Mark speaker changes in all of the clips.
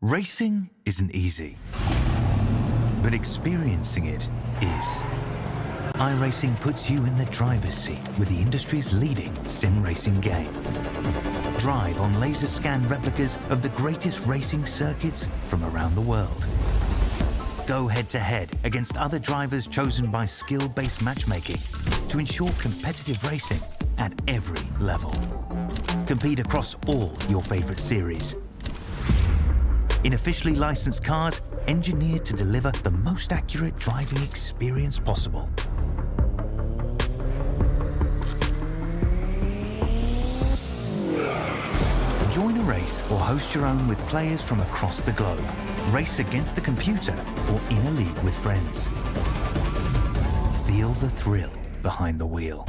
Speaker 1: Racing isn't easy, but experiencing it is. iRacing puts you in the driver's seat with the industry's leading sim racing game. Drive on laser scan replicas of the greatest racing circuits from around the world. Go head-to-head against other drivers chosen by skill-based matchmaking to ensure competitive racing at every level. Compete across all your favorite series. In officially licensed cars, engineered to deliver the most accurate driving experience possible. Join a race or host your own with players from across the globe. Race against the computer or in a league with friends. Feel the thrill behind the wheel.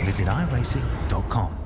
Speaker 1: Visit iRacing.com.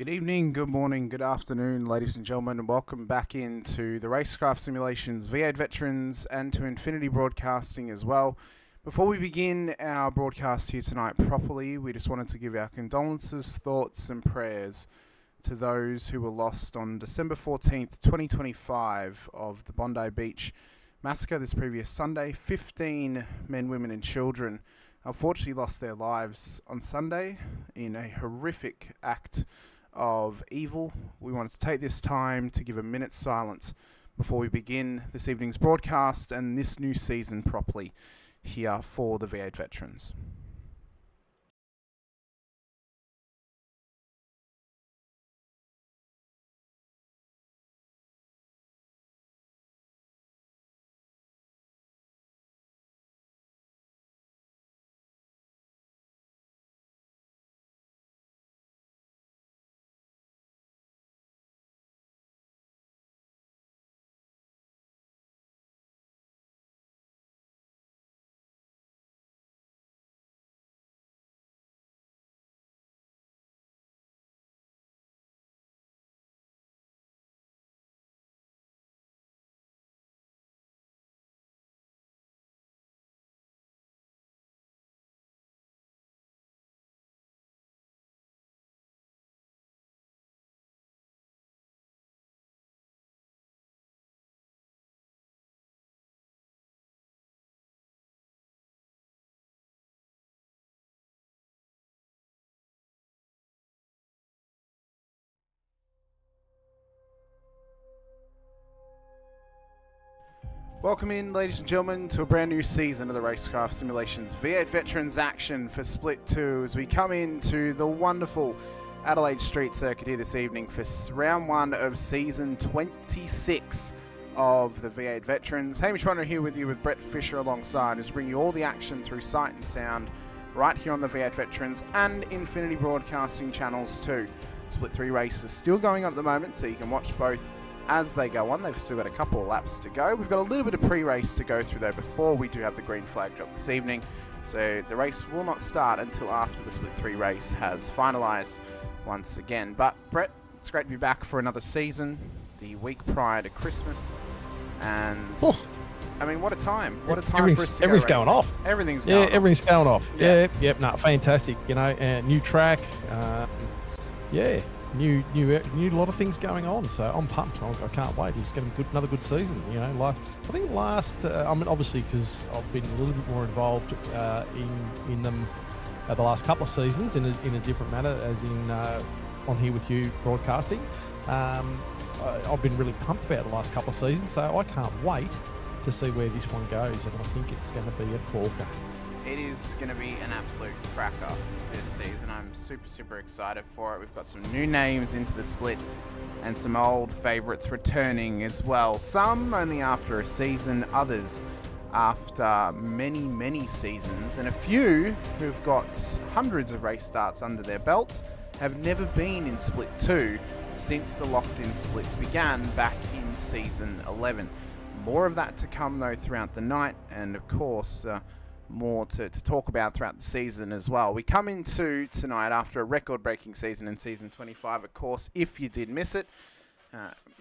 Speaker 2: Good evening, good morning, good afternoon, ladies and gentlemen, and welcome back into the Racecraft Simulations V8 Veterans and to Infinity Broadcasting as well. Before we begin our broadcast here tonight properly, we just wanted to give our condolences, thoughts and prayers to those who were lost on December 14th, 2025 of the Bondi Beach massacre this previous Sunday. 15 men, women and children unfortunately lost their lives on Sunday in a horrific act of evil. We wanted to take this time to give a minute's silence before we begin this evening's broadcast and this new season properly here for the V8 Veterans. Welcome in, ladies and gentlemen, to a brand new season of the Racekraft Simulations V8 Veterans action for Split 2 as we come into the wonderful Adelaide Street Circuit here this evening for round 1 of season 26 of the V8 Veterans. Hamish Munro here with you with Brett Fisher alongside as we bring you all the action through sight and sound right here on the V8 Veterans and Infinity Broadcasting channels too. Split 3 races still going on at the moment, so you can watch both as they go on. They've still got a couple of laps to go. We've got a little bit of pre-race to go through though before we do have the green flag drop this evening. So the race will not start until after the Split 3 race has finalised once again. But Brett, it's great to be back for another season, the week prior to Christmas. And I mean, what a time. What a time for us to
Speaker 3: everything's
Speaker 2: go
Speaker 3: going
Speaker 2: racing.
Speaker 3: off.
Speaker 2: Everything's going off.
Speaker 3: Everything's going off.
Speaker 2: Yeah.
Speaker 3: No, fantastic. You know, new track. New lot of things going on. So I'm pumped. I can't wait. It's going to be another good season. You know, like I think I mean, obviously because I've been a little bit more involved in them the last couple of seasons in a different manner, as in on here with you broadcasting. I've been really pumped about the last couple of seasons, so I can't wait to see where this one goes, and I think it's going to be a corker.
Speaker 2: It is going to be an absolute cracker this season. I'm super excited for it. We've got some new names into the split and some old favourites returning as well. Some only after a season, others after many seasons, and a few who've got hundreds of race starts under their belt have never been in Split 2 since the locked-in splits began back in Season 11. More of that to come though throughout the night, and of course more to talk about throughout the season as well. We come into tonight after a record-breaking season in Season 25, of course. If you did miss it,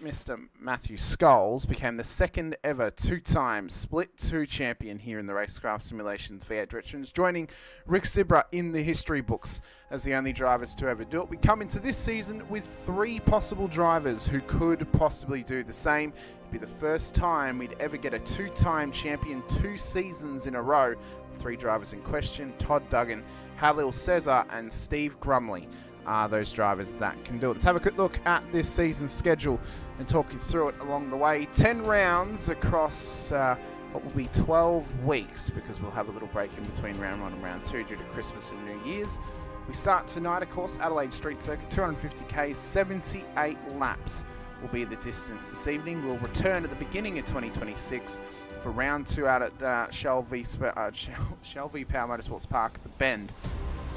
Speaker 2: Mr. Matthew Scholes became the second ever two-time Split 2 champion here in the Racekraft Simulations V8 Veterans, joining Rick Sibra in the history books as the only drivers to ever do it. We come into this season with 3 possible drivers who could possibly do the same. It'd be the first time we'd ever get a two-time champion 2 seasons in a row. 3 drivers in question: Todd Duggan, Halil Cesar, and Steve Grumley are those drivers that can do it. Let's have a quick look at this season's schedule and talk you through it along the way. 10 rounds across what will be 12 weeks, because we'll have a little break in between round 1 and round 2 due to Christmas and New Year's. We start tonight, of course, Adelaide Street Circuit, 250k, 78 laps will be the distance this evening. We'll return at the beginning of 2026 for round 2 out at Shell v Power Motorsports Park at the Bend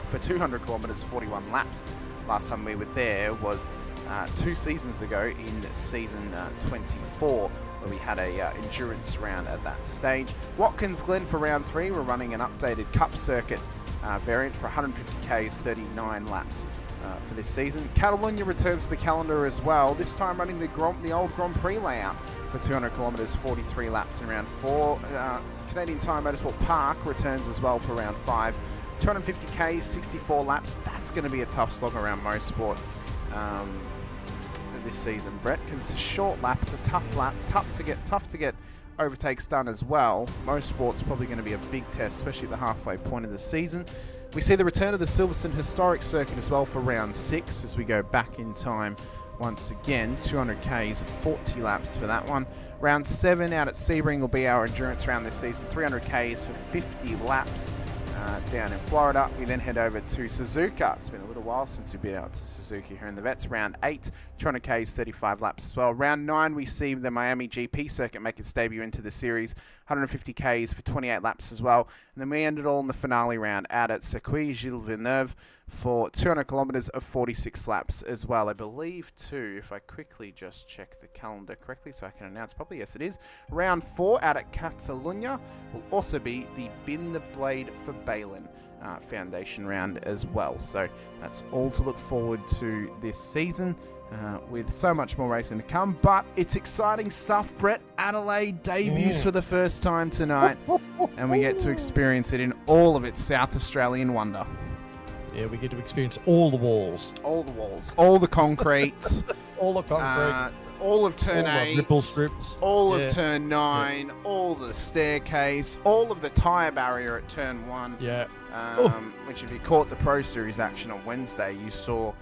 Speaker 2: for 200 kilometres, 41 laps. Last time we were there was 2 seasons ago in season 24, where we had a endurance round at that stage. Watkins Glen for round 3, we're running an updated Cup Circuit variant for 150k's, 39 laps for this season. Catalunya returns to the calendar as well, this time running the old Grand Prix layout for 200 kilometres, 43 laps in round 4. Canadian Tire Motorsport Park returns as well for round 5. 250k, 64 laps. That's going to be a tough slog around Mosport this season, Brett, because it's a short lap. It's a tough lap, tough to get overtakes done as well. Mosport's probably going to be a big test, especially at the halfway point of the season. We see the return of the Silverstone Historic Circuit as well for round 6 as we go back in time once again. 200k's, 40 laps for that one. Round 7 out at Sebring will be our endurance round this season. 300k's for 50 laps. Down in Florida. We then head over to Suzuka. It's been a little while since we've been out to Suzuka here in the Vets. Round 8, 200k's, 35 laps as well. Round 9, we see the Miami GP circuit make its debut into the series. 150k's for 28 laps as well. And then we end it all in the finale round out at Circuit Gilles Villeneuve for 200 kilometres of 46 laps as well. I believe too, if I quickly just check the calendar correctly so I can announce properly, yes it is. Round 4 out at Catalunya will also be the Bin the Blade for Balin Foundation round as well. So that's all to look forward to this season. With so much more racing to come, but it's exciting stuff, Brett. Adelaide debuts for the first time tonight, and we get to experience it in all of its South Australian wonder.
Speaker 3: Yeah, we get to experience all the walls.
Speaker 2: All the walls. All the concrete.
Speaker 3: All the concrete.
Speaker 2: All of turn 8.
Speaker 3: Ripple strips.
Speaker 2: All of turn 9. Yeah. All the staircase. All of the tyre barrier at turn 1.
Speaker 3: Yeah.
Speaker 2: Which if you caught the Pro Series action on Wednesday, you saw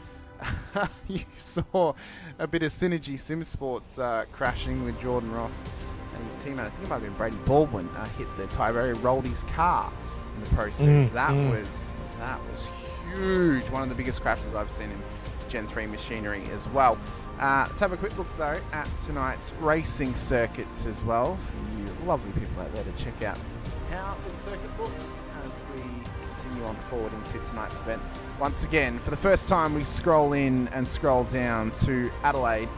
Speaker 2: a bit of synergy Simsports crashing with Jordan Ross his teammate, I think it might have been Brady Baldwin, hit the tyre, rolled his car in the Pro Series. That was huge. One of the biggest crashes I've seen in Gen 3 machinery as well. Let's have a quick look, though, at tonight's racing circuits as well, for you lovely people out there to check out how the circuit looks as we continue on forward into tonight's event. Once again, for the first time, we scroll in and scroll down to Adelaide.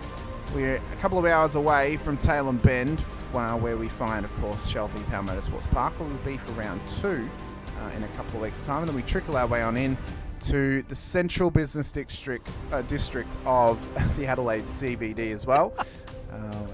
Speaker 2: We're a couple of hours away from Tailem Bend, where we find, of course, Shelby Power Motorsports Park, where we'll be for round 2 in a couple of weeks' time. And then we trickle our way on in to the central business district of the Adelaide CBD as well.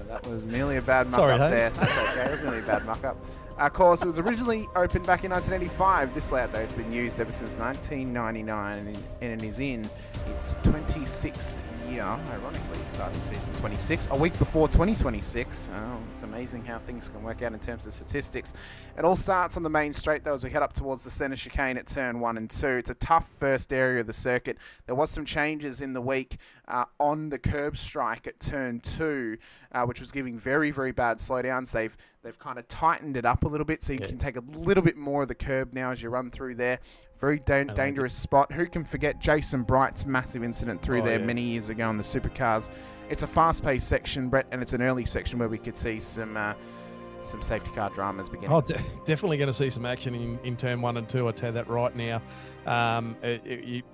Speaker 2: That was nearly a bad muck-up there. That's okay, it was nearly a bad muck-up. Of course, it was originally opened back in 1985. This layout, though, has been used ever since 1999, and it is in its 26th year, ironically, starting season 26, a week before 2026. It's amazing how things can work out in terms of statistics. It all starts on the main straight, though, as we head up towards the centre chicane at turn 1 and 2. It's a tough first area of the circuit. There was some changes in the week on the curb strike at turn 2, which was giving very, very bad slowdowns. They've kind of tightened it up a little bit, so you can take a little bit more of the curb now as you run through there. Very dangerous spot. Who can forget Jason Bright's massive incident through there many years ago in the supercars? It's a fast-paced section, Brett, and it's an early section where we could see some safety car dramas beginning.
Speaker 3: Oh, definitely going to see some action in turn 1 and 2. I'll tell you that right now. It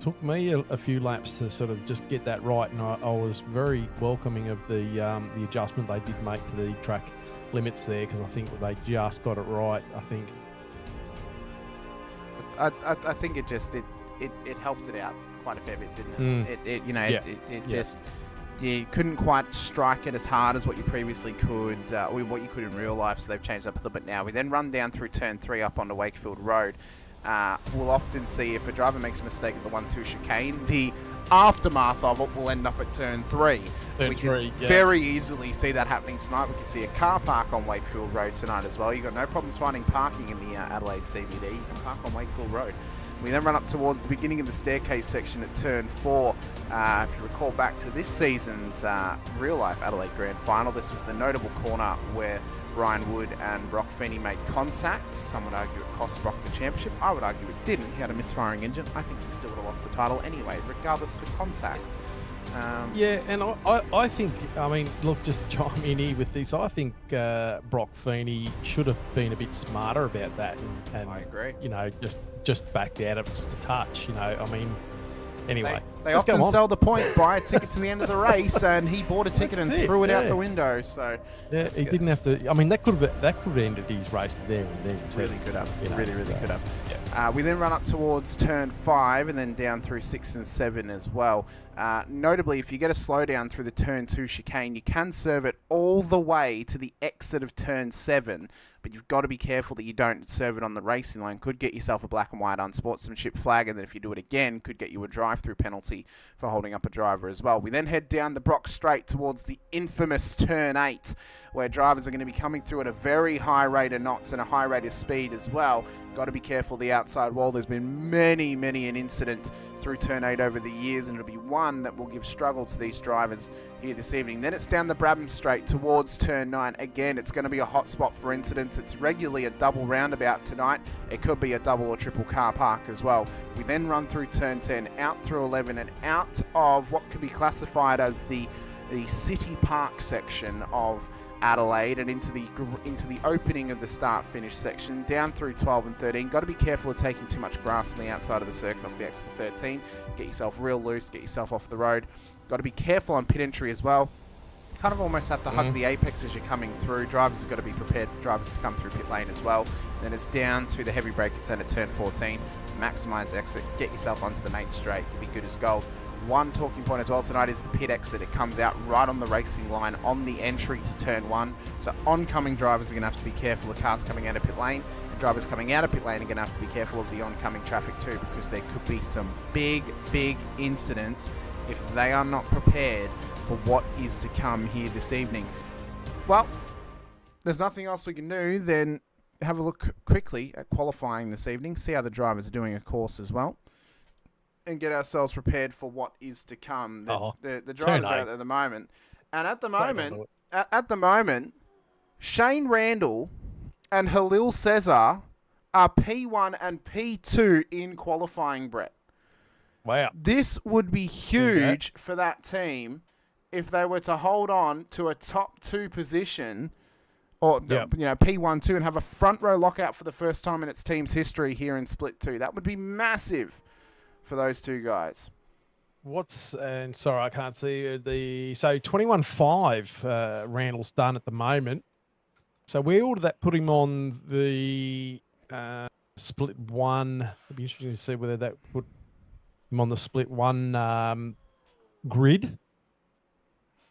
Speaker 3: took me a few laps to sort of just get that right, and I was very welcoming of the adjustment they did make to the track limits there, because I think they just got it right.
Speaker 2: I think it helped it out quite a fair bit, didn't it? You couldn't quite strike it as hard as what you previously could, or what you could in real life, so they've changed up a little bit now. We then run down through turn 3 up onto Wakefield Road. We'll often see if a driver makes a mistake at the 1-2 chicane, the aftermath of it will end up at turn 3. We can very easily see that happening tonight. We can see a car park on Wakefield Road tonight as well. You've got no problems finding parking in the Adelaide CBD. You can park on Wakefield Road. We then run up towards the beginning of the staircase section at turn 4. If you recall back to this season's real-life Adelaide Grand Final, this was the notable corner where Ryan Wood and Brock Feeney made contact. Some would argue it cost Brock the championship. I would argue it didn't. He had a misfiring engine. I think he still would have lost the title anyway, regardless of the contact.
Speaker 3: And I think, look, just to chime in here with this, I think Brock Feeney should have been a bit smarter about that. And
Speaker 2: I agree.
Speaker 3: Just backed out of just a touch, Anyway,
Speaker 2: they often sell the point, buy a ticket to the end of the race, and he bought a ticket and threw it out the window. So
Speaker 3: he didn't have to. That could have ended his race there and then.
Speaker 2: Really could have. Really could have. Yeah. We then run up towards turn 5 and then down through 6 and 7 as well. Notably, if you get a slowdown through the turn 2 chicane, you can serve it all the way to the exit of turn 7. But you've got to be careful that you don't serve it on the racing line. Could get yourself a black and white unsportsmanship flag, and then if you do it again, could get you a drive-through penalty for holding up a driver as well. We then head down the Brock Straight towards the infamous turn 8, where drivers are going to be coming through at a very high rate of knots and a high rate of speed as well. Got to be careful the outside wall. There's been many an incident through turn 8 over the years, and it'll be one that will give struggle to these drivers here this evening. Then it's down the Brabham Straight towards turn 9. Again, it's going to be a hot spot for incidents. It's regularly a double roundabout tonight. It could be a double or triple car park as well. We then run through turn 10, out through 11, and out of what could be classified as the City Park section of Adelaide, and into the opening of the start-finish section, down through 12 and 13. Got to be careful of taking too much grass on the outside of the circuit off the exit of 13. Get yourself real loose, get yourself off the road. Got to be careful on pit entry as well. Kind of almost have to hug the apex as you're coming through. Drivers have got to be prepared for drivers to come through pit lane as well. Then it's down to the heavy brake turn at turn 14. Maximise exit, get yourself onto the main straight. You'll be good as gold. One talking point as well tonight is the pit exit. It comes out right on the racing line on the entry to turn 1. So oncoming drivers are going to have to be careful of cars coming out of pit lane. And drivers coming out of pit lane are going to have to be careful of the oncoming traffic too, because there could be some big incidents if they are not prepared for what is to come here this evening. Well, there's nothing else we can do than have a look quickly at qualifying this evening, see how the drivers are doing, of course, as well, and get ourselves prepared for what is to come. The drivers are out there at the moment. And at the moment, Shane Randall and Halil Cesar are P1 and P2 in qualifying, Brett.
Speaker 3: Wow.
Speaker 2: This would be huge for that team if they were to hold on to a top 2 position, or P1, 2, and have a front row lockout for the first time in its team's history here in Split 2. That would be massive for those two guys.
Speaker 3: Sorry, I can't see so 21.5 Randall's done at the moment. So where would that put him on the Split 1? It'd be interesting to see whether that put him on the Split 1 grid.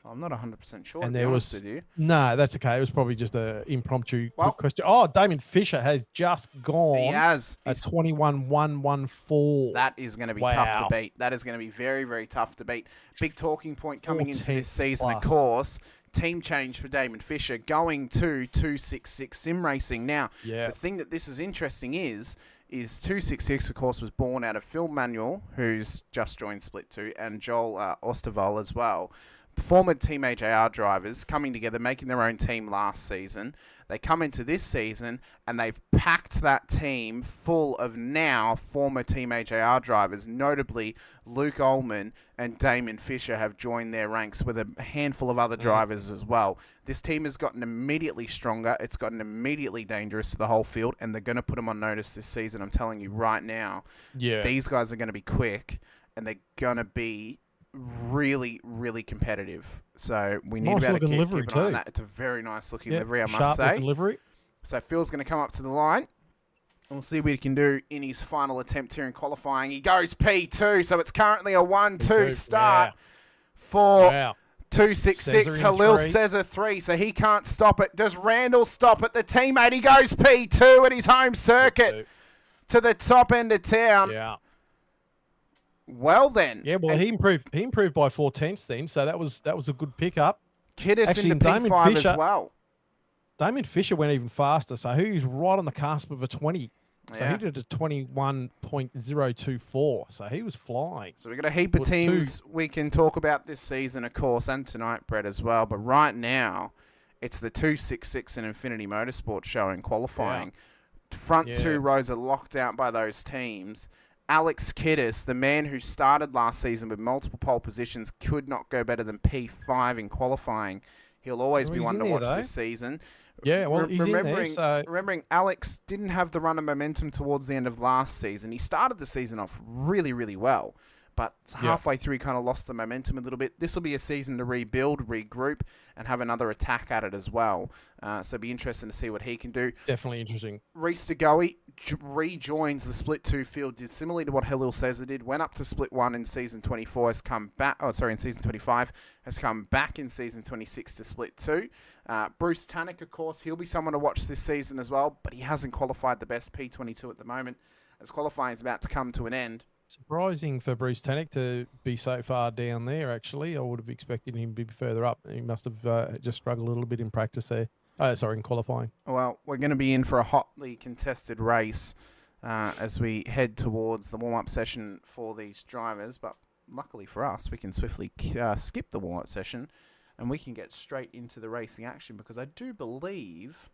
Speaker 2: I'm not 100% sure,
Speaker 3: And
Speaker 2: to be
Speaker 3: there
Speaker 2: honest
Speaker 3: was
Speaker 2: with you.
Speaker 3: no, that's okay. It was probably just a impromptu quick question. Oh, Damien Fisher has just gone.
Speaker 2: He has.
Speaker 3: At 21.114.
Speaker 2: That is going to be tough to beat. That is going to be very, very tough to beat. Big talking point coming into this season, of course. Team change for Damon Fisher, going to 266 Sim Racing. Now, the thing that this is interesting is 266, of course, was born out of Phil Manuel, who's just joined Split 2, and Joel Osterval as well. Former Team AJR drivers coming together, making their own team last season. They come into this season and they've packed that team full of now former Team AJR drivers. Notably, Luke Ullman and Damon Fisher have joined their ranks with a handful of other drivers as well. This team has gotten immediately stronger. It's gotten immediately dangerous to the whole field, and they're going to put them on notice this season. I'm telling you right now, these guys are going to be quick and they're going to be really, really competitive. So we need to be able to keep an eye on that. It's a very nice looking livery, I must say.
Speaker 3: Livery.
Speaker 2: So Phil's going to come up to the line. We'll see what he can do in his final attempt here in qualifying. He goes P2, so it's currently a 1-2 start for 266. Halil Cesar 3, so he can't stop it. Does Randall stop it? The teammate, he goes P2 at his home circuit to the top end of town.
Speaker 3: Yeah.
Speaker 2: Well then.
Speaker 3: Yeah, well, he improved by 4/10 then, so that was a good pickup.
Speaker 2: Kiddis into P5 as well.
Speaker 3: Damien Fisher went even faster, so he was right on the cusp of a 20. So he did a 21.024, so he was flying.
Speaker 2: So we've got a heap of teams we can talk about this season, of course, and tonight, Brett, as well. But right now, it's the 266 and Infinity Motorsports show in qualifying. Front 2 rows are locked out by those teams. Alex Kiddis, the man who started last season with multiple pole positions, could not go better than P5 in qualifying. He'll always be one to watch this season.
Speaker 3: Yeah, well, he's
Speaker 2: remembering Alex didn't have the run of momentum towards the end of last season. He started the season off really, really well, but halfway through he kind of lost the momentum a little bit. This will be a season to rebuild, regroup, and have another attack at it as well. So it'll be interesting to see what he can do.
Speaker 3: Definitely interesting.
Speaker 2: Reese DeGoey rejoins the Split 2 field, did similarly to what Halil Cesar did. Went up to Split 1 in season 24, has come back. Oh, sorry, in season 25, has come back in season 26 to Split 2. Bruce Tannick, of course, he'll be someone to watch this season as well, but he hasn't qualified the best P22 at the moment, as qualifying is about to come to an end.
Speaker 3: Surprising for Bruce Tannick to be so far down there, actually. I would have expected him to be further up. He must have just struggled a little bit in practice there. In qualifying.
Speaker 2: Well, we're going to be in for a hotly contested race as we head towards the warm-up session for these drivers. But luckily for us, we can swiftly skip the warm-up session and we can get straight into the racing action, because I do believe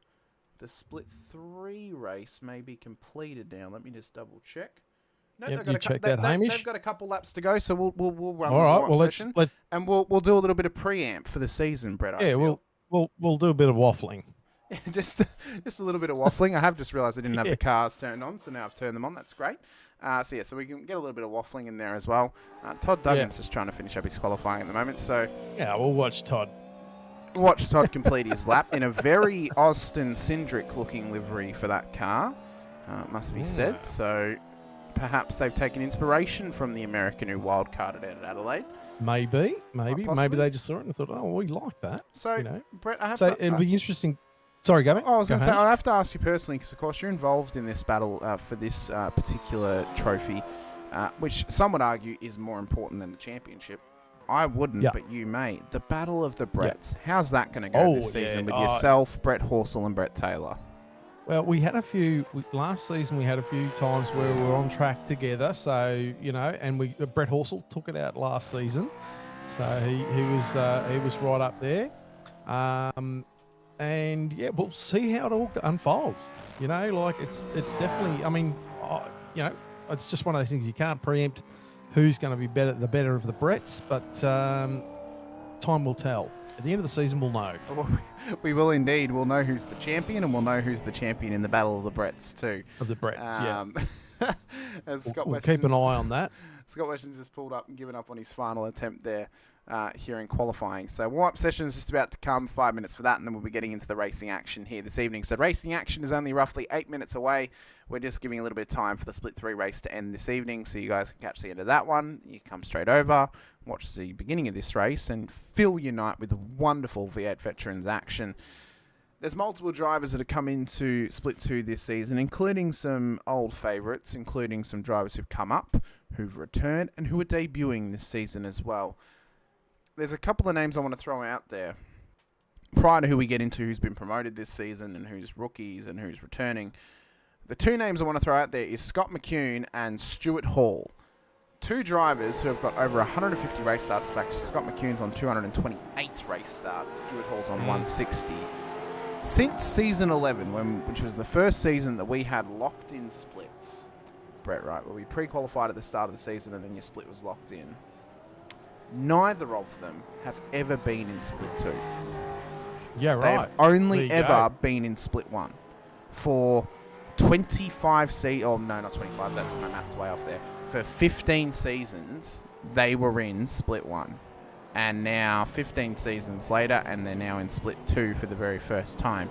Speaker 2: the Split 3 race may be completed now. Let me just double-check. No,
Speaker 3: they've got
Speaker 2: a couple laps to go, so we'll run
Speaker 3: the
Speaker 2: warm-up session, and we'll do a little bit of preamp for the season, Brett.
Speaker 3: Yeah, we'll do a bit of waffling.
Speaker 2: just a little bit of waffling. I have just realised I didn't have the cars turned on, so now I've turned them on. That's great. So we can get a little bit of waffling in there as well. Todd Duggan's just trying to finish up his qualifying at the moment, so
Speaker 3: yeah, we'll watch Todd.
Speaker 2: Watch Todd complete his lap in a very Austin Cindric looking livery for that car, must be said. So perhaps they've taken inspiration from the American who wildcarded out at Adelaide.
Speaker 3: Maybe they just saw it and thought, oh, we like that.
Speaker 2: So, Brett,
Speaker 3: it'll be interesting. Sorry, Gavin.
Speaker 2: I was going to say, I have to ask you personally, because of course you're involved in this battle for this particular trophy, which some would argue is more important than the championship. I wouldn't, but you may. The Battle of the Bretts. How's that going to go this season with yourself, Brett Horsell, and Brett Taylor?
Speaker 3: Well, we had a few last season. We had a few times where we were on track together. So and Brett Horsell took it out last season, so he was right up there. and yeah, we'll see how it all unfolds. You know, like it's definitely. I mean, you know, it's just one of those things you can't preempt who's going to be better, the better of the Bretts, but time will tell. At the end of the season, we'll know.
Speaker 2: We will indeed. We'll know who's the champion, and we'll know who's the champion in the Battle of the Bretts too.
Speaker 3: Of the Bretts, yeah.
Speaker 2: We'll
Speaker 3: keep an eye on that.
Speaker 2: Scott Weston's just pulled up and given up on his final attempt there here in qualifying. So warm-up session is just about to come, 5 minutes for that, and then we'll be getting into the racing action here this evening. So racing action is only roughly 8 minutes away. We're just giving a little bit of time for the Split 3 race to end this evening, so you guys can catch the end of that one. You come straight over, watch the beginning of this race, and fill your night with wonderful V8 Veterans action. There's multiple drivers that have come into Split 2 this season, including some old favourites, including some drivers who've come up, who've returned, and who are debuting this season as well. There's a couple of names I want to throw out there prior to who we get into who's been promoted this season and who's rookies and who's returning. The two names I want to throw out there is Scott McCune and Stuart Hall. Two drivers who have got over 150 race starts. In fact, Scott McCune's on 228 race starts. Stuart Hall's on 160. Since season 11, which was the first season that we had locked-in splits, Brett, right, where we pre-qualified at the start of the season and then your split was locked in, neither of them have ever been in Split 2.
Speaker 3: Yeah, right.
Speaker 2: They've only ever been in Split 1. For 25 oh, no, not 25, that's my maths way off there. For 15 seasons, they were in Split 1. And now 15 seasons later, and they're now in Split 2 for the very first time.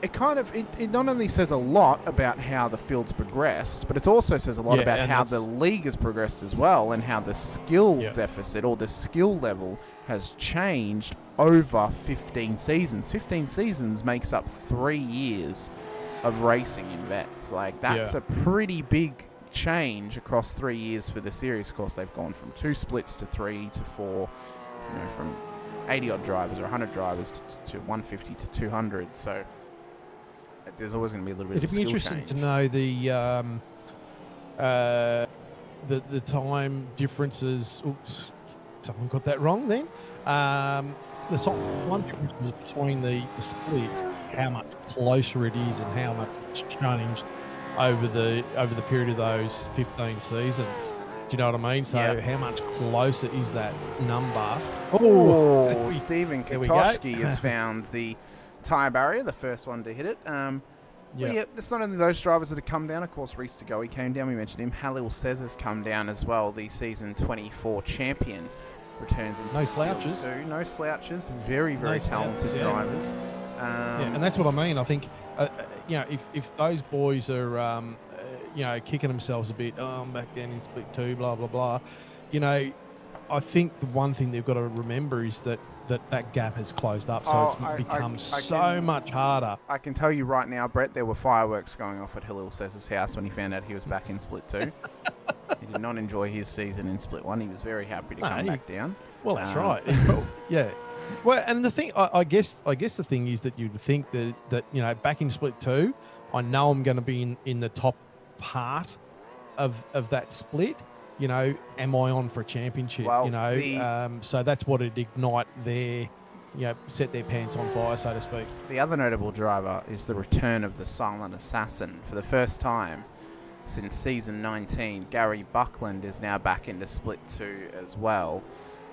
Speaker 2: It kind of, it not only says a lot about how the field's progressed, but it also says a lot about how the league has progressed as well, and how the skill deficit or the skill level has changed over 15 seasons. 15 seasons makes up 3 years of racing in vets. Like, that's a pretty big change across 3 years for the series. Of course, they've gone from 2 splits to 3 to 4, you know, from 80 odd drivers or 100 drivers to 150 to 200. So there's always going to be a little bit of skill change.
Speaker 3: It'd be interesting to know the time differences. Oops, someone got that wrong then. The one difference between the splits, how much closer it is and how much it's changed over the period of those 15 seasons. Do you know what I mean? So how much closer is that number?
Speaker 2: Oh, Stephen Kokoschke has found the tyre barrier, the first one to hit it. It's not only those drivers that have come down. Of course, Reese DeGoey came down. We mentioned him. Halil Says has come down as well. The season 24 champion returns into
Speaker 3: no slouches.
Speaker 2: Too. No slouches. Very, very talented drivers.
Speaker 3: And that's what I mean. I think, you know, if those boys are, you know, kicking themselves a bit, I'm back down in Split 2, blah, blah, blah, you know, I think the one thing they've got to remember is that gap has closed up, so it's become so much harder.
Speaker 2: I can tell you right now, Brett, there were fireworks going off at Halil Sez's house when he found out he was back in Split 2. He did not enjoy his season in Split 1. He was very happy to come back down.
Speaker 3: Well, that's right. Yeah. Well, and the thing, I guess the thing is that you'd think that you know, back in Split 2, I know I'm going to be in the top part of that split. You know, am I on for a championship? Well, you know, so that's what it'd ignite their, you know, set their pants on fire, so to speak.
Speaker 2: The other notable driver is the return of the silent assassin. For the first time since season 19, Gary Buckland is now back into Split 2 as well.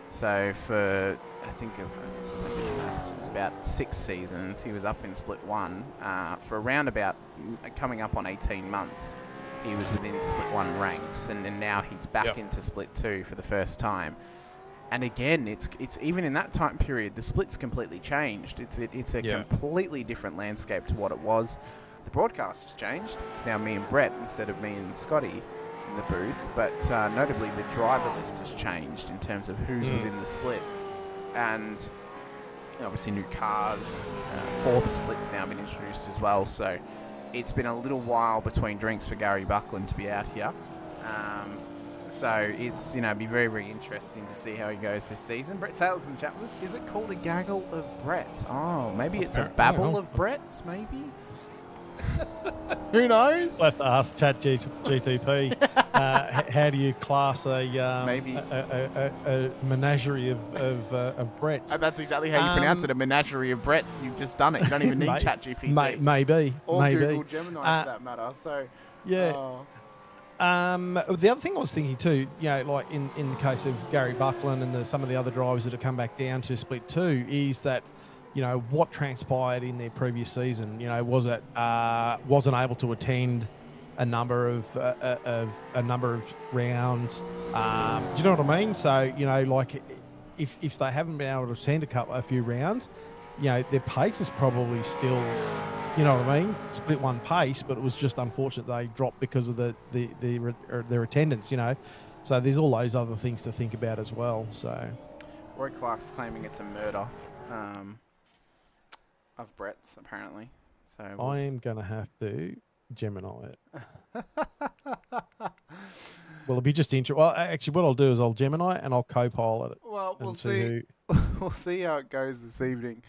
Speaker 2: So for, I think, I did the maths, it was about 6 seasons. He was up in Split 1 for around about coming up on 18 months. He was within Split 1 ranks, and then now he's back into Split 2 for the first time. And again, it's even in that time period, the split's completely changed. It's a completely different landscape to what it was. The broadcast has changed. It's now me and Brett instead of me and Scotty in the booth. But notably, the driver list has changed in terms of who's within the split. And obviously new cars, 4th split's now been introduced as well. So it's been a little while between drinks for Gary Buckland to be out here. So it's, you know, be very, very interesting to see how he goes this season. Brett Taylor's in the chat with us. Is it called a gaggle of Bretts? Oh, maybe it's a babble of Bretts, maybe? Who knows?
Speaker 3: We'll have to ask ChatGTP. how do you class
Speaker 2: Maybe.
Speaker 3: a menagerie of Bretts?
Speaker 2: That's exactly how you pronounce it, a menagerie of Bretts. You've just done it. You don't even need ChatGPT.
Speaker 3: Maybe.
Speaker 2: Or Google Gemini for that matter. So,
Speaker 3: yeah. The other thing I was thinking too, like in the case of Gary Buckland and some of the other drivers that have come back down to Split 2, is that, what transpired in their previous season, wasn't able to attend a number of rounds. Do you know what I mean? So, like if they haven't been able to attend a few rounds, their pace is probably still, you know what I mean? Split 1 pace, but it was just unfortunate they dropped because of their attendance, So there's all those other things to think about as well. So
Speaker 2: Roy Clark's claiming it's a murder of Brett's, apparently. So
Speaker 3: I am going to have to Gemini it. Well, it'll be just interesting. Well, actually, what I'll do is I'll Gemini and I'll co-pilot it.
Speaker 2: Well, we'll see. We'll see how it goes this evening.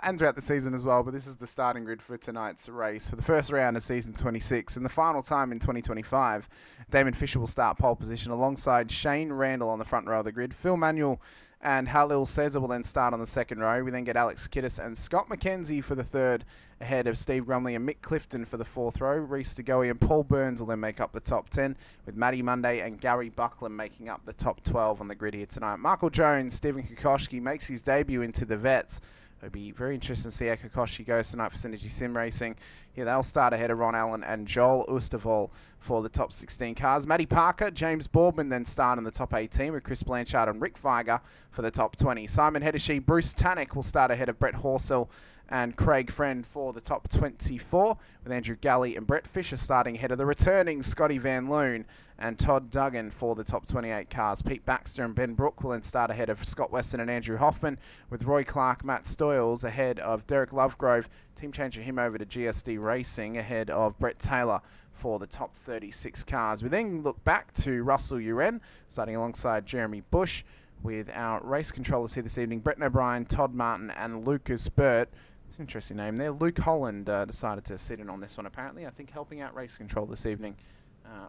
Speaker 2: And throughout the season as well, but this is the starting grid for tonight's race. For the first round of season 26 and the final time in 2025, Damon Fisher will start pole position alongside Shane Randall on the front row of the grid. Phil Manuel and Halil Cesar will then start on the second row. We then get Alex Kiddis and Scott McKenzie for the third, ahead of Steve Grumley and Mick Clifton for the fourth row. Reece DeGoey and Paul Burns will then make up the top 10, with Matty Monday and Gary Buckland making up the top 12 on the grid here tonight. Michael Jones, Stephen Kokoschke makes his debut into the Vets. It'll be very interesting to see how Kokoschke goes tonight for Synergy Sim Racing. Yeah, they'll start ahead of Ron Allen and Joel Oosterval for the top 16 cars. Matty Parker, James Boardman then start in the top 18 with Chris Blanchard and Rick Viger for the top 20. Simon Hedishi, Bruce Tannock will start ahead of Brett Horsell and Craig Friend for the top 24, with Andrew Galley and Brett Fisher starting ahead of the returning Scotty Van Loon and Todd Duggan for the top 28 cars. Pete Baxter and Ben Brook will then start ahead of Scott Weston and Andrew Hoffman, with Roy Clark, Matt Stoyles ahead of Derek Lovegrove. Team changing him over to GSD Racing ahead of Brett Taylor for the top 36 cars. We then look back to Russell Uren, starting alongside Jeremy Bush, with our race controllers here this evening, Brett O'Brien, Todd Martin and Lucas Burt. It's an interesting name there. Luke Holland decided to sit in on this one, apparently. I think helping out race control this evening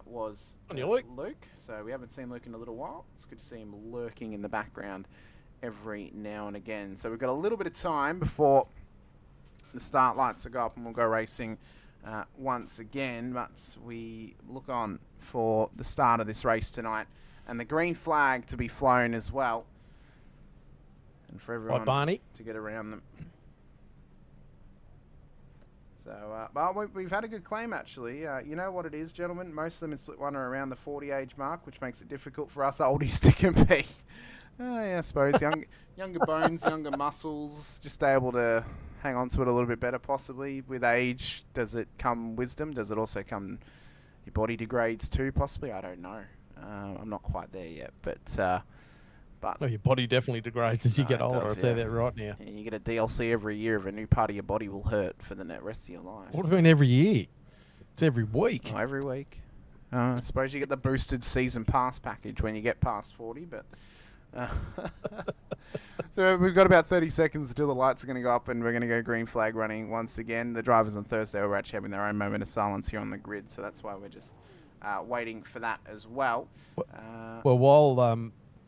Speaker 2: was Luke. So we haven't seen Luke in a little while. It's good to see him lurking in the background every now and again. So we've got a little bit of time before the start lights will go up and we'll go racing once again. But we look on for the start of this race tonight, and the green flag to be flown as well, and for everyone to get around them. So, but we've had a good claim, actually. You know what it is, gentlemen? Most of them in Split 1 are around the 40 age mark, which makes it difficult for us oldies to compete. Yeah, I suppose. Younger bones, younger muscles, just able to hang on to it a little bit better, possibly. With age, does it come wisdom? Does it also come your body degrades too, possibly? I don't know. I'm not quite there yet, but
Speaker 3: well, your body definitely degrades as you get older. I'll tell you that right now.
Speaker 2: Yeah, you get a DLC every year of a new part of your body will hurt for the rest of your life.
Speaker 3: What do you mean every year? It's every week.
Speaker 2: Oh, every week. I suppose you get the boosted season pass package when you get past 40, but... So we've got about 30 seconds until the lights are going to go up and we're going to go green flag running once again. The drivers on Thursday were actually having their own moment of silence here on the grid, so that's why we're just waiting for that as well.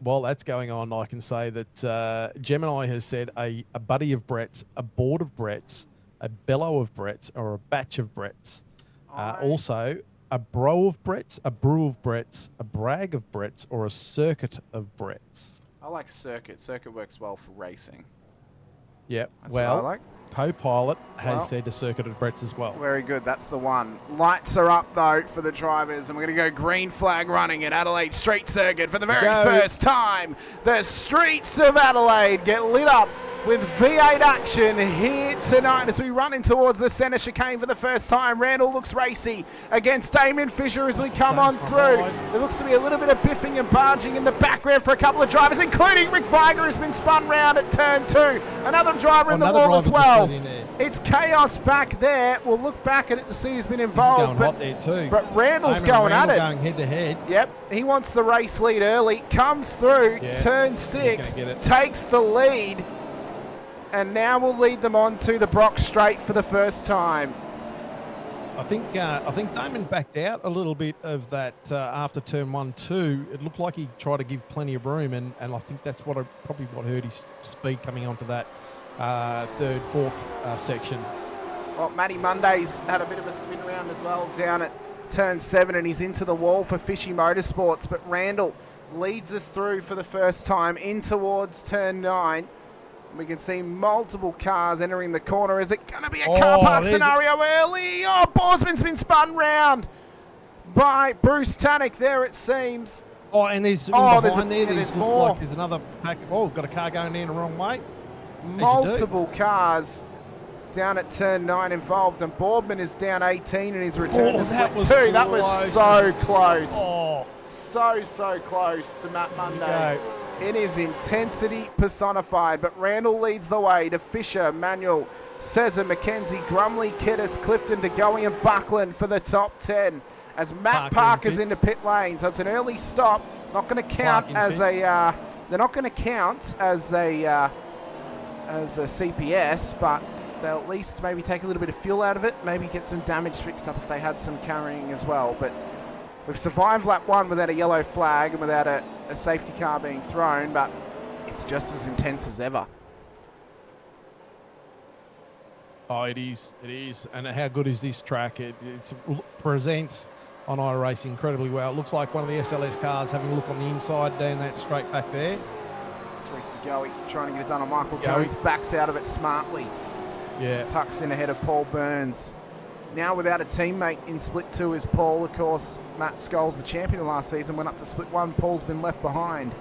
Speaker 3: While that's going on, I can say that Gemini has said a buddy of Brett's, a board of Brett's, a bellow of Brett's, or a batch of Brett's. Also, a bro of Brett's, a brew of Brett's, a brag of Brett's, or a circuit of Brett's.
Speaker 2: I like circuit. Circuit works well for racing.
Speaker 3: Yep.
Speaker 2: That's what I like.
Speaker 3: Co-pilot has said a circuit of Brett's as well.
Speaker 2: Very good. That's the one. Lights are up, though, for the drivers, and we're going to go green flag running at Adelaide Street Circuit for the very first time. The streets of Adelaide get lit up with V8 action here tonight as we run in towards the centre chicane for the first time. Randall looks racy against Damon Fisher as we come on through. There looks to be a little bit of biffing and barging in the background for a couple of drivers, including Rick Viger, who's been spun round at turn 2. Another driver in the wall as well. It's chaos back there. We'll look back at it to see who's been involved.
Speaker 3: Hot there too.
Speaker 2: But Randall's going at it.
Speaker 3: Going head to head.
Speaker 2: Yep. He wants the race lead early. Comes through. Turn 6. Takes the lead. And now we'll lead them on to the Brock Straight for the first time.
Speaker 3: I think Damon backed out a little bit of that after turn 1-2. It looked like he tried to give plenty of room, and I think that's probably what hurt his speed coming onto that third, fourth section.
Speaker 2: Well, Matty Monday's had a bit of a spin around as well down at turn 7, and he's into the wall for Fishy Motorsports, but Randall leads us through for the first time in towards turn 9. We can see multiple cars entering the corner. Is it going to be a car park scenario early? Oh, Borsman's been spun round by Bruce Tannock there, it seems.
Speaker 3: Oh, and there's more. Like there's another pack. Oh, got a car going in the wrong way.
Speaker 2: Multiple cars down at turn 9 involved, and Boardman is down 18 in his return to split 2. That was so close.
Speaker 3: Oh.
Speaker 2: So close to Matt Monday. It is intensity personified, but Randall leads the way to Fisher, Manuel, Cesar, McKenzie, Grumley, Kiddis, Clifton, DeGoey and Buckland for the top 10 as Matt Parker's into pit lane. So it's an early stop. Not going to count as a they're not going to count as a CPS, but they'll at least maybe take a little bit of fuel out of it, maybe get some damage fixed up if they had some carrying as well. But we've survived lap 1 without a yellow flag and without a safety car being thrown, but it's just as intense as ever.
Speaker 3: Oh, it is. And how good is this track? It presents on iRacing incredibly well. It looks like one of the SLS cars having a look on the inside down that straight back there.
Speaker 2: It's Reese DeGoey trying to get it done on Michael Jones. Backs out of it smartly.
Speaker 3: Yeah.
Speaker 2: Tucks in ahead of Paul Burns. Now without a teammate in split 2 is Paul. Of course, Matt Scholes, the champion of last season, went up to split 1. Paul's been left behind.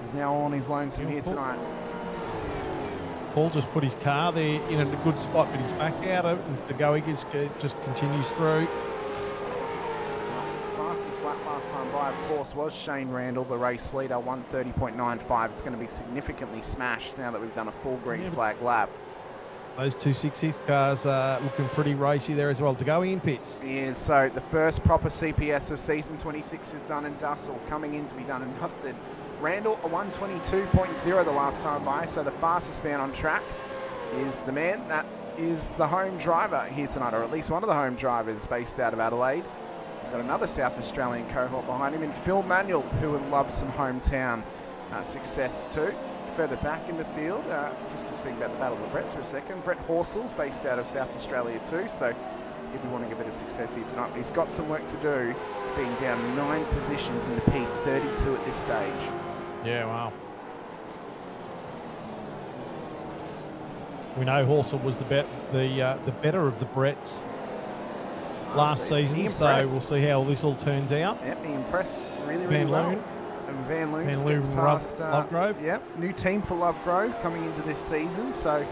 Speaker 2: He's now on his lonesome here tonight.
Speaker 3: Paul just put his car there in a good spot, but he's back out of it, and DeGoey just continues through.
Speaker 2: Fastest lap last time by, of course, was Shane Randall, the race leader, 1:30.95. It's going to be significantly smashed now that we've done a full green flag lap.
Speaker 3: Those 266 cars are looking pretty racy there as well. DeGoey in pits.
Speaker 2: Yeah, so the first proper CPS of season 26 is done and dusted, or coming in to be done and dusted. Randall, a 1:22.0 the last time by, so the fastest man on track is the man that is the home driver here tonight, or at least one of the home drivers based out of Adelaide. He's got another South Australian cohort behind him in Phil Manuel, who would love some hometown success too. Further back in the field, just to speak about the Battle of the Bretts for a second, Brett Horsel's based out of South Australia too, so he'll be wanting a bit of success here tonight, but he's got some work to do, being down 9 positions into P32 at this stage.
Speaker 3: Yeah, wow. We know Horsel was the better of the Bretts last season, so we'll see how this all turns out.
Speaker 2: Yep, he impressed really well. And Van Loon gets past
Speaker 3: Lovegrove.
Speaker 2: Yep, new team for Lovegrove coming into this season, so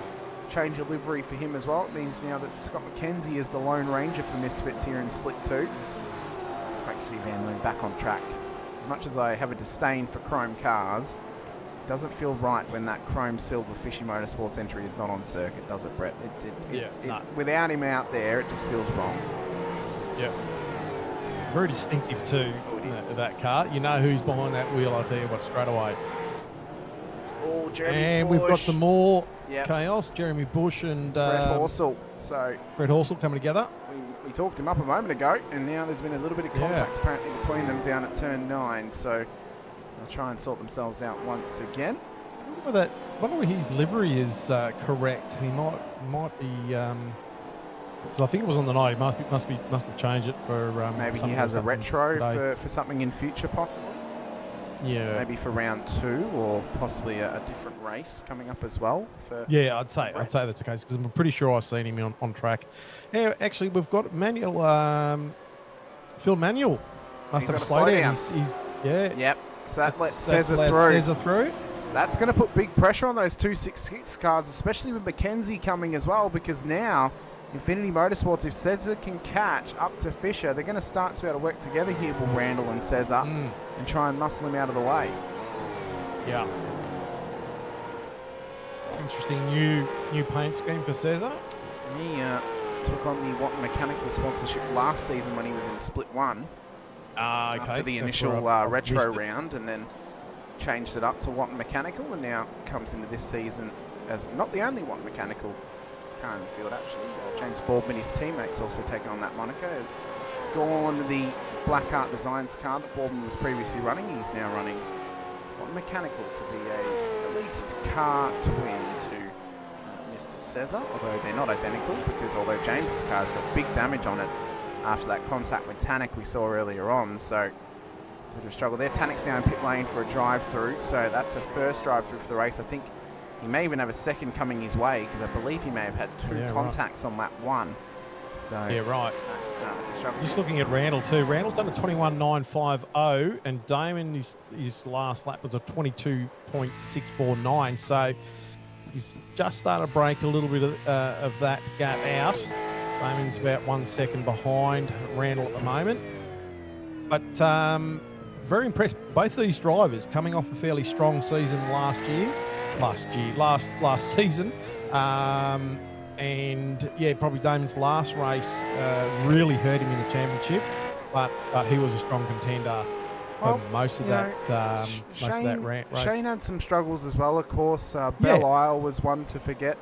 Speaker 2: change of livery for him as well. It means now that Scott McKenzie is the Lone Ranger for Misfits here in Split 2. It's great to see Van Loon back on track. As much as I have a disdain for chrome cars, it doesn't feel right when that chrome silver Fishy Motorsports entry is not on circuit, does it, Brett? Without him out there, it just feels wrong.
Speaker 3: Yeah. Very distinctive too, that car. You know who's behind that wheel, I'll tell you what, straight away.
Speaker 2: Oh, Jeremy
Speaker 3: and
Speaker 2: Bush.
Speaker 3: We've got some more chaos. Jeremy Bush and
Speaker 2: Brett Horsel.
Speaker 3: Brett Horsel coming together.
Speaker 2: We talked him up a moment ago, and now there's been a little bit of contact apparently between them down at turn 9, so they'll try and sort themselves out once again.
Speaker 3: I wonder whether his livery is correct. He might be... So I think it was on the night. He must have changed it for.
Speaker 2: Maybe he has a retro for something in future, possibly.
Speaker 3: Yeah.
Speaker 2: Maybe for round 2, or possibly a different race coming up as well.
Speaker 3: I'd say that's the case, because I'm pretty sure I've seen him on track. Yeah, actually, we've got Manuel. Phil Manuel must have a slow down.
Speaker 2: Yep. So that lets Cesar through. That's going to put big pressure on those 266 cars, especially with McKenzie coming as well, because now Infinity Motorsports, if Cesar can catch up to Fisher, they're going to start to be able to work together here with Randall and Cesar and try and muscle him out of the way.
Speaker 3: Yeah. Interesting new paint scheme for Cesar.
Speaker 2: He took on the Watton Mechanical sponsorship last season when he was in Split 1. After the initial retro round, and then changed it up to Watton Mechanical, and now comes into this season as not the only Watton Mechanical car in the field, actually. James Baldwin, his teammates, also taking on that moniker, has gone the Blackheart Designs car that Baldwin was previously running. He's now running mechanical to be at least car twin to Mr. Cesar, although they're not identical, because although James's car's got big damage on it after that contact with Tanak we saw earlier on, so it's a bit of a struggle there. Tanak's now in pit lane for a drive-through, so that's a first drive-through for the race. I think he may even have a second coming his way, because I believe he may have had two contacts on lap one. So
Speaker 3: yeah, right.
Speaker 2: That's a struggle.
Speaker 3: Just looking at Randall too. Randall's done a 21.950, and Damon, his last lap was a 22.649. So he's just started to break a little bit of that gap out. Damon's about 1 second behind Randall at the moment. But very impressed. Both of these drivers coming off a fairly strong season last season. And yeah, probably Damon's last race really hurt him in the championship, but he was a strong contender for most of that race.
Speaker 2: Shane had some struggles as well, of course. Belle Isle was one to forget.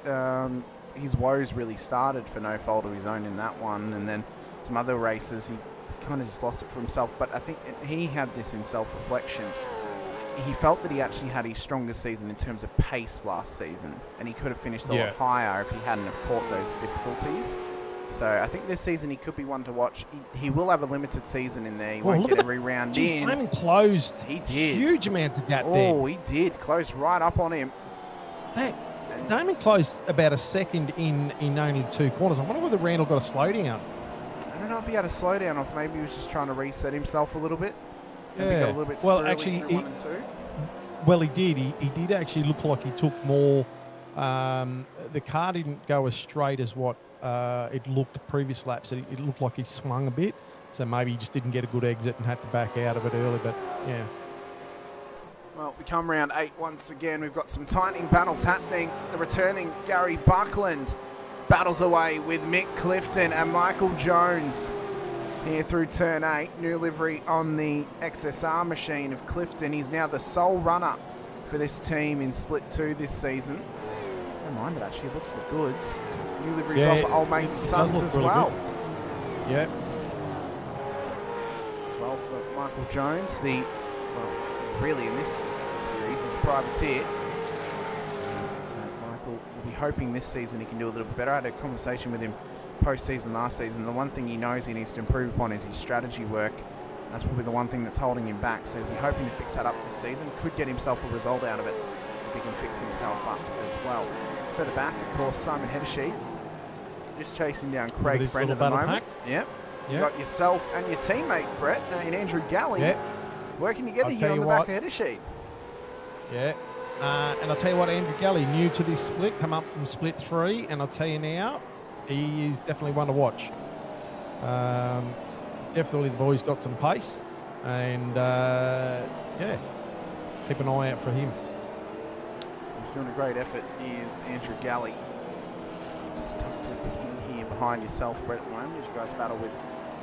Speaker 2: His woes really started for no fault of his own in that one, and then some other races he kind of just lost it for himself. But I think he had this in self-reflection. He felt that he actually had his strongest season in terms of pace last season, and he could have finished a lot higher if he hadn't have caught those difficulties. So I think this season he could be one to watch. He will have a limited season in there. He won't get every round in.
Speaker 3: Damon closed.
Speaker 2: He did.
Speaker 3: Huge amount of gap there.
Speaker 2: Oh, he did. Closed right up on him.
Speaker 3: Damon closed about a second in only 2 corners. I wonder whether Randall got a slowdown.
Speaker 2: I don't know if he had a slowdown or if maybe he was just trying to reset himself a little bit. Maybe got a little bit
Speaker 3: actually,
Speaker 2: through 1 and 2.
Speaker 3: Well, he did. He did actually look like he took more. The car didn't go as straight as what it looked previous laps. It looked like he swung a bit. So maybe he just didn't get a good exit and had to back out of it early. But yeah.
Speaker 2: Well, we come round 8 once again. We've got some tightening battles happening. The returning Gary Buckland battles away with Mick Clifton and Michael Jones here through turn 8. New livery on the XSR machine of Clifton. He's now the sole runner for this team in Split 2 this season. Don't mind it, actually. It looks the goods. New liveries off for Old Mate Sons as well.
Speaker 3: Good. Yeah.
Speaker 2: As well for Michael Jones. Really in this series, he's a privateer. So Michael will be hoping this season he can do a little bit better. I had a conversation with him post-season last season. The one thing he knows he needs to improve upon is his strategy work. That's probably the one thing that's holding him back. So he'll be hoping to fix that up this season. Could get himself a result out of it if he can fix himself up as well. Further back, of course, Simon Heddersheet just chasing down Craig Friend at the moment. Yep. You got yourself and your teammate, Brett, in Andrew Galley, working together here on the back of Heddersheet.
Speaker 3: Yeah. And I'll tell you what, Andrew Galley, new to this split, come up from Split 3, and I'll tell you now, he is definitely one to watch. Definitely the boy's got some pace, and keep an eye out for him.
Speaker 2: He's doing a great effort, is Andrew Galley. Just tucked to him here behind yourself, Brett, at the moment, as you guys battle with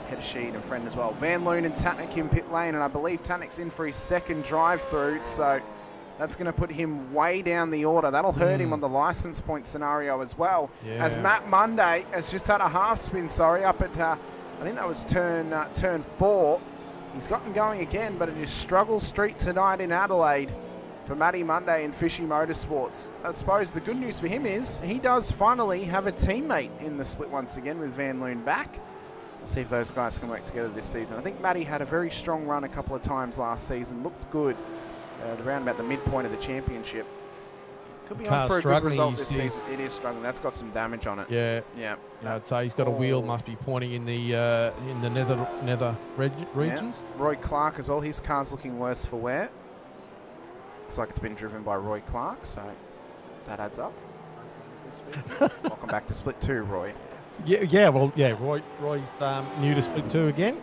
Speaker 2: Heddersheet and Friend as well. Van Loon and Tatnick in pit lane, and I believe Tatnick's in for his second drive-through, so that's going to put him way down the order. That'll hurt him on the license point scenario as well. Yeah. As Matt Monday has just had a half spin, up at, I think that was turn 4. He's gotten going again, but it is struggle street tonight in Adelaide for Matty Monday and Fishy Motorsports. I suppose the good news for him is he does finally have a teammate in the split once again with Van Loon back. We'll see if those guys can work together this season. I think Matty had a very strong run a couple of times last season. Looked good around about the midpoint of the championship. Could be on for a good result this season. It is struggling. That's got some damage on it.
Speaker 3: Yeah.
Speaker 2: Yeah.
Speaker 3: I'd say he's got a wheel, must be pointing in the nether regions.
Speaker 2: Yeah. Roy Clark as well. His car's looking worse for wear. Looks like it's been driven by Roy Clark, so that adds up. Welcome back to Split 2, Roy. Roy's new to Split 2 again.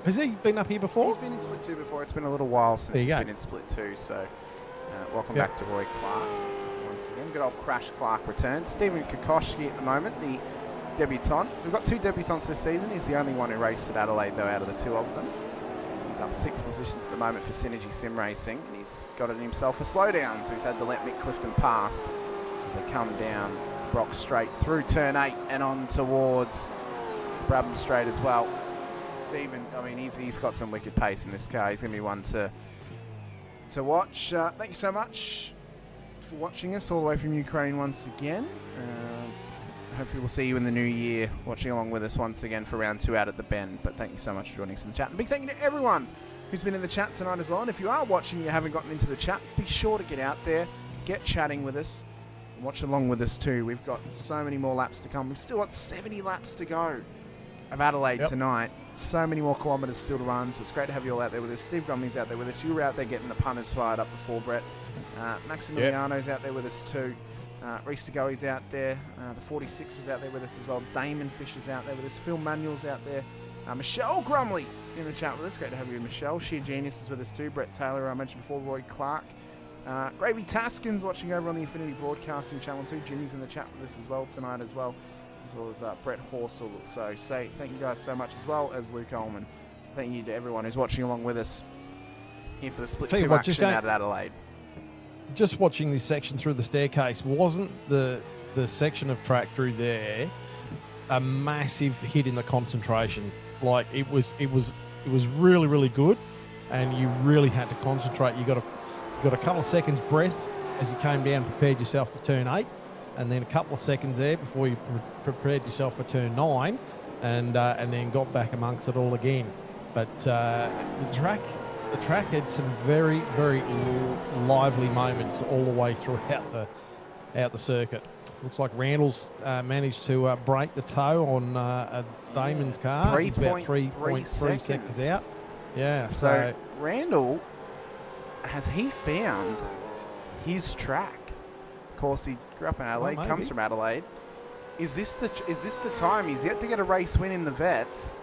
Speaker 2: Has he been up here before? He's been in Split 2 before. It's been a little while since he's been in Split 2, so welcome back to Roy Clark once again. Good old Crash Clark return. Stephen Kokoschke at the moment, the debutant. We've got 2 debutants this season. He's the only one who raced at Adelaide, though, out of the 2 of them. He's up 6 positions at the moment for Synergy Sim Racing, and he's got it himself a slowdown, so he's had to let Mick Clifton past as they come down Brock Straight through turn 8 and on towards Brabham Straight as well. Stephen, I mean, he's got some wicked pace in this car. He's going to be one to watch. Thank you so much for watching us all the way from Ukraine once again. Hopefully we'll see you in the new year watching along with us once again for round 2 out at the Bend. But thank you so much for joining us in the chat. And big thank you to everyone who's been in the chat tonight as well. And if you are watching and you haven't gotten into the chat, be sure to get out there, get chatting with us, and watch along with us too. We've got so many more laps to come. We've still got 70 laps to go of Adelaide tonight. So many more kilometres still to run, so it's great to have you all out there with us. Steve Grumley's out there with us. You were out there getting the punters fired up before, Brett. Maximiliano's out there with us too. Reese Goey's out there. The 46 was out there with us as well. Damon Fisher's out there with us. Phil Manuel's out there. Michelle Grumley in the chat with us. Great to have you, Michelle. Sheer Genius is with us too. Brett Taylor, I mentioned before. Roy Clark. Gravy Taskin's watching over on the Infinity Broadcasting Channel too. Jimmy's in the chat with us as well tonight as well as Brett Horsell. So thank you guys so much, as well as Luke Ullman. Thank you to everyone who's watching along with us here for the split 2 action out at Adelaide.
Speaker 3: Just watching this section through the staircase, wasn't the section of track through there a massive hit in the concentration? Like it was really, really good, and you really had to concentrate. You got a couple of seconds breath as you came down, prepared yourself for turn 8, and then a couple of seconds there before you prepared yourself for turn 9, and then got back amongst it all again. But the track had some very, very lively moments all the way throughout the circuit. Looks like Randall's managed to break the toe on Damon's car. He's about 3.3 seconds out. Yeah.
Speaker 2: So Randall, has he found his track? Of course, he grew up in Adelaide, comes from Adelaide. Is this the time? He's yet to get a race win in the Vets.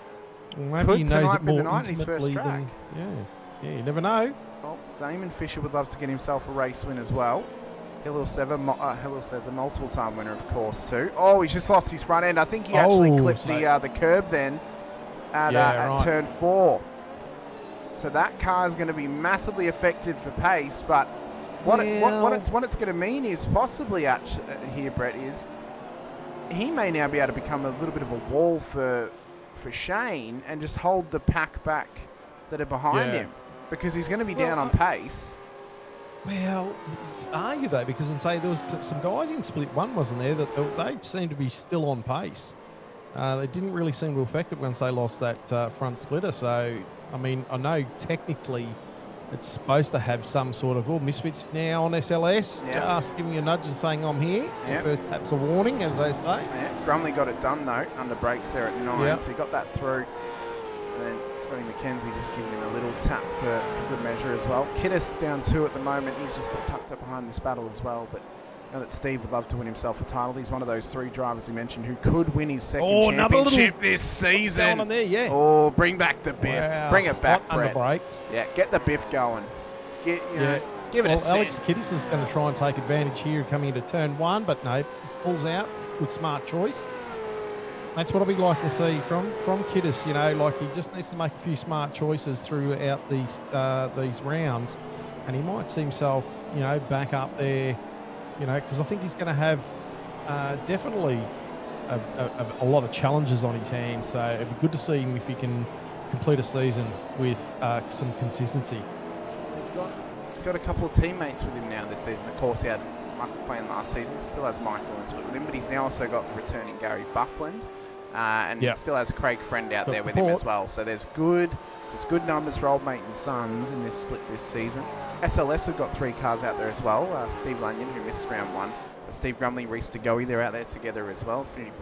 Speaker 3: Well,
Speaker 2: could tonight be the night in his first track?
Speaker 3: Yeah, you never know.
Speaker 2: Well, Damon Fisher would love to get himself a race win as well. Hillel says a multiple-time winner, of course, too. Oh, he's just lost his front end. I think he actually clipped the curb then at turn 4. So that car is going to be massively affected for pace. But what it's going to mean is possibly here, Brett, is he may now be able to become a little bit of a wall for Shane and just hold the pack back that are behind him, because he's going to be down on pace.
Speaker 3: Well, are you though? Because there was some guys in split 1, wasn't there, that they seemed to be still on pace. They didn't really seem to affect it once they lost that front splitter. So, I mean, I know technically it's supposed to have some sort of, Misfits now on SLS, just giving you a nudge and saying, I'm here. The first tap's a warning, as they say. Yeah.
Speaker 2: Grumley got it done, though, under brakes there at 9, so he got that through. And then Scotty McKenzie just giving him a little tap for good measure as well. Kiddis down 2 at the moment. He's just tucked up behind this battle as well. But now that Steve would love to win himself a title, he's one of those 3 drivers he mentioned who could win his second championship this season.
Speaker 3: On there,
Speaker 2: Oh, bring back the biff.
Speaker 3: Wow.
Speaker 2: Bring it back, Brett.
Speaker 3: Under brakes.
Speaker 2: Yeah, get the biff going. Give it a set.
Speaker 3: Alex Kiddis is going to try and take advantage here coming into turn 1, but no, pulls out with smart choice. That's what I'd like to see from Kiddis. Like he just needs to make a few smart choices throughout these rounds, and he might see himself, back up there, because I think he's going to have definitely a lot of challenges on his hands. So it'd be good to see him if he can complete a season with some consistency.
Speaker 2: He's got a couple of teammates with him now this season. Of course, he had Michael Quain last season. Still has Michael in split with him, but he's now also got the returning Gary Buckland. And still has Craig Friend out there with him as well. So there's good numbers for old mate and sons in this split this season. SLS have got 3 cars out there as well. Steve Lanyon, who missed round 1. Steve Grumley, Reese DeGoey, they're out there together as well. Infinity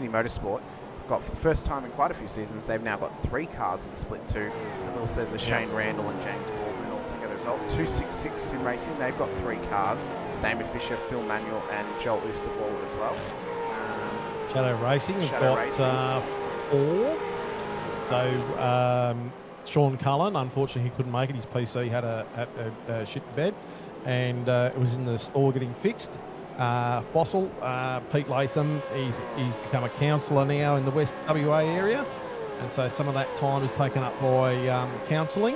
Speaker 2: Motorsport. They've got, for the first time in quite a few seasons, they've now got 3 cars in split 2. And also there's Shane Randall and James Baldwin all together as well. 266 Sim Racing, they've got 3 cars. Damon Fisher, Phil Manuel, and Joel Oosterwald as well.
Speaker 3: Shadow Racing has got 4. So Sean Cullen, unfortunately, he couldn't make it. His PC had a shit bed, and it was in the store getting fixed. Fossil, Pete Latham, he's become a counsellor now in the West WA area, and so some of that time is taken up by counselling.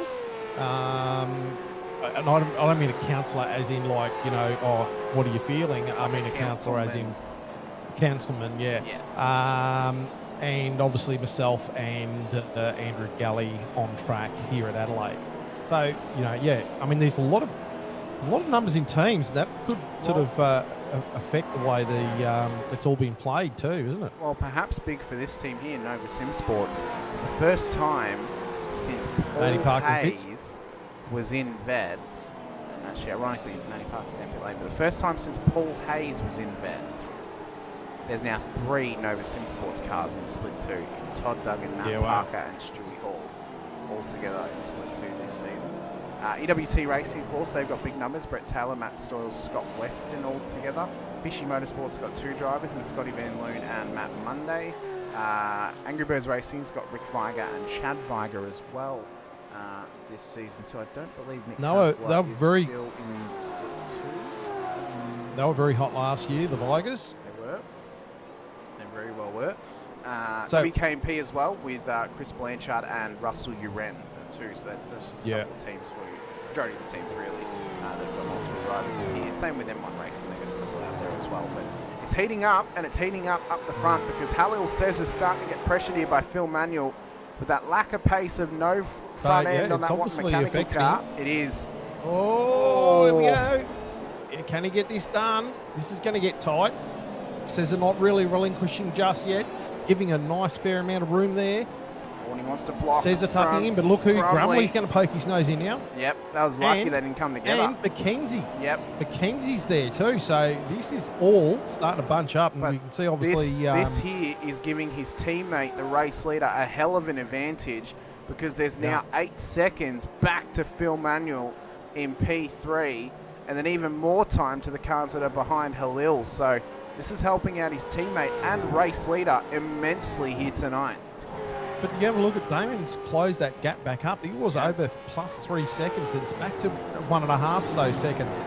Speaker 3: and I don't mean a counsellor as in like, you know, oh, what are you feeling? I mean a counsellor as in councilman, yeah.
Speaker 2: Yes.
Speaker 3: And obviously myself and Andrew Galley on track here at Adelaide. So, you know, yeah, I mean, there's a lot of numbers in teams that could sort of affect the way it's all been played too, isn't it?
Speaker 2: Well, perhaps big for this team here, Nova Simsports, the first time since Paul Hayes was in Vets, and actually ironically Manny Parker's empty lane, but the first time since Paul Hayes was in Vets, there's now 3 Nova Simsports cars in Split 2. Todd Duggan, Matt Parker and Stewie Hall all together in Split 2 this season. EWT Racing, of course, they've got big numbers. Brett Taylor, Matt Stoyles, Scott Weston all together. Fishy Motorsports got 2 drivers, and Scotty Van Loon and Matt Monday. Angry Birds Racing's got Rick Viger and Chad Viger as well this season too. I don't believe Nick Hassler is still in Split 2.
Speaker 3: They were very hot last year, the Vigers.
Speaker 2: They were. They very well were. WKMP as well with Chris Blanchard and Russell Uren too. So that's just a couple of teams for you. Majority of the teams really. They've got multiple drivers in here. Same with M1 Racing. They've got a couple out there as well. But it's heating up, and it's heating up the front because Halil says is starting to get pressured here by Phil Manuel with that lack of pace of no front end on that one mechanical car. It is.
Speaker 3: Oh, here we go. Can he get this done? This is going to get tight. Says they're not really relinquishing just yet, giving a nice fair amount of room there.
Speaker 2: When he wants to block.
Speaker 3: Says they're tucking in, but look who Grumley's going to poke his nose in now.
Speaker 2: Yep, that was lucky they didn't come together.
Speaker 3: And McKenzie.
Speaker 2: Yep.
Speaker 3: McKenzie's there too, so this is all starting to bunch up, and we can see obviously...
Speaker 2: This here is giving his teammate, the race leader, a hell of an advantage because there's now 8 seconds back to Phil Manuel in P3, and then even more time to the cars that are behind Halil. So this is helping out his teammate and race leader immensely here tonight.
Speaker 3: But you have a look at Damon's closed that gap back up. He was over plus 3 seconds. It's back to 1.5 so seconds.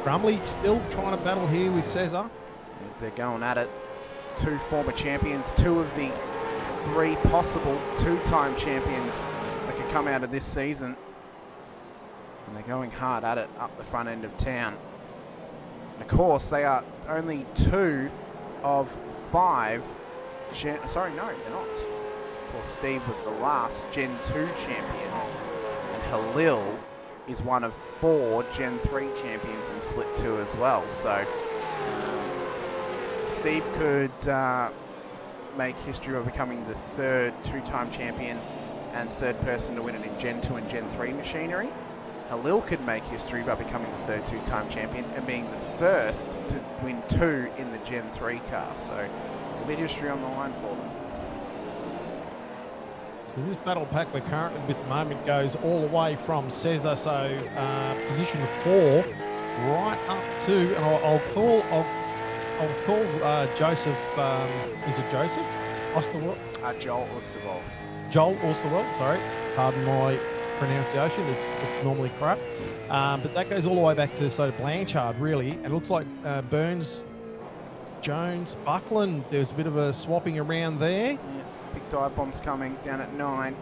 Speaker 3: Grumley still trying to battle here with Cesar.
Speaker 2: They're going at it. 2 former champions, 2 of the 3 possible 2-time champions that could come out of this season. And they're going hard at it up the front end of town. And of course, they are only 2 of 5. Sorry, no, they're not. Of course, Steve was the last Gen 2 champion. And Halil is one of 4 Gen 3 champions in Split 2 as well. So Steve could make history by becoming the 3rd 2-time champion and 3rd person to win it in Gen 2 and Gen 3 machinery. Halil could make history by becoming the 3rd 2-time champion and being the 1st to win 2 in the Gen 3 car. So there's a bit of history on the line for them.
Speaker 3: So this battle pack we're currently with the moment goes all the way from Cesar, so position 4 right up to, and I'll call Joseph. Is it Joseph Osterwald?
Speaker 2: Joel Osterwald.
Speaker 3: Joel Osterwald. Sorry, pardon my pronunciation. It's normally crap, but that goes all the way back to Blanchard really, and it looks like Burns, Jones, Buckland. There's a bit of a swapping around there.
Speaker 2: Yeah. Big dive bombs coming down at 9.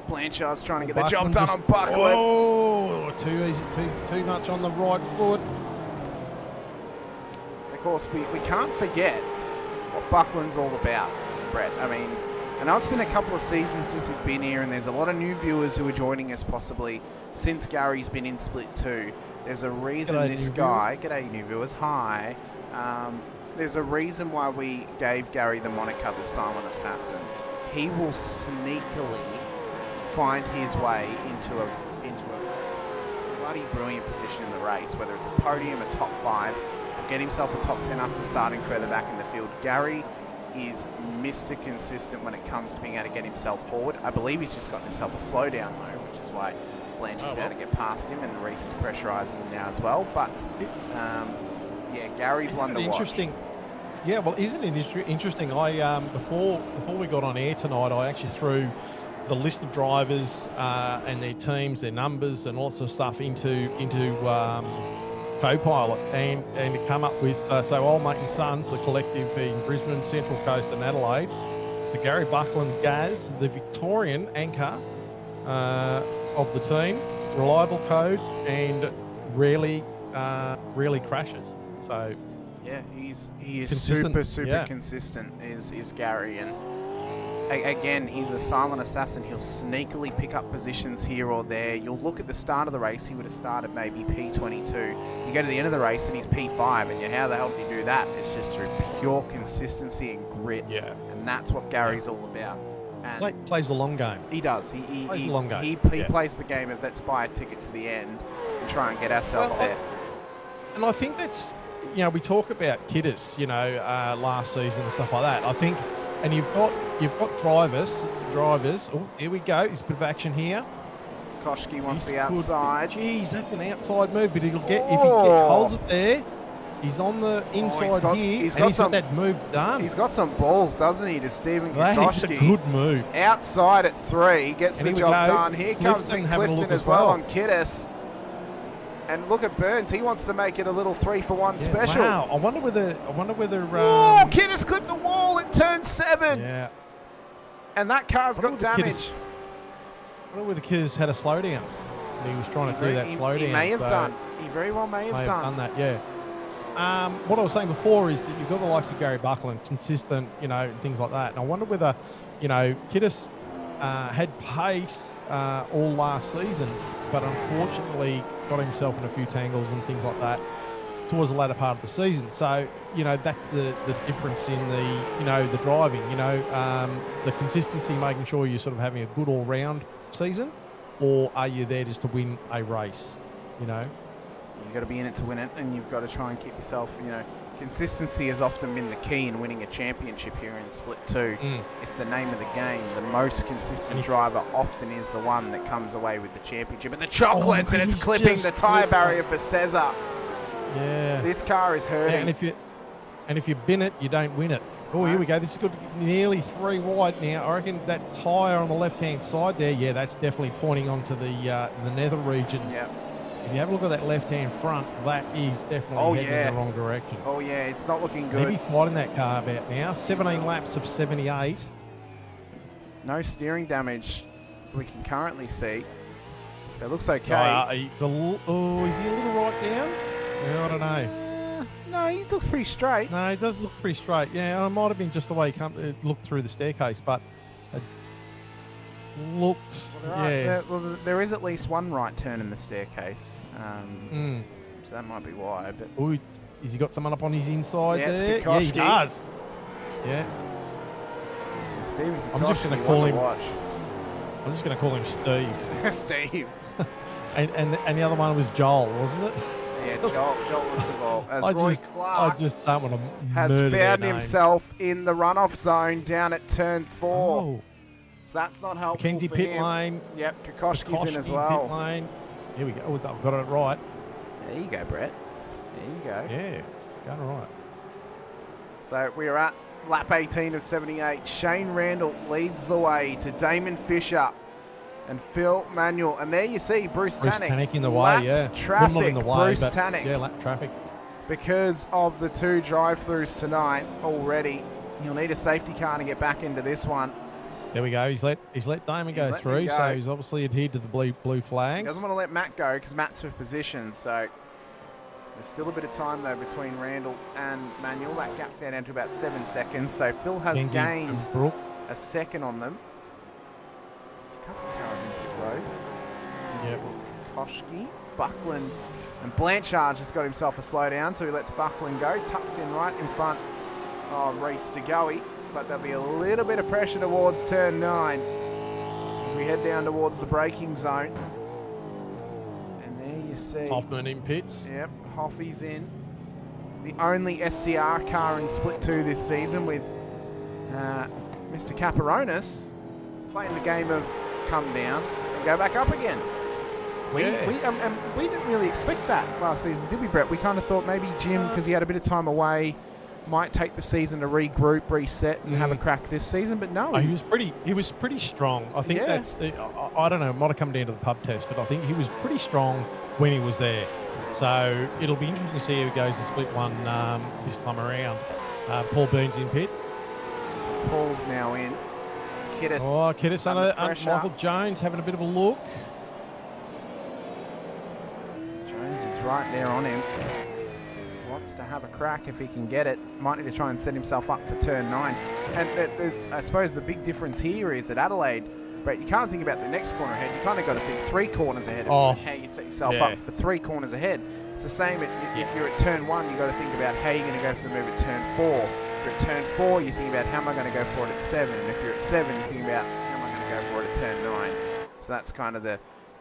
Speaker 2: Blanchard's trying to get the job done on Buckland.
Speaker 3: Oh, too easy, too much on the right foot.
Speaker 2: Of course, we can't forget what Buckland's all about, Brett. I mean, I know it's been a couple of seasons since he's been here, and there's a lot of new viewers who are joining us possibly since Gary's been in Split 2. There's a reason this guy... G'day, new viewers. Hi. There's a reason why we gave Gary the moniker the Silent Assassin. He will sneakily find his way into a bloody brilliant position in the race, whether it's a podium, a top 5, or get himself a top 10 after starting further back in the field. Gary is Mr. Consistent when it comes to being able to get himself forward. I believe he's just gotten himself a slowdown though, which is why Blanchard's been able to get past him, and Reese is pressurising him now as well. But yeah, Gary's one to watch.
Speaker 3: Yeah, well, isn't it interesting? I before we got on air tonight, I actually threw the list of drivers and their teams, their numbers, and lots of stuff into Copilot, and to come up with so Old Mate and Sons, the collective in Brisbane, Central Coast, and Adelaide. So Gary Buckland, Gaz, the Victorian anchor of the team, reliable code and rarely crashes. So
Speaker 2: Yeah, he is
Speaker 3: consistent,
Speaker 2: super
Speaker 3: yeah.
Speaker 2: consistent. Is Gary, and again, he's a silent assassin. He'll sneakily pick up positions here or there. You'll look at the start of the race, he would have started maybe P22. You go to the end of the race and he's P5, and how the hell did he do that? It's just through pure consistency and grit.
Speaker 3: Yeah.
Speaker 2: And that's what Gary's all about. And
Speaker 3: Plays the long game.
Speaker 2: he does. He
Speaker 3: Plays the long game.
Speaker 2: He
Speaker 3: Yeah.
Speaker 2: plays the game of let's buy a ticket to the end and try and get ourselves there.
Speaker 3: And I think that's, we talk about Kiddis, last season and stuff like that. I think, and you've got drivers. Oh, here we go. There's a bit of action here.
Speaker 2: Koshki wants
Speaker 3: He's
Speaker 2: the outside.
Speaker 3: Geez, that's an outside move, but if he holds it there, he's on the inside here,
Speaker 2: he's
Speaker 3: and he's
Speaker 2: got
Speaker 3: got that move done.
Speaker 2: He's got some balls, doesn't he, to Stephen
Speaker 3: That is a
Speaker 2: Kokoschki.
Speaker 3: good move.
Speaker 2: Outside at 3, gets
Speaker 3: And
Speaker 2: the
Speaker 3: here we
Speaker 2: job
Speaker 3: go.
Speaker 2: done. Here comes
Speaker 3: Clifton having a
Speaker 2: McClifton
Speaker 3: look
Speaker 2: as
Speaker 3: as
Speaker 2: well
Speaker 3: well.
Speaker 2: on Kiddis. And look at Burns. He wants to make it a little 3-for-1
Speaker 3: Yeah,
Speaker 2: special.
Speaker 3: Wow, I wonder whether.
Speaker 2: Oh, Kiddis clipped the wall at turn 7.
Speaker 3: Yeah.
Speaker 2: And that car's got
Speaker 3: wonder whether
Speaker 2: damage.
Speaker 3: I wonder whether Kiddis had a slowdown. And he was trying to do that slowdown.
Speaker 2: He may have
Speaker 3: so
Speaker 2: done. He very well may have done.
Speaker 3: that, yeah. What I was saying before is that you've got the likes of Gary Buckland, consistent, and things like that. And I wonder whether, Kiddis had pace all last season, but unfortunately got himself in a few tangles and things like that towards the latter part of the season. So, that's the difference in the driving, the consistency, making sure you're sort of having a good all-round season, or are you there just to win a race,
Speaker 2: You've got to be in it to win it, and you've got to try and keep yourself, consistency has often been the key in winning a championship here in Split 2. It's the name of the game. The most consistent driver often is the one that comes away with the championship. And the chocolates, and it's clipping the tyre barrier for Cesar.
Speaker 3: Yeah.
Speaker 2: This car is hurting.
Speaker 3: And if you bin it, you don't win it. Oh, here we go. This is good. Nearly 3 wide now. I reckon that tyre on the left-hand side there, yeah, that's definitely pointing onto the nether regions.
Speaker 2: Yep.
Speaker 3: If you have a look at that left-hand front, that is definitely heading in the wrong direction.
Speaker 2: Oh, yeah, it's not looking good.
Speaker 3: Maybe fighting that car about now. 17 laps of 78.
Speaker 2: No steering damage we can currently see. So it looks okay.
Speaker 3: Is he a little right down? Yeah, I don't know.
Speaker 2: No, he looks pretty straight.
Speaker 3: No, it does look pretty straight. Yeah, it might have been just the way it looked through the staircase, but it looked,
Speaker 2: There is at least one right turn in the staircase. So that might be why. But
Speaker 3: ooh, has he got someone up on his inside
Speaker 2: yeah,
Speaker 3: there?
Speaker 2: it's
Speaker 3: Yeah, he
Speaker 2: Kokoschki.
Speaker 3: does. Yeah.
Speaker 2: Stephen
Speaker 3: I'm just going
Speaker 2: Kokoschki,
Speaker 3: to call
Speaker 2: one
Speaker 3: him.
Speaker 2: watch.
Speaker 3: I'm just going to call him Steve.
Speaker 2: Steve.
Speaker 3: and the other one was Joel, wasn't it?
Speaker 2: Yeah, Joel was involved. As
Speaker 3: I
Speaker 2: Roy
Speaker 3: just
Speaker 2: Clark
Speaker 3: don't want to
Speaker 2: has
Speaker 3: murder their
Speaker 2: found
Speaker 3: names.
Speaker 2: himself in the runoff zone down at turn 4.
Speaker 3: Oh,
Speaker 2: So that's not helpful
Speaker 3: Mackenzie
Speaker 2: for
Speaker 3: pit
Speaker 2: him.
Speaker 3: lane.
Speaker 2: Yep, Kokoschki's in as
Speaker 3: Kokoschki
Speaker 2: well.
Speaker 3: Pit lane. Here we go. Oh, I've got it right.
Speaker 2: There you go, Brett. There you go.
Speaker 3: Yeah, got it right.
Speaker 2: So we're at lap 18 of 78. Shane Randall leads the way to Damon Fisher and Phil Manuel. And there you see Bruce Tannick
Speaker 3: in the
Speaker 2: lapped
Speaker 3: way, yeah.
Speaker 2: traffic.
Speaker 3: Not in the way,
Speaker 2: Bruce
Speaker 3: but
Speaker 2: Tannick.
Speaker 3: yeah, lap traffic.
Speaker 2: Because of the 2 drive-throughs tonight already. He'll need a safety car to get back into this one.
Speaker 3: There we go. He's let Damon go through, so he's obviously adhered to the blue flags.
Speaker 2: He doesn't want to let Matt go because Matt's for position, so there's still a bit of time though between Randall and Manuel. That gap's down to about 7 seconds, so Phil has gained a second on them. There's a couple of cars in pit road.
Speaker 3: Yep.
Speaker 2: Kokoschki, Buckland, and Blanchard just got himself a slowdown, so he lets Buckland go. Tucks in right in front of Reese DeGoey, but there'll be a little bit of pressure towards turn 9 as we head down towards the braking zone. And there you see
Speaker 3: Hoffman in pits.
Speaker 2: Yep, Hoffy's in. The only SCR car in Split 2 this season with Mr. Caparonis playing the game of come down and go back up again. We didn't really expect that last season, did we, Brett? We kind of thought maybe Jim, because he had a bit of time away, might take the season to regroup, reset, and have a crack this season. But no,
Speaker 3: he was pretty strong. I think that's I don't know. It might have come down to the pub test, but I think he was pretty strong when he was there. So it'll be interesting to see how he goes in Split 1 this time around. Paul Burns in pit.
Speaker 2: So Paul's now in. Kiddis
Speaker 3: Kiddis under
Speaker 2: pressure.
Speaker 3: Michael Jones having a bit of a look.
Speaker 2: right there on him. Wants to have a crack if he can get it. Might need to try and set himself up for turn 9. And I suppose the big difference here is at Adelaide, but you can't think about the next corner ahead. You kind of got to think 3 corners ahead of how you set yourself up for 3 corners ahead. It's the same if you're at turn 1, you got to think about how you're going to go for the move at turn 4. If you're at turn 4, you think about how am I going to go for it at 7. And if you're at 7, you think about how am I going to go for it at turn 9. So that's kind of the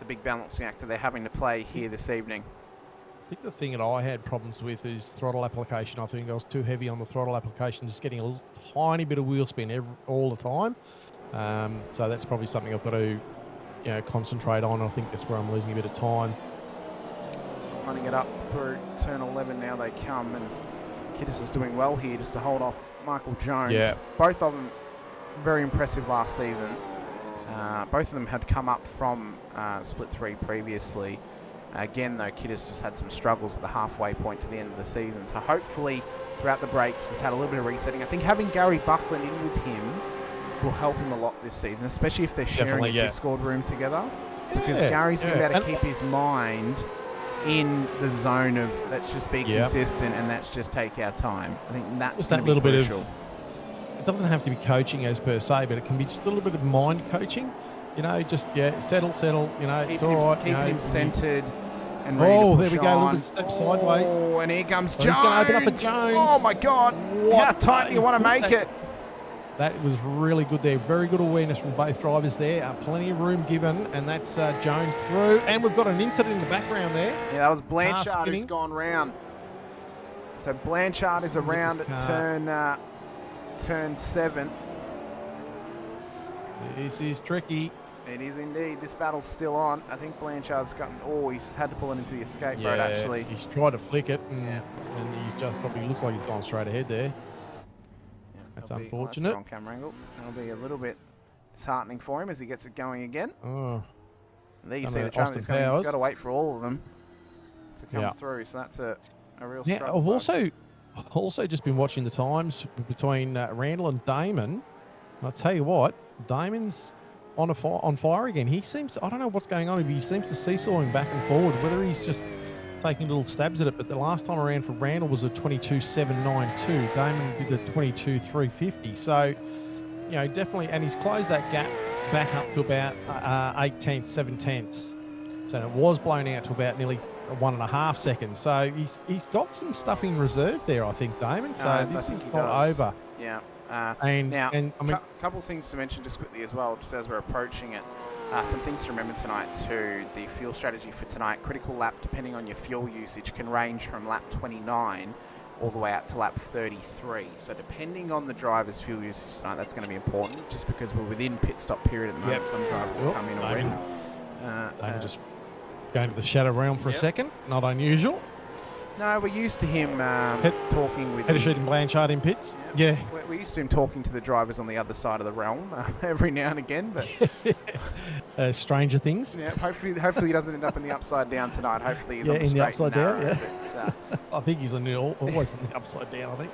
Speaker 2: big balancing act that they're having to play here this evening.
Speaker 3: I think the thing that I had problems with is throttle application. I think I was too heavy on the throttle application, just getting a little tiny bit of wheel spin all the time. So that's probably something I've got to, concentrate on. I think that's where I'm losing a bit of time.
Speaker 2: Running it up through turn 11 now they come, and Kiddis is doing well here just to hold off Michael Jones.
Speaker 3: Yeah.
Speaker 2: Both of them very impressive last season. Both of them had come up from split 3 previously. Again, though, Kiddis just had some struggles at the halfway point to the end of the season. So hopefully throughout the break he's had a little bit of resetting. I think having Gary Buckland in with him will help him a lot this season, especially if they're sharing a Discord room together. Because Gary's going to be able to keep his mind in the zone of let's just be consistent and let's just take our time. I think that's that little crucial.
Speaker 3: Bit of. It doesn't have to be coaching as per se, but it can be just a little bit of mind coaching. Just settle. It's all right.
Speaker 2: Keeping him centred and ready to push
Speaker 3: there we go. A little bit step sideways.
Speaker 2: Oh, and here comes Jones.
Speaker 3: He's going to open up a Jones.
Speaker 2: Oh my God! How tight do you want to make it?
Speaker 3: That was really good there. Very good awareness from both drivers there. Plenty of room given, and that's Jones through. And we've got an incident in the background there.
Speaker 2: Yeah, that was Blanchard who's gone round. So Blanchard is around at turn 7.
Speaker 3: This is tricky.
Speaker 2: It is indeed. This battle's still on. I think Blanchard's gotten... Oh, he's had to pull it into the escape road, actually.
Speaker 3: He's tried to flick it, and he just probably looks like he's gone straight ahead there. That's unfortunate.
Speaker 2: Nice on camera angle. That'll be a little bit disheartening for him as he gets it going again.
Speaker 3: Oh.
Speaker 2: There you see the traffic that's coming. He's got to wait for all of them to come through. So that's a real struggle.
Speaker 3: I've also just been watching the times between Randall and Damon. And I'll tell you what, Damon's on fire again. He seems, I don't know what's going on, but he seems to seesawing back and forward, whether he's just taking little stabs at it. But the last time around for Randall was a 22.792. Damon did a 22.350. So, definitely, and he's closed that gap back up to about 8/10, 7/10. So it was blown out to about nearly 1.5 seconds. So he's got some stuff in reserve there, I think, Damon. So this is not over.
Speaker 2: Yeah.
Speaker 3: A
Speaker 2: couple of things to mention just quickly as well, just as we're approaching it. Some things to remember tonight too. The fuel strategy for tonight, critical lap, depending on your fuel usage, can range from lap 29 all the way out to lap 33. So depending on the driver's fuel usage tonight, that's going to be important, just because we're within pit stop period at the moment. Some drivers have come in already.
Speaker 3: Just going to the shadow realm for a second. Not unusual.
Speaker 2: No, we're used to him talking with...
Speaker 3: Header shooting Blanchard in pits. Yeah.
Speaker 2: We're used to him talking to the drivers on the other side of the realm every now and again, but...
Speaker 3: Stranger things.
Speaker 2: Yeah, hopefully he doesn't end up in the upside down tonight. Hopefully he's on the
Speaker 3: in
Speaker 2: straight
Speaker 3: the upside
Speaker 2: and narrow.
Speaker 3: Down, I think he's always in the upside down, I think.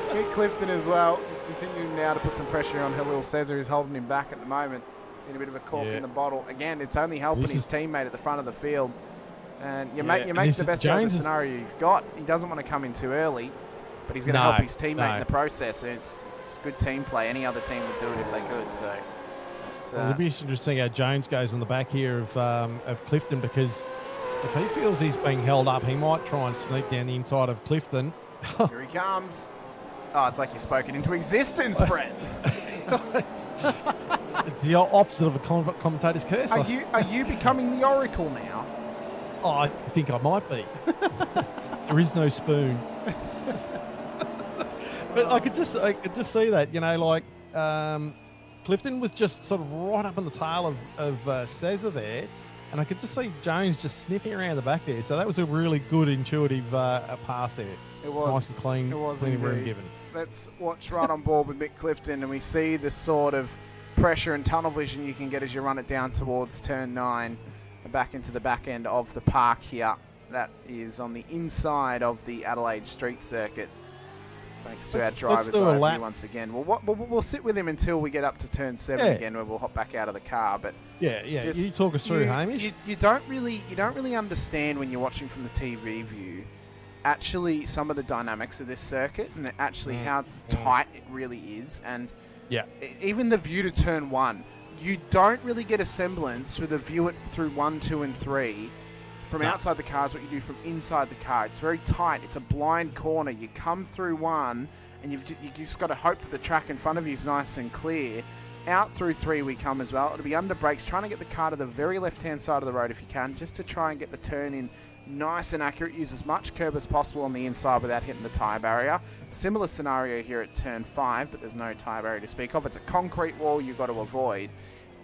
Speaker 2: Mick Clifton as well, just continuing now to put some pressure on Halil Cesar, who's holding him back at the moment. In a bit of a cork in the bottle. Again, it's only helping his teammate at the front of the field. And you make the best out of the scenario you've got. He doesn't want to come in too early, but he's going to help his teammate in the process. And it's good team play. Any other team would do it if they could. So
Speaker 3: it'll be interesting to see how Jones goes on the back here of Clifton, because if he feels he's being held up, he might try and sneak down the inside of Clifton.
Speaker 2: Here he comes. Oh, it's like you've spoken into existence, Brett.
Speaker 3: It's the opposite of a commentator's curse.
Speaker 2: Are you becoming the Oracle now?
Speaker 3: Oh, I think I might be. There is no spoon. But I could just see that, Clifton was just sort of right up on the tail of Cesar there, and I could just see Jones just sniffing around the back there. So that was a really good, intuitive pass there.
Speaker 2: It was
Speaker 3: nice and clean.
Speaker 2: It was
Speaker 3: clean room given.
Speaker 2: Let's watch right on board with Mick Clifton, and we see the sort of pressure and tunnel vision you can get as you run it down towards turn 9. Back into the back end of the park here. That is on the inside of the Adelaide Street Circuit. Thanks to our
Speaker 3: Let's
Speaker 2: drivers
Speaker 3: do a
Speaker 2: overview
Speaker 3: lap.
Speaker 2: once again. We'll sit with him until we get up to turn 7
Speaker 3: Yeah.
Speaker 2: again, where we'll hop back out of the car. But
Speaker 3: Yeah.
Speaker 2: just-
Speaker 3: You talk us through, Hamish.
Speaker 2: You don't really understand when you're watching from the TV view, actually some of the dynamics of this circuit and actually how tight it really is. And
Speaker 3: Yeah.
Speaker 2: even the view to turn 1, you don't really get a semblance with the view through 1, 2, and 3 from outside the car is what you do from inside the car. It's very tight. It's a blind corner. You come through 1, and you just got to hope that the track in front of you is nice and clear. Out through 3 we come as well. It'll be under brakes, trying to get the car to the very left-hand side of the road if you can, just to try and get the turn in nice and accurate. Use as much curb as possible on the inside without hitting the tyre barrier. Similar scenario here at turn 5, but there's no tyre barrier to speak of. It's a concrete wall you've got to avoid.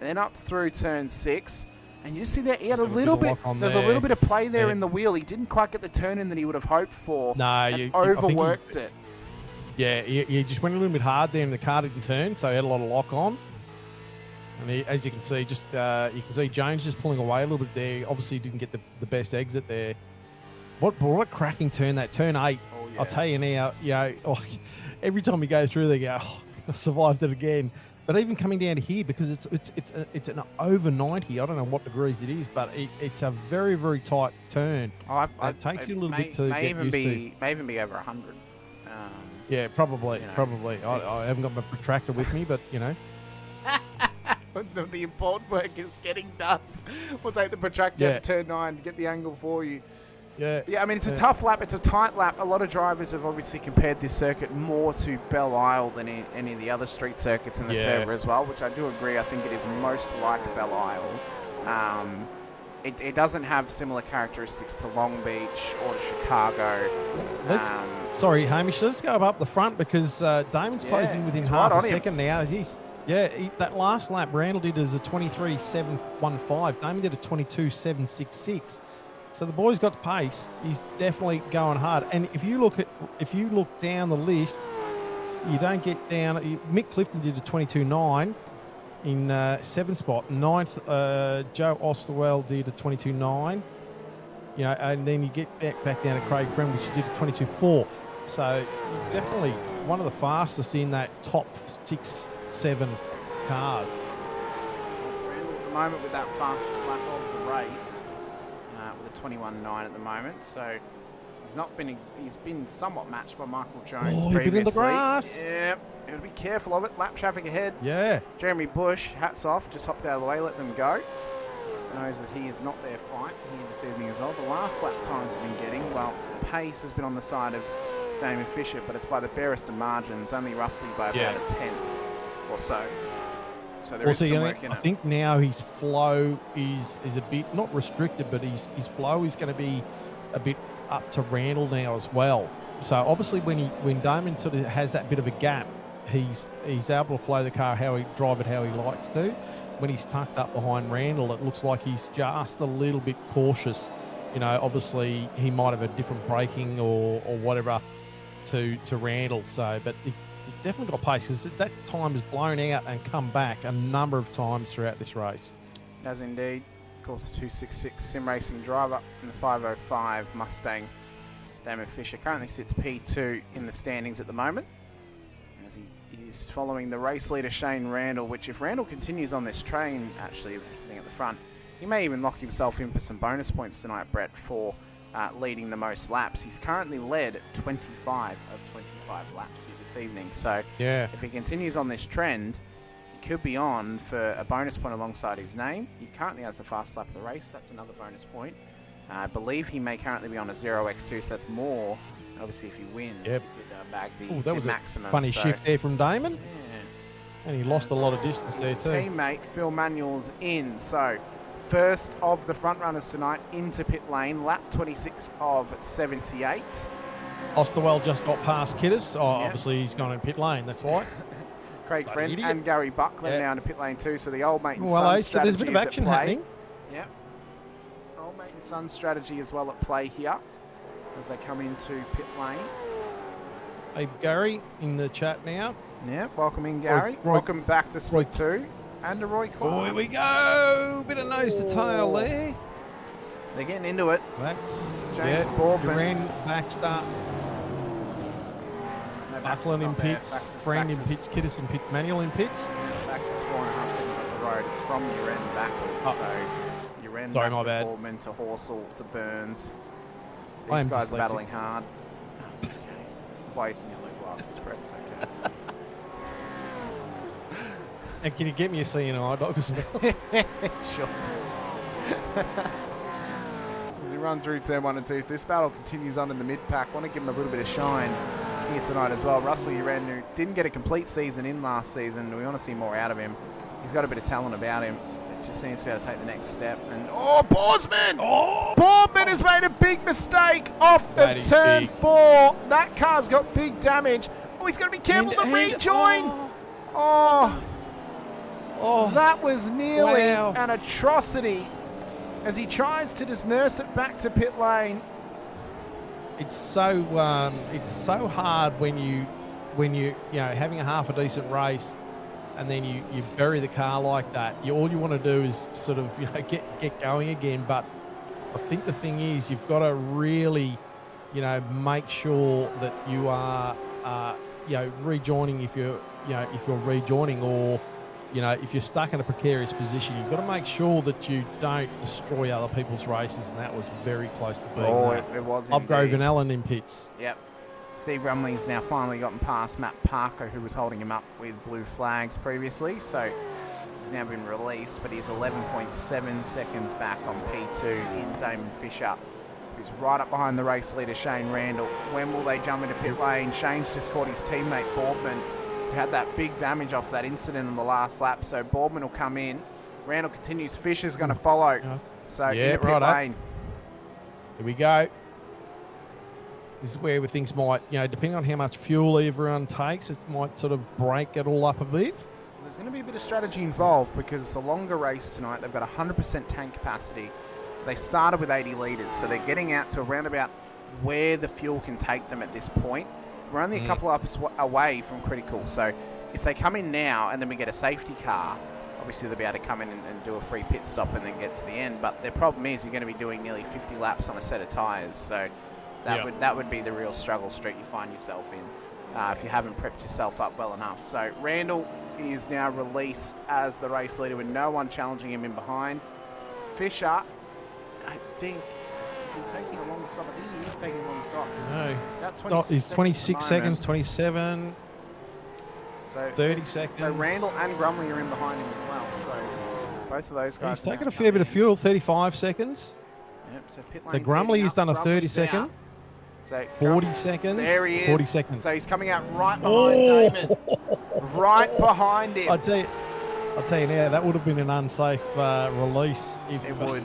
Speaker 2: And then up through turn 6, and you just see that he had a little bit. There's a little bit of play there in the wheel. He didn't quite get the turn in that he would have hoped for.
Speaker 3: No,
Speaker 2: and overworked it.
Speaker 3: Yeah, he just went a little bit hard there, and the car didn't turn, so he had a lot of lock on. And as you can see, you can see Jones just pulling away a little bit there. Obviously, didn't get the best exit there. What a cracking turn, that turn 8.
Speaker 2: Oh, yeah.
Speaker 3: I'll tell you now, every time we go through, they go, I survived it again. But even coming down to here, because it's an over 90, I don't know what degrees it is, but it's a very, very tight turn. It takes you a little bit to get used to.
Speaker 2: May even be over 100.
Speaker 3: Yeah, probably,
Speaker 2: you know,
Speaker 3: probably. I haven't got my protractor with me, but,
Speaker 2: The important work is getting done. We'll take the protractor to turn 9 to get the angle for you.
Speaker 3: Yeah.
Speaker 2: Yeah, I mean, it's a tough lap. It's a tight lap. A lot of drivers have obviously compared this circuit more to Belle Isle than any of the other street circuits in the server as well, which I do agree. I think it is most like Belle Isle. It doesn't have similar characteristics to Long Beach or to Chicago.
Speaker 3: Sorry, Hamish, let's go up the front because Damon's closing within
Speaker 2: he's
Speaker 3: half
Speaker 2: right
Speaker 3: a
Speaker 2: on
Speaker 3: second now. That last lap Randall did as a 23.715. Damon did a 22.766. So the boy's got the pace. He's definitely going hard. And if you look down the list, you don't get down. Mick Clifton did a 22.9 in 7th spot. 9th, Joe Osterwell did a 22.9. And then you get back down to Craig Friend, which did a 22.4. So definitely one of the fastest in that top 6-7 cars.
Speaker 2: Randall at the moment with that fastest lap of the race. With a 21.9 at the moment, so he's been somewhat matched by Michael Jones previously.
Speaker 3: He's been in the grass.
Speaker 2: Yeah, got to be careful of it. Lap traffic ahead.
Speaker 3: Yeah.
Speaker 2: Jeremy Bush, hats off, just hopped out of the way, let them go. Knows that he is not their fight here this evening as well. The last lap times have been getting, well, the pace has been on the side of Damon Fisher, but it's by the barest of margins, only roughly by about a 10th or so. So there is some work in it.
Speaker 3: I think now his flow is a bit, not restricted, but his flow is going to be a bit up to Randall now as well. So obviously when Damon sort of has that bit of a gap, he's able to flow the car drive it how he likes to. When he's tucked up behind Randall, it looks like he's just a little bit cautious. Obviously he might have a different braking or whatever to Randall. So, but he's definitely got pace, because that time has blown out and come back a number of times throughout this race.
Speaker 2: Does indeed. Of course, 266 sim racing driver in the 505 Mustang. Damon Fisher currently sits P2 in the standings at the moment, as he is following the race leader Shane Randall, which if Randall continues on this train, actually sitting at the front, he may even lock himself in for some bonus points tonight, Brett, for leading the most laps. He's currently led 25 of 25 laps here this evening. So if he continues on this trend, he could be on for a bonus point alongside his name. He currently has the fast lap of the race. That's another bonus point. I believe he may currently be on a 0x2, so that's more. And obviously, if he wins, he could bag the maximum.
Speaker 3: Funny shift there from Damon.
Speaker 2: Yeah.
Speaker 3: And he lost a lot of distance there too.
Speaker 2: Teammate Phil Manuel's in. So first of the front runners tonight into pit lane, lap 26 of 78.
Speaker 3: Osterwell just got past Kiddis. Obviously he's gone in pit lane, that's why.
Speaker 2: Craig Friend and Gary Buckland now into pit lane too, so the old mate and son
Speaker 3: so
Speaker 2: strategy
Speaker 3: there's a bit of action happening.
Speaker 2: Yeah. Old mate and son strategy as well at play here as they come into pit lane.
Speaker 3: Hey, Gary in the chat now.
Speaker 2: Yeah, welcome in, Gary. Welcome back to Split 2. And to Roy Clark.
Speaker 3: Oh, here we go. Bit of nose to tail there.
Speaker 2: They're getting into it.
Speaker 3: That's
Speaker 2: James Boardman.
Speaker 3: Duran, Baxter. Buckland in pits, Friend in pits, Kidderson in pits, Manuel in pits.
Speaker 2: Bax is 4.5 seconds up the road. It's from Uren backwards.
Speaker 3: Oh.
Speaker 2: So Uren
Speaker 3: Sorry,
Speaker 2: back
Speaker 3: my
Speaker 2: to
Speaker 3: bad.
Speaker 2: Boardman to Horsell to Burns. So
Speaker 3: I
Speaker 2: these
Speaker 3: am
Speaker 2: guys are
Speaker 3: dyslexic.
Speaker 2: battling hard. No, it's okay. Buy you some yellow glasses, Brett. It's okay.
Speaker 3: And can you get me a CNI dog as well?
Speaker 2: Sure. As we run through turn 1 and 2, so this battle continues on in the mid-pack. Want to give him a little bit of shine here tonight as well. Russell Uren, who didn't get a complete season in last season. We want to see more out of him. He's got a bit of talent about him. It just needs to be able to take the next step. And, Boardman!
Speaker 3: Oh!
Speaker 2: Boardman has made a big mistake off
Speaker 3: That
Speaker 2: of
Speaker 3: is
Speaker 2: turn
Speaker 3: big.
Speaker 2: 4. That car's got big damage. Oh, he's got to be careful to rejoin.
Speaker 3: Oh,
Speaker 2: That was nearly
Speaker 3: Wow.
Speaker 2: an atrocity as he tries to just nurse it back to pit lane.
Speaker 3: it's so hard when you having a half a decent race, and then you bury the car like that. All you want to do is sort of get going again. But I think the thing is you've got to really make sure that you are rejoining if you're rejoining, or if you're stuck in a precarious position, you've got to make sure that you don't destroy other people's races, and that was very close to being that.
Speaker 2: It was
Speaker 3: I've Grove
Speaker 2: indeed.
Speaker 3: and Allen in pits.
Speaker 2: Yep. Steve Rumley's now finally gotten past Matt Parker, who was holding him up with blue flags previously. So he's now been released, but he's 11.7 seconds back on P2 in Damon Fisher, who's right up behind the race leader, Shane Randall. When will they jump into pit lane? Shane's just caught his teammate, Boardman, who had that big damage off that incident on the last lap. So Boardman will come in. Randall continues. Fisher's going to follow. So
Speaker 3: Yeah,
Speaker 2: in pit
Speaker 3: righto.
Speaker 2: lane.
Speaker 3: Here we go. This is where things might, depending on how much fuel everyone takes, it might sort of break it all up a bit.
Speaker 2: There's going to be a bit of strategy involved because it's a longer race tonight. They've got 100% tank capacity. They started with 80 litres, so they're getting out to around about where the fuel can take them at this point. We're only a couple ups away from critical, so if they come in now and then we get a safety car, obviously they'll be able to come in and do a free pit stop and then get to the end. But their problem is you're going to be doing nearly 50 laps on a set of tyres, so that would be the real struggle street you find yourself in if you haven't prepped yourself up well enough. So Randall is now released as the race leader with no one challenging him in behind. Fisher, I think, is he taking a longer stop? I think he is taking a longer stop. It's about 26
Speaker 3: It's 26
Speaker 2: seconds,
Speaker 3: seconds, 27,
Speaker 2: so
Speaker 3: 30 seconds.
Speaker 2: So Randall and Grumley are in behind him as well. So both of those guys.
Speaker 3: He's
Speaker 2: are
Speaker 3: taken
Speaker 2: now
Speaker 3: a fair bit of
Speaker 2: coming
Speaker 3: fuel, 35 seconds.
Speaker 2: in. Yep, so pit
Speaker 3: So
Speaker 2: lane's
Speaker 3: Grumley
Speaker 2: heading
Speaker 3: has
Speaker 2: up.
Speaker 3: done a
Speaker 2: Grumley's
Speaker 3: 30
Speaker 2: out.
Speaker 3: second.
Speaker 2: So
Speaker 3: 40 seconds.
Speaker 2: There he is.
Speaker 3: 40 seconds.
Speaker 2: So he's coming out right behind Damon. Right behind him.
Speaker 3: I'll tell you now, that would have been an unsafe release. If
Speaker 2: It would.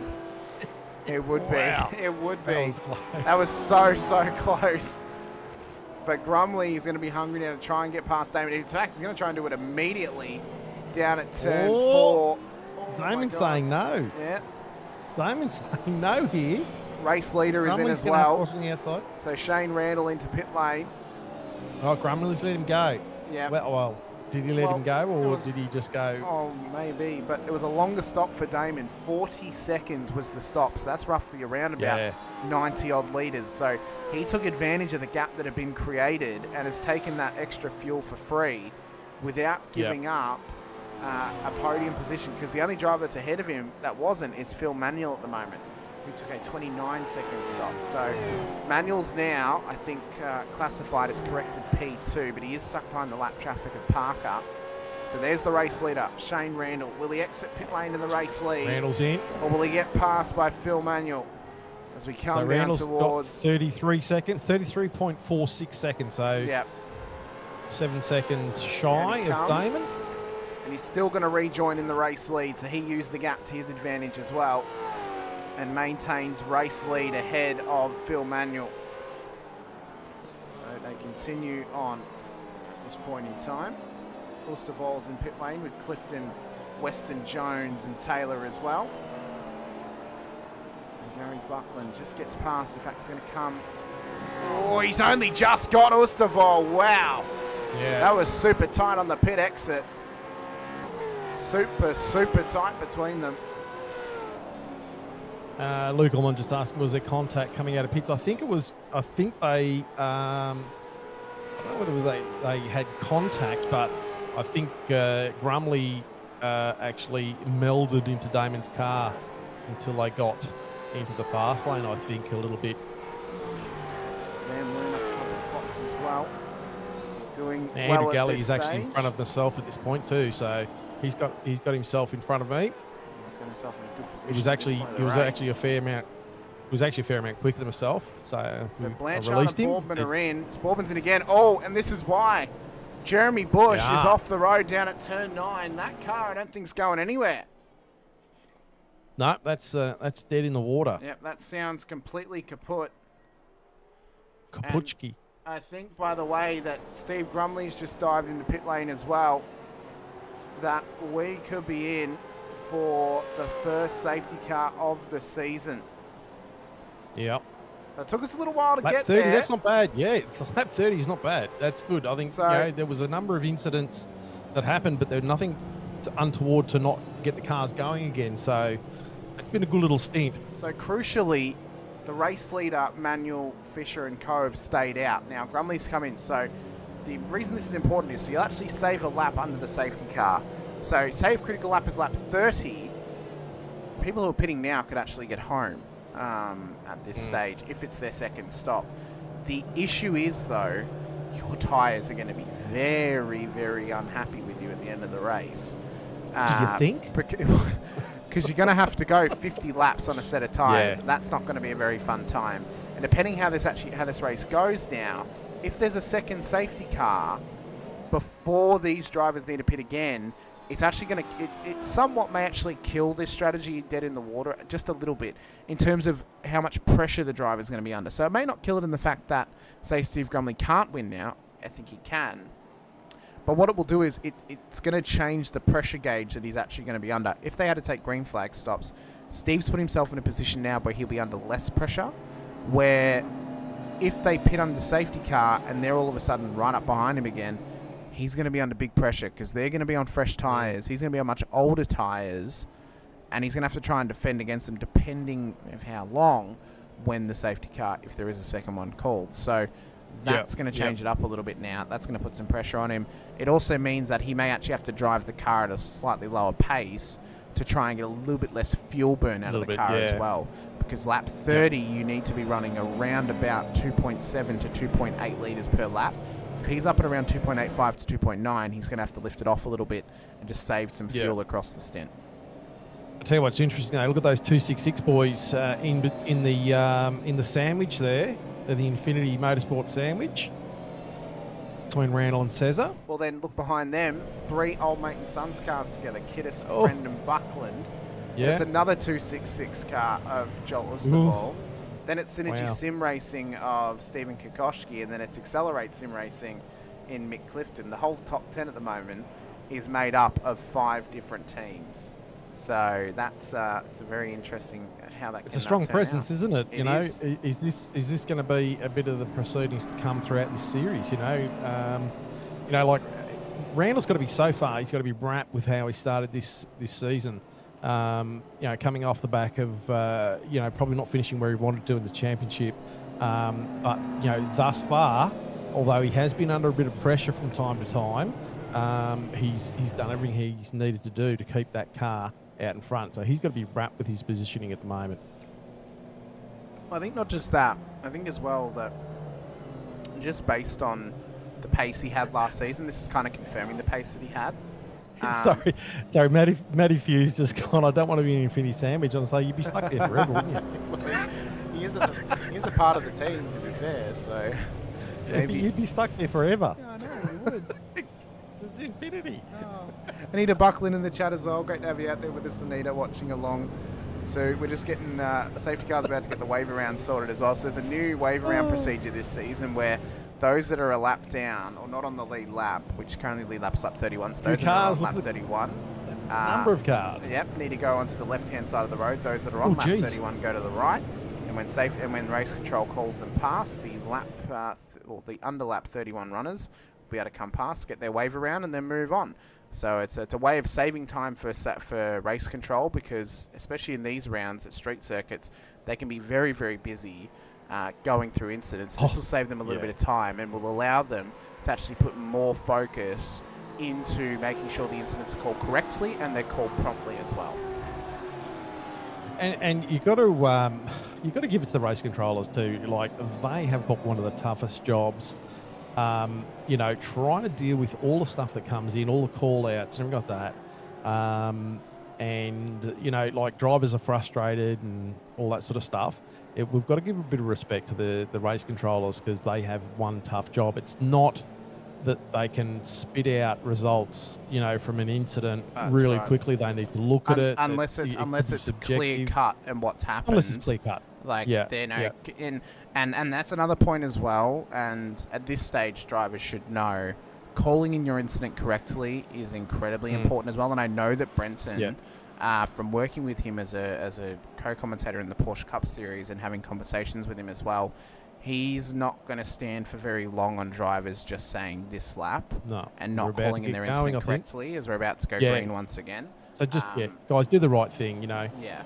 Speaker 2: It would
Speaker 3: Wow.
Speaker 2: be. It would
Speaker 3: That
Speaker 2: be.
Speaker 3: was close.
Speaker 2: That was so close. But Grumley is going to be hungry now to try and get past Damon. In fact, he's going to try and do it immediately down at turn 4. Oh, my
Speaker 3: Damon's
Speaker 2: God.
Speaker 3: saying no.
Speaker 2: Yeah.
Speaker 3: Damon's saying no here.
Speaker 2: Race leader is in
Speaker 3: Grumley's
Speaker 2: as
Speaker 3: gonna have
Speaker 2: well.
Speaker 3: crossing the outside.
Speaker 2: So Shane Randall into pit lane.
Speaker 3: Oh, Grumley's let him go.
Speaker 2: Yeah.
Speaker 3: Well, did he let him go,
Speaker 2: it
Speaker 3: or
Speaker 2: was-
Speaker 3: did he just go?
Speaker 2: Oh, maybe. But it was a longer stop for Damon. 40 seconds was the stop. So that's roughly around about 90 odd litres. So he took advantage of the gap that had been created and has taken that extra fuel for free without giving up a podium position. Because the only driver that's ahead of him that wasn't is Phil Manuel at the moment, who took a 29-second stop. So Manuel's now, I think, classified as corrected P2, but he is stuck behind the lap traffic of Parker. So there's the race leader, Shane Randall. Will he exit pit lane in the race lead?
Speaker 3: Randall's in.
Speaker 2: Or will he get passed by Phil Manuel as we come
Speaker 3: So
Speaker 2: down
Speaker 3: Randall's
Speaker 2: towards...
Speaker 3: got 33 seconds, 33.46 seconds. So
Speaker 2: Yep.
Speaker 3: 7 seconds
Speaker 2: And
Speaker 3: shy
Speaker 2: he
Speaker 3: of
Speaker 2: comes.
Speaker 3: Damon.
Speaker 2: And he's still going to rejoin in the race lead, so he used the gap to his advantage as well and maintains race lead ahead of Phil Manuel. So they continue on at this point in time. Ulstervol's in pit lane with Clifton, Weston, Jones and Taylor as well. And Gary Buckland just gets past. In fact, he's going to come... Oh, he's only just got Ulstervol. Wow.
Speaker 3: Yeah.
Speaker 2: That was super tight on the pit exit. Super tight between them.
Speaker 3: Luke Ullman just asked, was there contact coming out of pits? I think it was. I think they. I I don't know whether they had contact, but I think Grumley actually melded into Damon's car until they got into the fast lane, I think, a little bit.
Speaker 2: Van Loon up a couple of spots as well. Doing
Speaker 3: Now,
Speaker 2: well
Speaker 3: Andrew
Speaker 2: at
Speaker 3: Galley
Speaker 2: this
Speaker 3: is actually in
Speaker 2: stage.
Speaker 3: front of myself at this point too, so he's got himself in front of me.
Speaker 2: He's got himself in a good position.
Speaker 3: It was
Speaker 2: at
Speaker 3: actually
Speaker 2: this point of
Speaker 3: it
Speaker 2: the
Speaker 3: was
Speaker 2: race.
Speaker 3: actually a fair amount. It was actually a fair amount quicker than myself, so
Speaker 2: So
Speaker 3: I
Speaker 2: Blanchard
Speaker 3: released
Speaker 2: and
Speaker 3: him.
Speaker 2: Boardman are in. Boardman's in again. Oh, and this is why. Jeremy Bush is
Speaker 3: Yeah.
Speaker 2: off the road down at turn 9. That car, I don't think's going anywhere.
Speaker 3: No, that's dead in the water.
Speaker 2: Yep, that sounds completely kaput.
Speaker 3: Kapuchki.
Speaker 2: I think, by the way, that Steve Grumley's just dived into pit lane as well, that we could be in for the first safety car of the season.
Speaker 3: Yep.
Speaker 2: So it took us a little while to
Speaker 3: Lap
Speaker 2: get
Speaker 3: 30,
Speaker 2: there.
Speaker 3: that's not bad. Yeah, lap 30 is not bad. That's good. I think
Speaker 2: So-
Speaker 3: there was a number of incidents that happened, but there was nothing untoward to not get the cars going again. So it's been a good little stint.
Speaker 2: So crucially, the race leader, Manuel, Fisher and Co have stayed out. Now Grumley's come in. So the reason this is important is so you'll actually save a lap under the safety car. So save critical lap is lap 30. People who are pitting now could actually get home at this stage if it's their second stop. The issue is, though, your tyres are going to be very, very unhappy with you at the end of the race.
Speaker 3: You think?
Speaker 2: Because you're going to have to go 50 laps on a set of tyres.
Speaker 3: Yeah.
Speaker 2: That's not going to be a very fun time. And depending how this race goes now, if there's a second safety car before these drivers need to pit again, it's actually going to, it somewhat may actually kill this strategy dead in the water just a little bit in terms of how much pressure the driver's going to be under. So it may not kill it in the fact that, say, Steve Grumley can't win now. I think he can. But what it will do is it's going to change the pressure gauge that he's actually going to be under. If they had to take green flag stops, Steve's put himself in a position now where he'll be under less pressure, where if they pit under safety car and they're all of a sudden right up behind him again, he's going to be under big pressure because they're going to be on fresh tyres. He's going to be on much older tyres, and he's going to have to try and defend against them depending of how long when the safety car, if there is a second one called. So that's going to change it up a little bit now. That's going to put some pressure on him. It also means that he may actually have to drive the car at a slightly lower pace to try and get a little bit less fuel burn out of the car as well. Because lap 30, you need to be running around about 2.7 to 2.8 litres per lap. If he's up at around 2.85 to 2.9, he's going to have to lift it off a little bit and just save some fuel across the stint.
Speaker 3: I'll tell you what's interesting. Look at those 266 boys in the sandwich there, the Infinity Motorsport sandwich between Randall and Cesar.
Speaker 2: Well, then look behind them, 3 old mate and sons cars together, Kiddis,
Speaker 3: Oh.
Speaker 2: Friend and Buckland.
Speaker 3: Yeah.
Speaker 2: There's another 266 car of Joel Oosterwald. Then it's Synergy
Speaker 3: Wow.
Speaker 2: Sim Racing of Stephen Kokoschki, and then it's Accelerate Sim Racing in Mick Clifton. The whole top 10 at the moment is made up of 5 different teams. So that's it's a very interesting how that.
Speaker 3: It's a strong presence, isn't it?
Speaker 2: It
Speaker 3: You know,
Speaker 2: is.
Speaker 3: is this going to be a bit of the proceedings to come throughout this series? Like Randall's got to be so far. He's got to be wrapped with how he started this season. Coming off the back of probably not finishing where he wanted to in the championship, but thus far, although he has been under a bit of pressure from time to time, he's done everything he's needed to do to keep that car out in front. So he's got to be wrapped with his positioning at the moment.
Speaker 2: I think not just that. I think as well that just based on the pace he had last season, this is kind of confirming the pace that he had.
Speaker 3: Sorry, Matty Fuse just gone. I don't want to be an Infinity Sandwich. I'll say you'd be stuck there forever, wouldn't you?
Speaker 2: he is a part of the team, to be fair. So maybe
Speaker 3: You'd be stuck there forever.
Speaker 2: Yeah, I know you would.
Speaker 3: It's Infinity.
Speaker 2: Anita Buckland in the chat as well. Great to have you out there with us, Anita, watching along. So we're just getting safety cars about to get the wave around sorted as well. So there's a new wave around procedure this season where those that are a lap down or not on the lead lap, which currently lead lap's lap 31, so those that are on lap 31.
Speaker 3: Number of cars.
Speaker 2: Yep, need to go onto the left-hand side of the road. Those that are on lap 31 go to the right. And when race control calls them past, the lap or the under lap 31 runners will be able to come past, get their wave around, and then move on. So it's a way of saving time for race control because, especially in these rounds at street circuits, they can be very, very busy. going through incidents. This will save them a little bit of time and will allow them to actually put more focus into making sure the incidents are called correctly and they're called promptly as well.
Speaker 3: And you got to give it to the race controllers too. Like, they have got one of the toughest jobs. You know, trying to deal with all the stuff that comes in, all the call outs, and we've got that. And you know, like, drivers are frustrated and all that sort of stuff. We've got to give a bit of respect to the race controllers, because they have one tough job. It's not that they can spit out results, you know, from an incident really quickly. They need to look at it.
Speaker 2: Unless it's clear cut and what's happened.
Speaker 3: Unless it's clear cut.
Speaker 2: Like, and that's another point as well. And at this stage, drivers should know calling in your incident correctly is incredibly important as well. And I know that Brenton, from working with him as a co-commentator in the Porsche Cup Series and having conversations with him as well, he's not going to stand for very long on drivers just saying this lap and not calling in their incident correctly, as we're about to go green once again.
Speaker 3: So just, guys, do the right thing, you know.
Speaker 2: Yeah.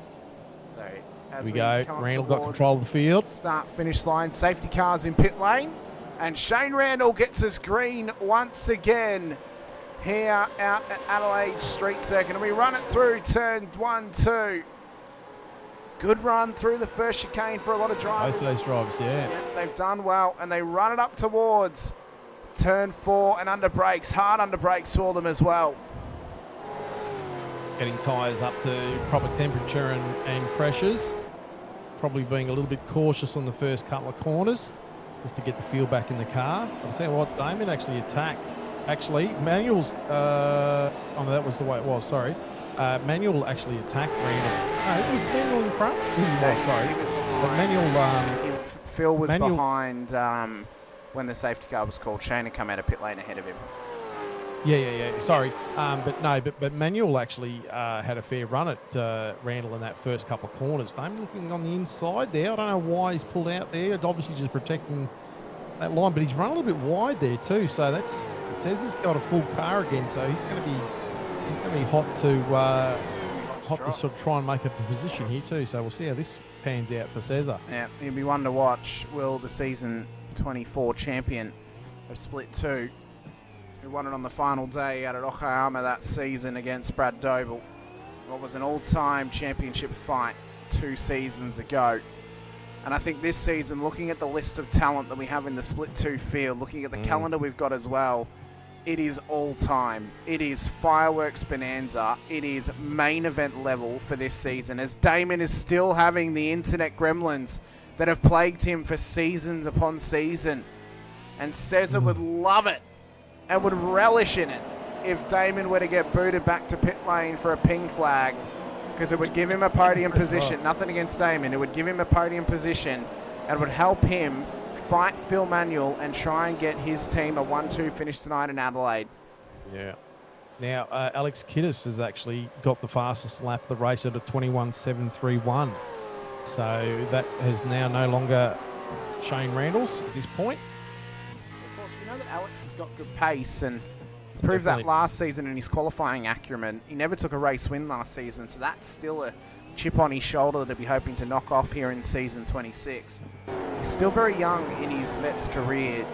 Speaker 2: So as
Speaker 3: we go. Randall got control of the field.
Speaker 2: Start-finish line. Safety cars in pit lane. And Shane Randall gets us green once again here out at Adelaide Street Circuit. And we run it through turn 1, 2. Good run through the first chicane for a lot of drivers.
Speaker 3: Both of those drivers,
Speaker 2: they've done well, and they run it up towards turn 4 and under brakes. Hard under brakes for them as well.
Speaker 3: Getting tyres up to proper temperature and pressures. Probably being a little bit cautious on the first couple of corners, just to get the feel back in the car. I'm saying what Damon actually attacked. Actually, Manuel's... oh, no, that was the way it was, sorry. Manuel actually attacked Randall. No, was Manuel in front? He was, sorry. But Manuel...
Speaker 2: Phil was behind when the safety car was called. Shane had come out of pit lane ahead of him.
Speaker 3: Yeah. Sorry. But Manuel actually had a fair run at Randall in that first couple of corners. Damon looking on the inside there. I don't know why he's pulled out there. It's obviously just protecting that line, but he's run a little bit wide there too. So it says he's got a full car again. So he's going to be hot to sort of try and make up the position here too. So we'll see how this pans out for Cesar.
Speaker 2: Yeah, he'll be one to watch. Will the season 24 champion of Split 2, who won it on the final day out at Okayama that season against Brad Doble. What was an all-time championship fight 2 seasons ago. And I think this season, looking at the list of talent that we have in the Split 2 field, looking at the calendar we've got as well, it is all-time. It is fireworks bonanza. It is main event level for this season, as Damon is still having the internet gremlins that have plagued him for seasons upon season. And Cesar would love it and would relish in it if Damon were to get booted back to pit lane for a ping flag, because it would give him a podium position. Nothing against Damon. It would give him a podium position and would help him fight Phil Manuel and try and get his team a 1-2 finish tonight in Adelaide.
Speaker 3: Yeah. Now, Alex Kiddis has actually got the fastest lap of the race at a 21.731. So that is now no longer Shane Randall's at this point.
Speaker 2: Of course, we know that Alex has got good pace and proved that last season in his qualifying acumen. He never took a race win last season, so that's still a chip on his shoulder that he'll be hoping to knock off here in season 26. He's still very young in his Vets career.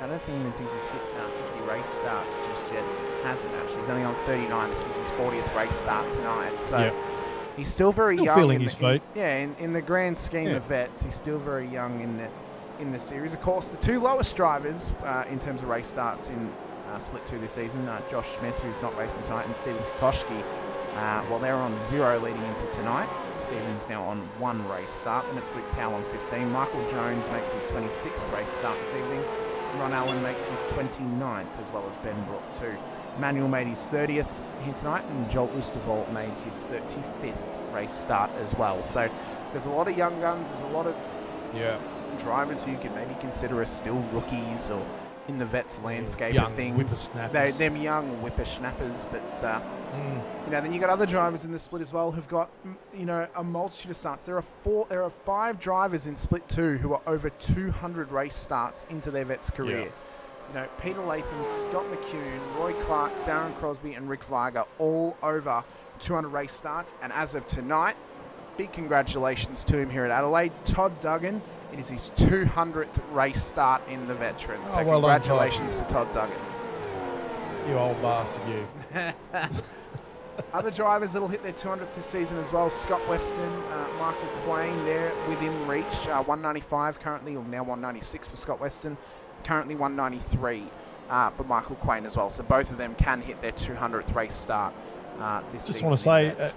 Speaker 2: I don't even think he's hit 50 race starts just yet. He hasn't actually. He's only on 39. This is his 40th race start tonight. So he's still very young.
Speaker 3: Feeling his feet.
Speaker 2: In the grand scheme of Vets, he's still very young in the series. Of course, the 2 lowest drivers in terms of race starts in Split 2 this season, Josh Smith, who's not racing tonight, and Stephen Kokoschke. Well, they're on 0 leading into tonight. Stephen's now on 1 race start, and it's Luke Powell on 15. Michael Jones makes his 26th race start this evening. Ron Allen makes his 29th, as well as Ben Brook too. Manuel made his 30th here tonight, and Joel Oostervold made his 35th race start as well. So there's a lot of young guns. There's a lot of drivers who you could maybe consider as still rookies or in the Vets landscape of things. Them young whippersnappers, but then you got other drivers in the Split as well who've got a multitude of starts. There are 5 drivers in Split 2 who are over 200 race starts into their Vets career. Peter Latham, Scott McCune, Roy Clark, Darren Crosby and Rick Viger, all over 200 race starts. And as of tonight, big congratulations to him here at Adelaide. Todd Duggan It is his 200th race start in the Veterans. So
Speaker 3: well done, Todd.
Speaker 2: congratulations to Todd Duggan.
Speaker 3: You old bastard, you.
Speaker 2: Other drivers that'll hit their 200th this season as well. Scott Weston, Michael Quain, they're within reach. 195 currently, or now 196 for Scott Weston. Currently 193 for Michael Quain as well. So both of them can hit their 200th race start this season.
Speaker 3: Just want to say,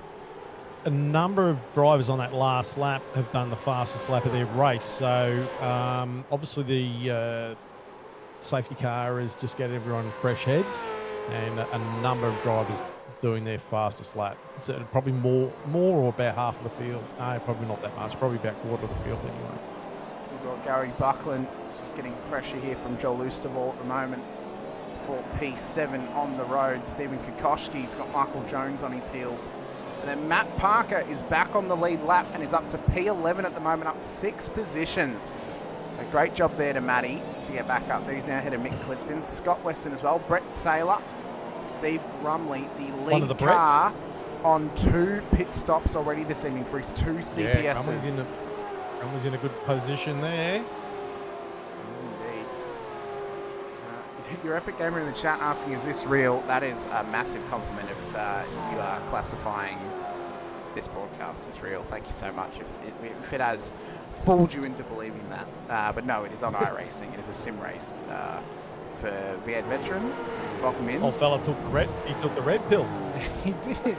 Speaker 3: a number of drivers on that last lap have done the fastest lap of their race. So obviously the safety car is just getting everyone fresh heads, and a number of drivers doing their fastest lap. So probably more or about half of the field. No, probably not that much. Probably about quarter of the field anyway.
Speaker 2: As well, Gary Buckland is just getting pressure here from Joel Oostervall at the moment for P7 on the road. Stephen Kokoschki's got Michael Jones on his heels. And then Matt Parker is back on the lead lap and is up to P11 at the moment, up 6 positions. A great job there to Matty to get back up there. He's now ahead of Mick Clifton. Scott Weston as well. Brett Saylor, Steve Grumley, the lead car on 2 pit stops already this evening for his 2 CPSs.
Speaker 3: Yeah, Grumley's in a good position there.
Speaker 2: He is indeed. Your Epic Gamer in the chat asking, is this real? That is a massive compliment if you are classifying this broadcast as real. Thank you so much. If it has fooled you into believing that. But no, it is on iRacing. It is a sim race for V8 Veterans. Welcome in.
Speaker 3: Old fella took the red pill.
Speaker 2: He did. He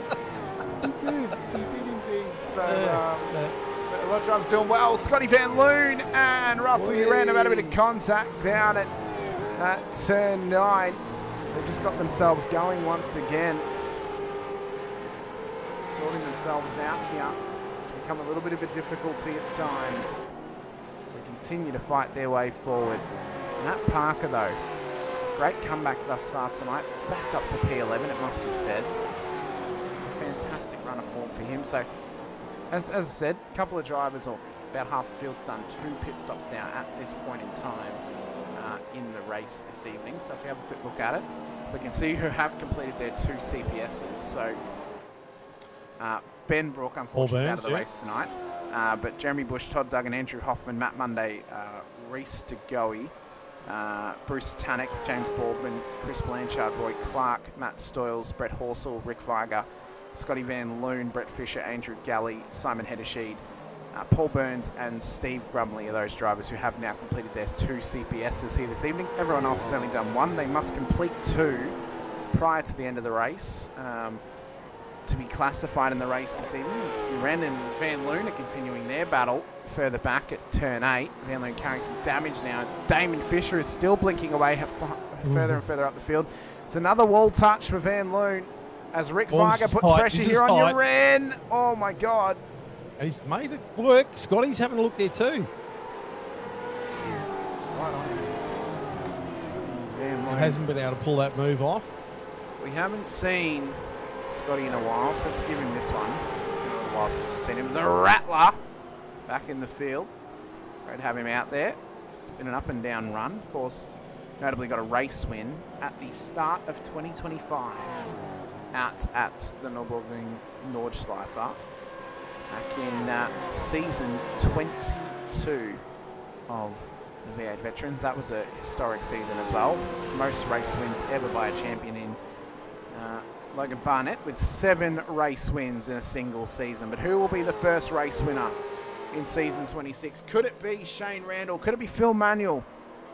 Speaker 2: did indeed. So a lot of drivers doing well. Scotty Van Loon and Russell Urandom had a bit of contact down at turn 9. They've just got themselves going once again. Sorting themselves out here. It's become a little bit of a difficulty at times as they continue to fight their way forward. Matt Parker, though, great comeback thus far tonight. Back up to P11, it must be said. It's a fantastic run of form for him. So, as I said, a couple of drivers, or about half the field's done 2 pit stops now at this point in time in the race this evening. So if we have a quick look at it, we can see who have completed their 2 CPSs. So Ben Brook, unfortunately, is out of the race tonight. But Jeremy Bush, Todd Duggan, Andrew Hoffman, Matt Monday, Reese DeGoey, Bruce Tannock, James Baldwin, Chris Blanchard, Roy Clark, Matt Stoyles, Brett Horsell, Rick Viger, Scotty Van Loon, Brett Fisher, Andrew Galley, Simon Heddersheed, Paul Burns and Steve Grumley are those drivers who have now completed their 2 CPSs here this evening. Everyone else has only done 1. They must complete 2 prior to the end of the race to be classified in the race this evening. Uren and Van Loon are continuing their battle further back at turn 8. Van Loon carrying some damage now as Damon Fisher is still blinking away further and further up the field. It's another wall touch for Van Loon as Rick Viger puts pressure here on Uren. Oh my God.
Speaker 3: And he's made it work. Scotty's having a look there too.
Speaker 2: Right on him.
Speaker 3: He hasn't been able to pull that move off.
Speaker 2: We haven't seen Scotty in a while, so let's give him this one. It's been a little while since we've seen him. The Rattler back in the field. It's great to have him out there. It's been an up and down run. Of course, notably got a race win at the start of 2025 out at the Nürburgring Nordschleife. Back in season 22 of the V8 Veterans. That was a historic season as well. Most race wins ever by a champion in Logan Barnett with 7 race wins in a single season. But who will be the first race winner in season 26? Could it be Shane Randall? Could it be Phil Manuel?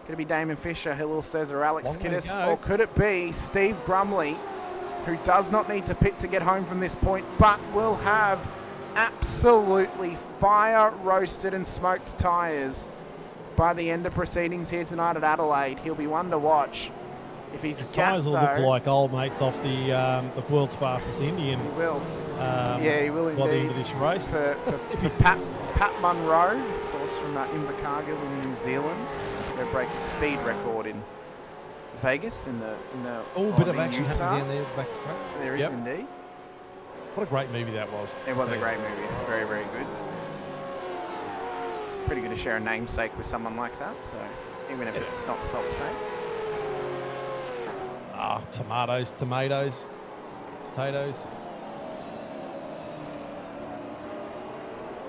Speaker 2: Could it be Damon Fisher, Hilal Cesar, Alex Kiddis? Or could it be Steve Grumley, who does not need to pit to get home from this point, but will have absolutely fire-roasted and smoked tyres by the end of proceedings here tonight at Adelaide? He'll be one to watch. If he's
Speaker 3: His tyres will look like old mates off the world's fastest Indian.
Speaker 2: He will. Yeah, he will indeed.
Speaker 3: By the end of this race.
Speaker 2: For Pat Munro, of course, from Invercargill in New Zealand. Going to break his speed record in Vegas in the
Speaker 3: bit of action happening down there back to track.
Speaker 2: There is indeed.
Speaker 3: What a great movie that was.
Speaker 2: It was a great movie. Very, very good. Pretty good to share a namesake with someone like that, so even if it's not spelled the same.
Speaker 3: Tomatoes, potatoes.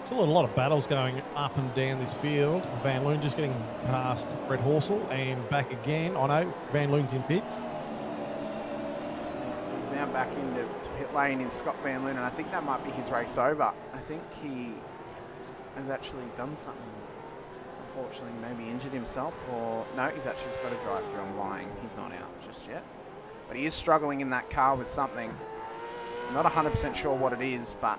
Speaker 3: Still a lot of battles going up and down this field. Van Loon just getting past Brett Horsell and back again. I know Van Loon's in pits.
Speaker 2: So he's now back into pit lane is Scott Van Loon, and I think that might be his race over. I think he has actually done something. Unfortunately, maybe injured himself, or no, he's actually just got a drive-through. I'm lying. He's not out just yet. But he is struggling in that car with something. I'm not 100% sure what it is, but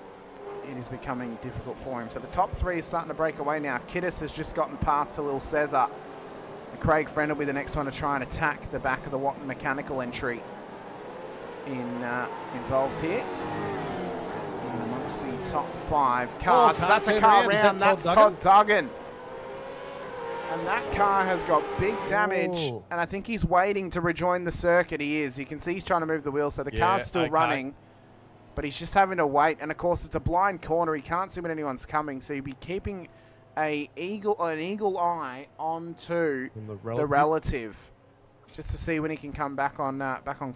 Speaker 2: it is becoming difficult for him. So the top three is starting to break away now. Kiddis has just gotten past Halil Cesar. And Craig Friend will be the next one to try and attack the back of the Watton Mechanical entry involved here. And amongst the top 5 cars.
Speaker 3: Oh,
Speaker 2: that's a car round. That's Todd Duggan. And that car has got big damage, and I think he's waiting to rejoin the circuit. He is. You can see he's trying to move the wheel, so the car's still running, but he's just having to wait. And of course, it's a blind corner. He can't see when anyone's coming, so he'll be keeping an eagle eye onto the relative, just to see when he can come back on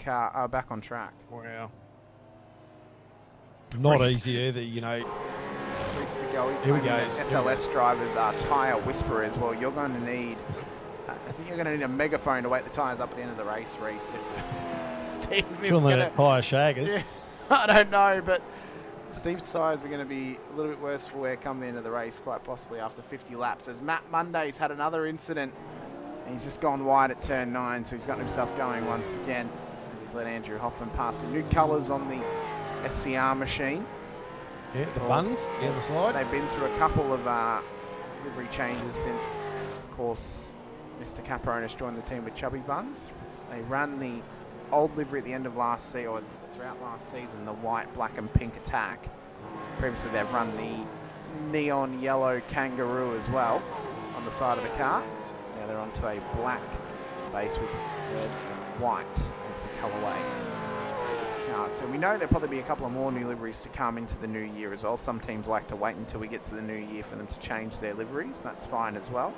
Speaker 2: track.
Speaker 3: Wow. Not easy either, you know.
Speaker 2: To go.
Speaker 3: Here we go.
Speaker 2: SLS drivers are tyre whisperers. Well, you're going to need, I think you're going to need a megaphone to wake the tyres up at the end of the race, Reese. If Steve is going to
Speaker 3: tyre shaggers.
Speaker 2: Yeah, I don't know, but Steve's tyres are going to be a little bit worse for wear come the end of the race, quite possibly after 50 laps. As Matt Monday's had another incident, and he's just gone wide at turn 9, so he's gotten himself going once again. He's let Andrew Hoffman pass him. New colours on the SCR machine.
Speaker 3: Yeah, the buns down the side.
Speaker 2: They've been through a couple of livery changes since, of course, Mr. Caperonis joined the team with Chubby Buns. They ran the old livery at the end of last season, or throughout last season, the white, black and pink attack. Previously, they've run the neon yellow kangaroo as well on the side of the car. Now they're onto a black base with red and white as the colourway. So we know there'll probably be a couple of more new liveries to come into the new year as well. Some teams like to wait until we get to the new year for them to change their liveries. That's fine as well.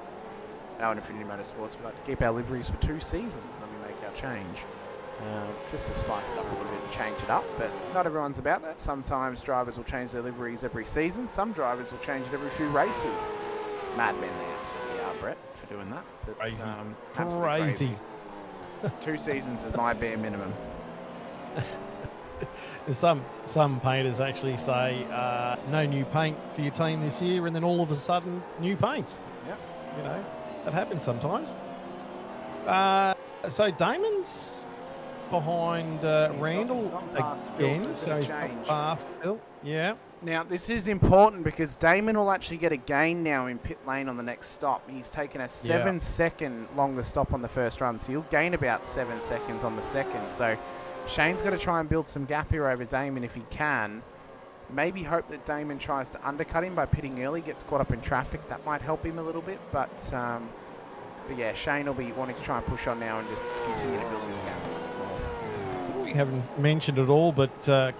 Speaker 2: Now in Infinity Motorsports, we like to keep our liveries for 2 seasons and then we make our change. Just to spice it up a little bit and change it up. But not everyone's about that. Sometimes drivers will change their liveries every season. Some drivers will change it every few races. Madmen they absolutely are, Brett, for doing that. But,
Speaker 3: crazy.
Speaker 2: 2 seasons is my bare minimum.
Speaker 3: Some painters actually say no new paint for your team this year, and then all of a sudden new paints.
Speaker 2: Yeah,
Speaker 3: you know that happens sometimes. So Damon's behind Randall again, so he's got past Phil. Yeah.
Speaker 2: Now this is important because Damon will actually get a gain now in pit lane on the next stop. He's taken a 7-second longer stop on the first run, so he'll gain about 7 seconds on the second. So Shane's got to try and build some gap here over Damon if he can. Maybe hope that Damon tries to undercut him by pitting early, gets caught up in traffic. That might help him a little bit. But yeah, Shane will be wanting to try and push on now and just continue to build this gap.
Speaker 3: So we haven't mentioned it all, but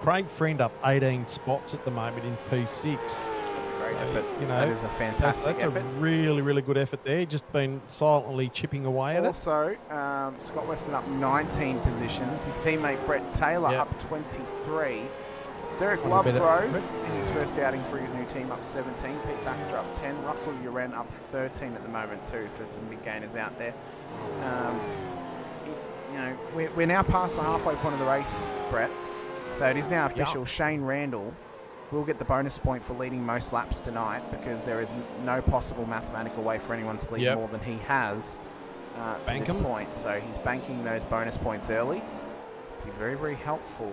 Speaker 3: Craig Friend up 18 spots at the moment in P6.
Speaker 2: That's a great effort.
Speaker 3: You know,
Speaker 2: that is a fantastic effort.
Speaker 3: That's a really, really good effort there. Just been silently chipping away at it.
Speaker 2: Also, Scott Weston up 19 positions. His teammate Brett Taylor up 23. Derek Lovegrove in his first outing for his new team up 17. Pete Baxter up 10. Russell Uren up 13 at the moment too. So there's some big gainers out there. We're now past the halfway point of the race, Brett. So it is now official. Shane Randall will get the bonus point for leading most laps tonight because there is no possible mathematical way for anyone to lead more than he has to this point. So he's banking those bonus points early. Be very, very helpful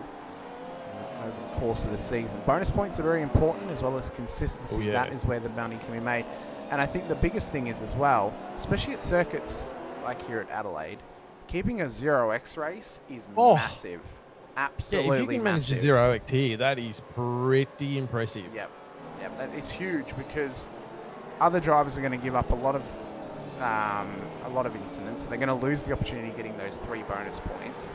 Speaker 2: over the course of the season. Bonus points are very important as well as consistency. That is where the money can be made. And I think the biggest thing is as well, especially at circuits like here at Adelaide, keeping a 0x race is massive. Absolutely massive.
Speaker 3: If you can manage a 0x here, that is pretty impressive.
Speaker 2: Yep. It's huge because other drivers are going to give up a lot of incidents. So they're going to lose the opportunity of getting those 3 bonus points.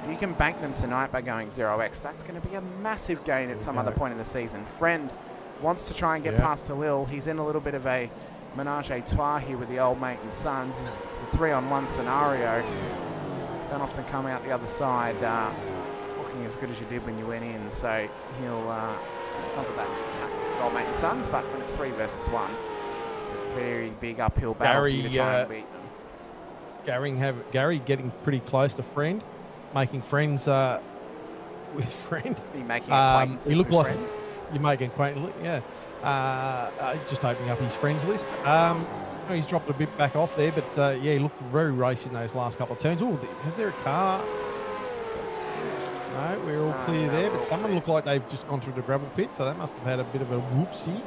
Speaker 2: If you can bank them tonight by going 0x, that's going to be a massive gain at some other point in the season. Friend wants to try and get past Halil. He's in a little bit of a menage a trois here with the old mate and sons. It's a 3-on-1 scenario. Don't often come out the other side looking as good as you did when you went in. So he'll Not that that's the tactics of old mate and sons, but when it's 3 versus 1, it's a very big uphill battle for you to try and beat them.
Speaker 3: Gary getting pretty close to friend, making friends with friend.
Speaker 2: Are you making acquaintances
Speaker 3: you look
Speaker 2: with
Speaker 3: like
Speaker 2: friend?
Speaker 3: you're making acquaintance, yeah. Just opening up his friends list. He's dropped a bit back off there, but yeah, he looked very racy in those last couple of turns. Oh, is there a car? No, we're all clear
Speaker 2: no,
Speaker 3: there,
Speaker 2: we're
Speaker 3: but
Speaker 2: all
Speaker 3: someone
Speaker 2: clear.
Speaker 3: looked like they've just gone through the gravel pit, so that must have had a bit of a whoopsie.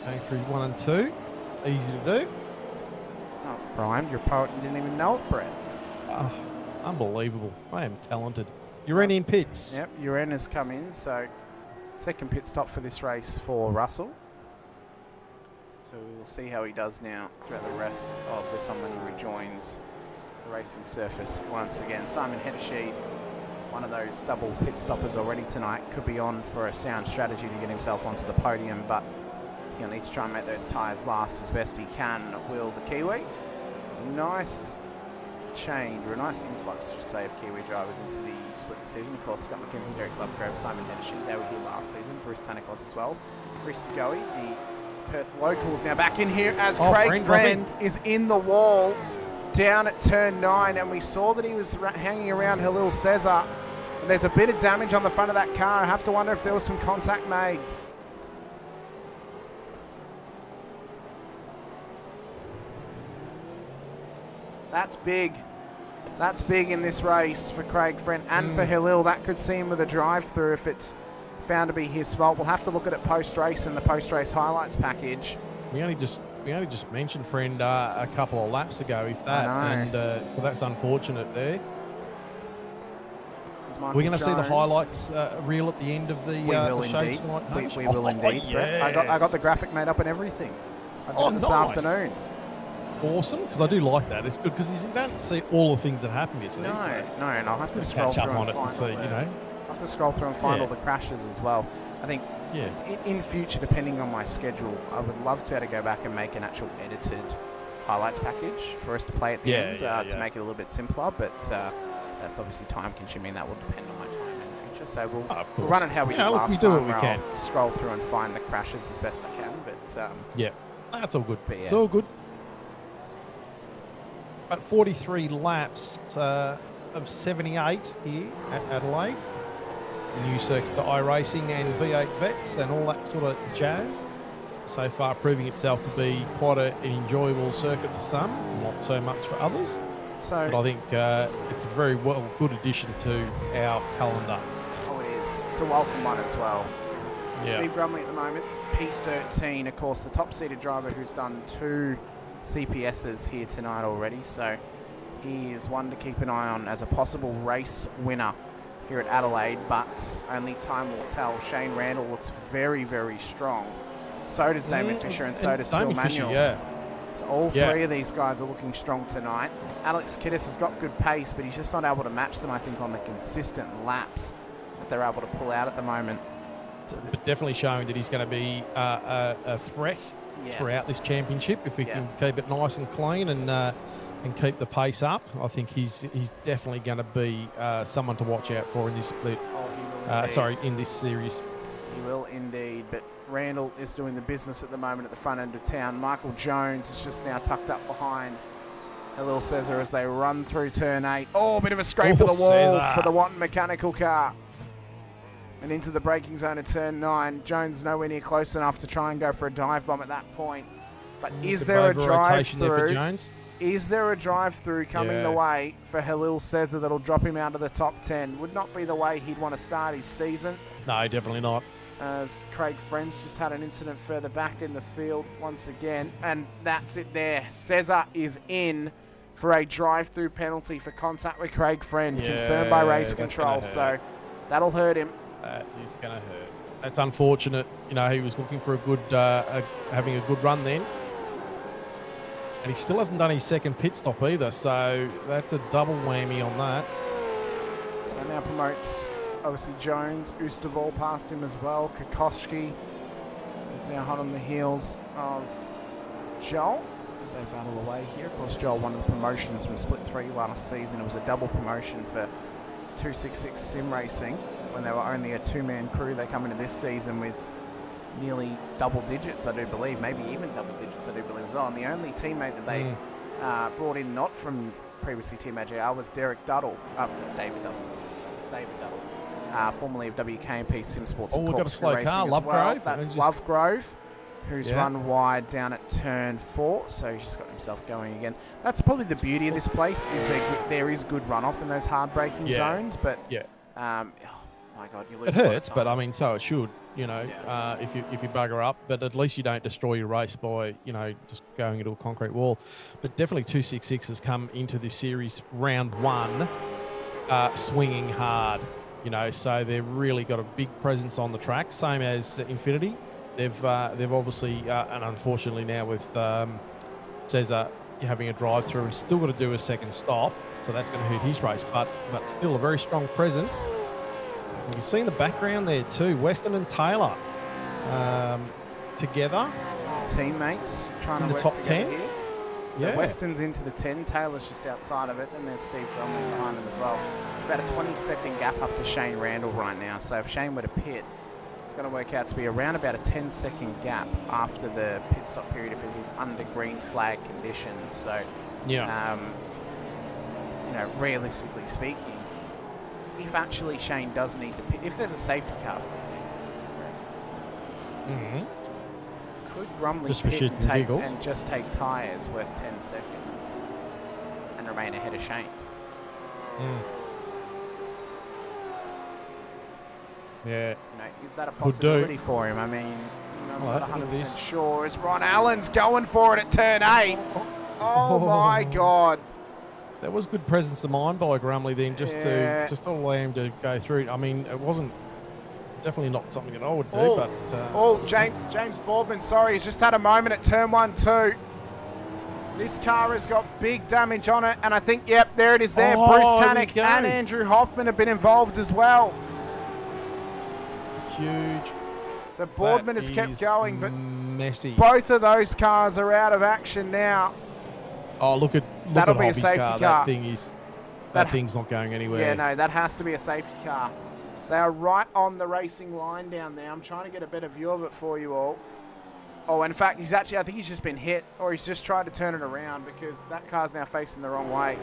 Speaker 3: Going through 1 and 2. Easy to do.
Speaker 2: Oh, rhymed. Your poet didn't even know it, Brett.
Speaker 3: Oh, unbelievable. I am talented. You're in pits.
Speaker 2: Yep, Uren has come in, so second pit stop for this race for Russell. So we'll see how he does now throughout the rest of this one when he rejoins the racing surface once again. Simon Heddersheet, one of those double pit stoppers already tonight, could be on for a sound strategy to get himself onto the podium, but he'll need to try and make those tyres last as best he can. Will the Kiwi? There's a nice change, or a nice influx, I should say, of Kiwi drivers into the split this season. Of course, Scott McKenzie, Derek Lovegrove, Simon Heddersheet, they were here last season. Bruce Tanikos as well. Chris Goey, the Perth locals, now back in here as Craig Friend is in the wall down at turn 9, and we saw that he was hanging around Halil Cesar. There's a bit of damage on the front of that car. I have to wonder if there was some contact made. That's big. That's big in this race for Craig Friend and for Halil. That could see him with a drive-through if it's found to be his fault. We'll have to look at it post-race and the post-race highlights package.
Speaker 3: We only just mentioned Friend a couple of laps ago, if that, and so that's unfortunate there. We're going to see the highlights reel at the end of the show tonight.
Speaker 2: We will indeed.
Speaker 3: Yes.
Speaker 2: I got the graphic made up and everything. I did it this afternoon.
Speaker 3: Awesome, because I do like that. It's good because you don't see all the things that happen. You see,
Speaker 2: no, and I'll have to
Speaker 3: just
Speaker 2: scroll
Speaker 3: catch
Speaker 2: through
Speaker 3: up on
Speaker 2: and
Speaker 3: it and
Speaker 2: find
Speaker 3: see.
Speaker 2: all
Speaker 3: You know,
Speaker 2: I'll have to scroll through and find all the crashes as well. I think in future, depending on my schedule, I would love to be able to go back and make an actual edited highlights package for us to play at the end to make it a little bit simpler. But that's obviously time consuming. That will depend on my time in the future. So we'll run it how we did last time. I'll scroll through and find the crashes as best I can. But
Speaker 3: that's all good. It's all good. But 43 laps of 78 here at Adelaide. New circuit to iRacing and V8 Vets and all that sort of jazz. So far proving itself to be quite an enjoyable circuit for some, not so much for others. But I think it's a very good addition to our calendar.
Speaker 2: Oh, it is. It's a welcome one as well.
Speaker 3: Yeah.
Speaker 2: Steve Brumley at the moment, P13, of course, the top-seeded driver who's done 2 CPSs here tonight already, so he is one to keep an eye on as a possible race winner here at Adelaide, but only time will tell. Shane Randall looks very, very strong. So does Damon Fisher and so does Phil Manuel. So all 3 of these guys are looking strong tonight. Alex Kiddis has got good pace, but he's just not able to match them, I think, on the consistent laps that they're able to pull out at the moment.
Speaker 3: But definitely showing that he's going to be a threat throughout this championship if we can keep it nice and clean and keep the pace up. I think he's definitely going to be someone to watch out for in this split. In this series.
Speaker 2: He will indeed. But Randall is doing the business at the moment at the front end of town. Michael Jones is just now tucked up behind Halil Cesar as they run through turn 8. Oh, a bit of a scrape of the wall for the Watton mechanical car. And into the braking zone at turn 9. Jones nowhere near close enough to try and go for a dive bomb at that point. But is there a drive-through? Is there a drive-through coming the way for Halil Cesar that'll drop him out of the top 10? Would not be the way he'd want to start his season.
Speaker 3: No, definitely not.
Speaker 2: As Craig Friends just had an incident further back in the field once again. And that's it there. Cesar is in for a drive-through penalty for contact with Craig Friend, confirmed by race control. So that'll hurt him.
Speaker 3: That is going to hurt. That's unfortunate. You know, he was looking for a good, having a good run then. And he still hasn't done his second pit stop either, so that's a double whammy on that.
Speaker 2: So now promotes, obviously, Jones. Oosterval past him as well. Kokoschki is now hot on the heels of Joel as they battle away here. Of course, Joel won the promotions from Split 3 last season. It was a double promotion for 266 Sim Racing when they were only a 2-man crew. They come into this season with nearly double digits, I do believe, maybe even double digits, I do believe as well. And the only teammate that they brought in, not from previously Team AJR, was David Duddle, formerly of WKMP Simsports.
Speaker 3: Oh, we've got a slow car, Lovegrove.
Speaker 2: Well. That's Lovegrove, who's run wide down at turn 4, so he's just got himself going again. That's probably the beauty of this place, is there is good runoff in those hard braking zones, but oh my God, you lose.
Speaker 3: It hurts, but I mean, so it should. You know, if you bugger up, but at least you don't destroy your race by, you know, just going into a concrete wall. But definitely 266 has come into this series round 1 swinging hard, you know, so they've really got a big presence on the track, same as Infinity. They've obviously, and unfortunately now with Cesar having a drive-through and still got to do a second stop, so that's going to hurt his race, but still a very strong presence. You can see in the background there too, Weston and Taylor together.
Speaker 2: Teammates trying
Speaker 3: in
Speaker 2: to
Speaker 3: the
Speaker 2: work
Speaker 3: top
Speaker 2: together
Speaker 3: 10.
Speaker 2: here. So Weston's into the 10, Taylor's just outside of it, then there's Steve Bromley behind him as well. It's about a 20-second gap up to Shane Randall right now, so if Shane were to pit, it's going to work out to be around about a 10-second gap after the pit stop period if it is under green flag conditions. So, you know, realistically speaking, if actually Shane does need to pit, if there's a safety car, for example, could Brumley pit and just take tyres worth 10 seconds and remain ahead of Shane?
Speaker 3: Yeah.
Speaker 2: You know, is that a possibility for him? I mean, I'm not 100% sure. As Ron Allen's going for it at turn 8. Oh my God.
Speaker 3: That was good presence of mind by Grumley then, just to allow him to go through. I mean, it wasn't definitely not something that I would do, but
Speaker 2: James Boardman, sorry, he's just had a moment at turn 1-2. This car has got big damage on it, and I think, yep, there it is there. Bruce Tannick and Andrew Hoffman have been involved as well.
Speaker 3: Huge.
Speaker 2: So Boardman has kept going, but
Speaker 3: messy.
Speaker 2: Both of those cars are out of action now.
Speaker 3: Oh, look at
Speaker 2: be a safety car.
Speaker 3: That thing's not going anywhere.
Speaker 2: Yeah, no, that has to be a safety car. They are right on the racing line down there. I'm trying to get a better view of it for you all. Oh, in fact, I think he's just been hit, or he's just tried to turn it around because that car's now facing the wrong way.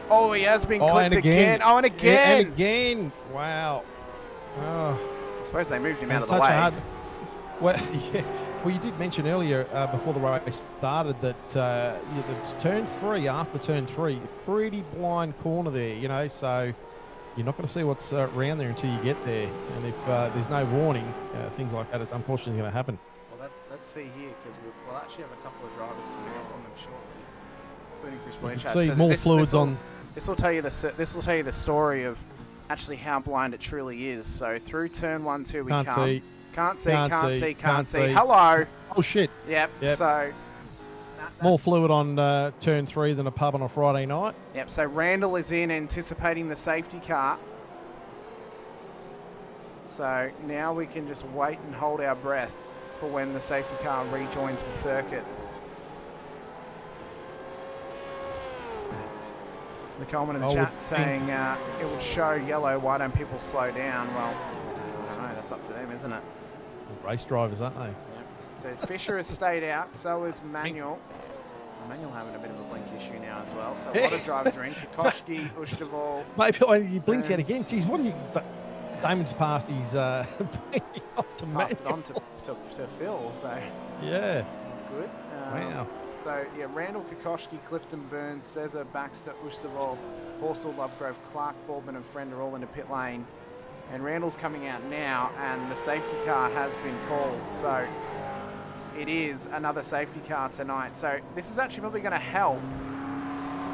Speaker 2: Oh, he has been clipped again. Oh, and again.
Speaker 3: And again. Wow. Oh.
Speaker 2: I suppose they moved him out of the way.
Speaker 3: Well, yeah. Well, you did mention earlier before the race started that turn 3, after turn 3, pretty blind corner there, you know, so you're not going to see what's around there until you get there. And if there's no warning, things like that is unfortunately going to happen.
Speaker 2: Well, let's see here, because we'll actually have a couple of drivers coming up on them shortly, including Chris Blanchard.
Speaker 3: See so more fluids on.
Speaker 2: This will tell you the story of actually how blind it truly is. So through turn 1-2 we Can't see. Hello.
Speaker 3: Oh, shit.
Speaker 2: Yep. So
Speaker 3: more fluid on turn 3 than a pub on a Friday night.
Speaker 2: Yep. So Randall is in anticipating the safety car. So now we can just wait and hold our breath for when the safety car rejoins the circuit. The comment in the chat saying it would show yellow. Why don't people slow down? Well, I don't know. That's up to them, isn't it?
Speaker 3: Race drivers, aren't they?
Speaker 2: Yep. So Fisher has stayed out. So is Manuel. Manuel having a bit of a blink issue now as well. So a lot of drivers are in. Kokoschki, Ushtaval.
Speaker 3: Maybe he blinks out again. Jeez, what is he? Damon's passed his off to Manuel.
Speaker 2: Passed it on to Phil. So
Speaker 3: yeah,
Speaker 2: that's good.
Speaker 3: Wow.
Speaker 2: So, yeah, Randall, Kokoschki, Clifton, Burns, Cesar, Baxter, Ustavol, Horsell, Lovegrove, Clark, Baldwin and Friend are all into pit lane. And Randall's coming out now, and the safety car has been called. So, it is another safety car tonight. So, this is actually probably going to help,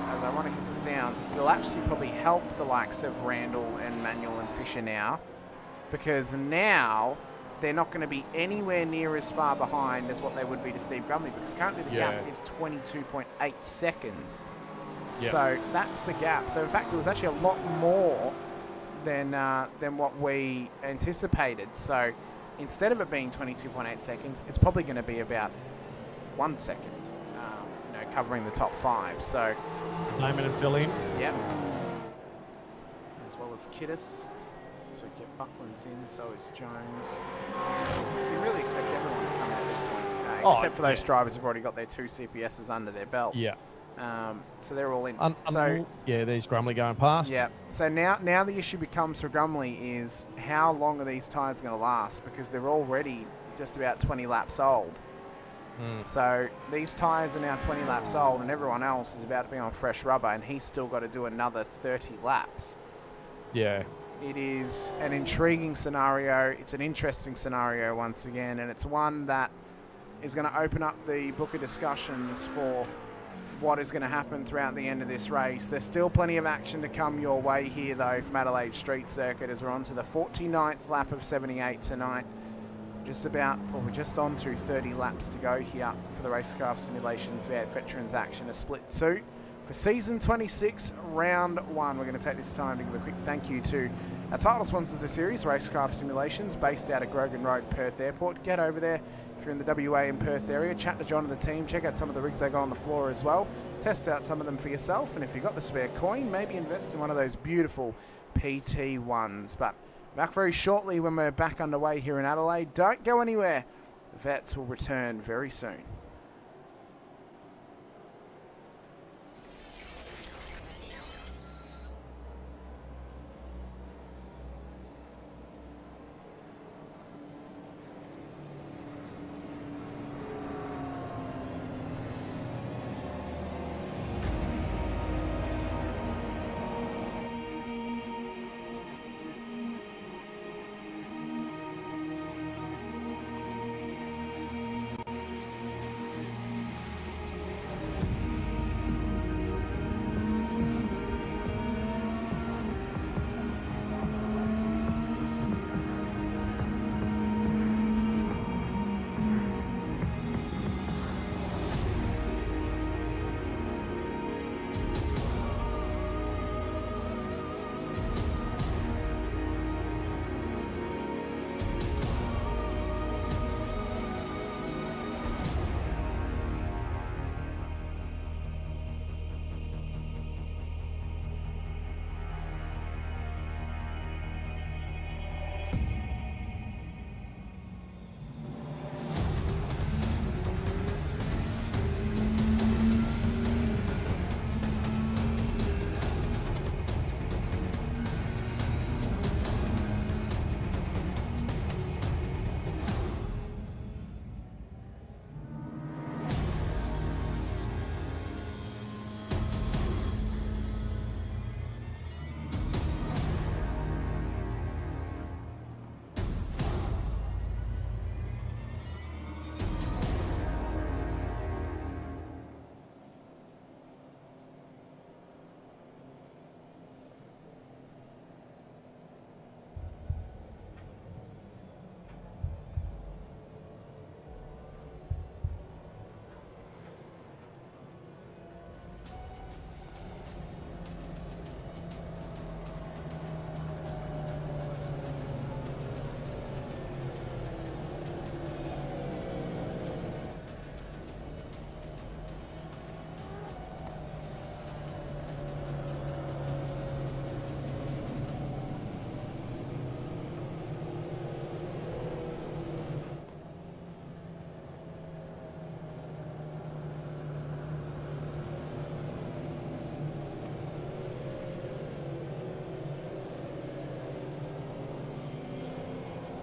Speaker 2: as ironic as it sounds, it'll actually probably help the likes of Randall and Manuel and Fisher now. Because now they're not going to be anywhere near as far behind as what they would be to Steve Grumley, because currently the gap is 22.8 seconds. Yep. So that's the gap. So in fact, it was actually a lot more than what we anticipated. So instead of it being 22.8 seconds, it's probably going to be about 1 second, covering the top 5. So
Speaker 3: name it and fill in.
Speaker 2: Yep. As well as Kiddis. So we get Buckland's in, so is Jones. You really expect everyone to come in at this point, except for those drivers who've already got their 2 CPSs under their belt.
Speaker 3: Yeah.
Speaker 2: So they're all in.
Speaker 3: There's Grumley going past.
Speaker 2: Yeah. So now the issue becomes for Grumley is how long are these tyres going to last, because they're already just about 20 laps old. So these tyres are now 20 laps old, and everyone else is about to be on fresh rubber, and he's still got to do another 30 laps.
Speaker 3: Yeah.
Speaker 2: It is an intriguing scenario. It's an interesting scenario once again, and it's one that is going to open up the book of discussions for what is going to happen throughout the end of this race. There's still plenty of action to come your way here, though, from Adelaide Street Circuit, as we're on to the 49th lap of 78 tonight. We're just on to 30 laps to go here for the Racecraft Simulations V8 Veterans action, a split 2. For season 26, round 1, we're going to take this time to give a quick thank you to our title sponsors of the series, Racecraft Simulations, based out of Grogan Road, Perth Airport. Get over there if you're in the WA and Perth area. Chat to John and the team. Check out some of the rigs they got on the floor as well. Test out some of them for yourself. And if you've got the spare coin, maybe invest in one of those beautiful PT1s. But back very shortly when we're back underway here in Adelaide. Don't go anywhere. The Vets will return very soon.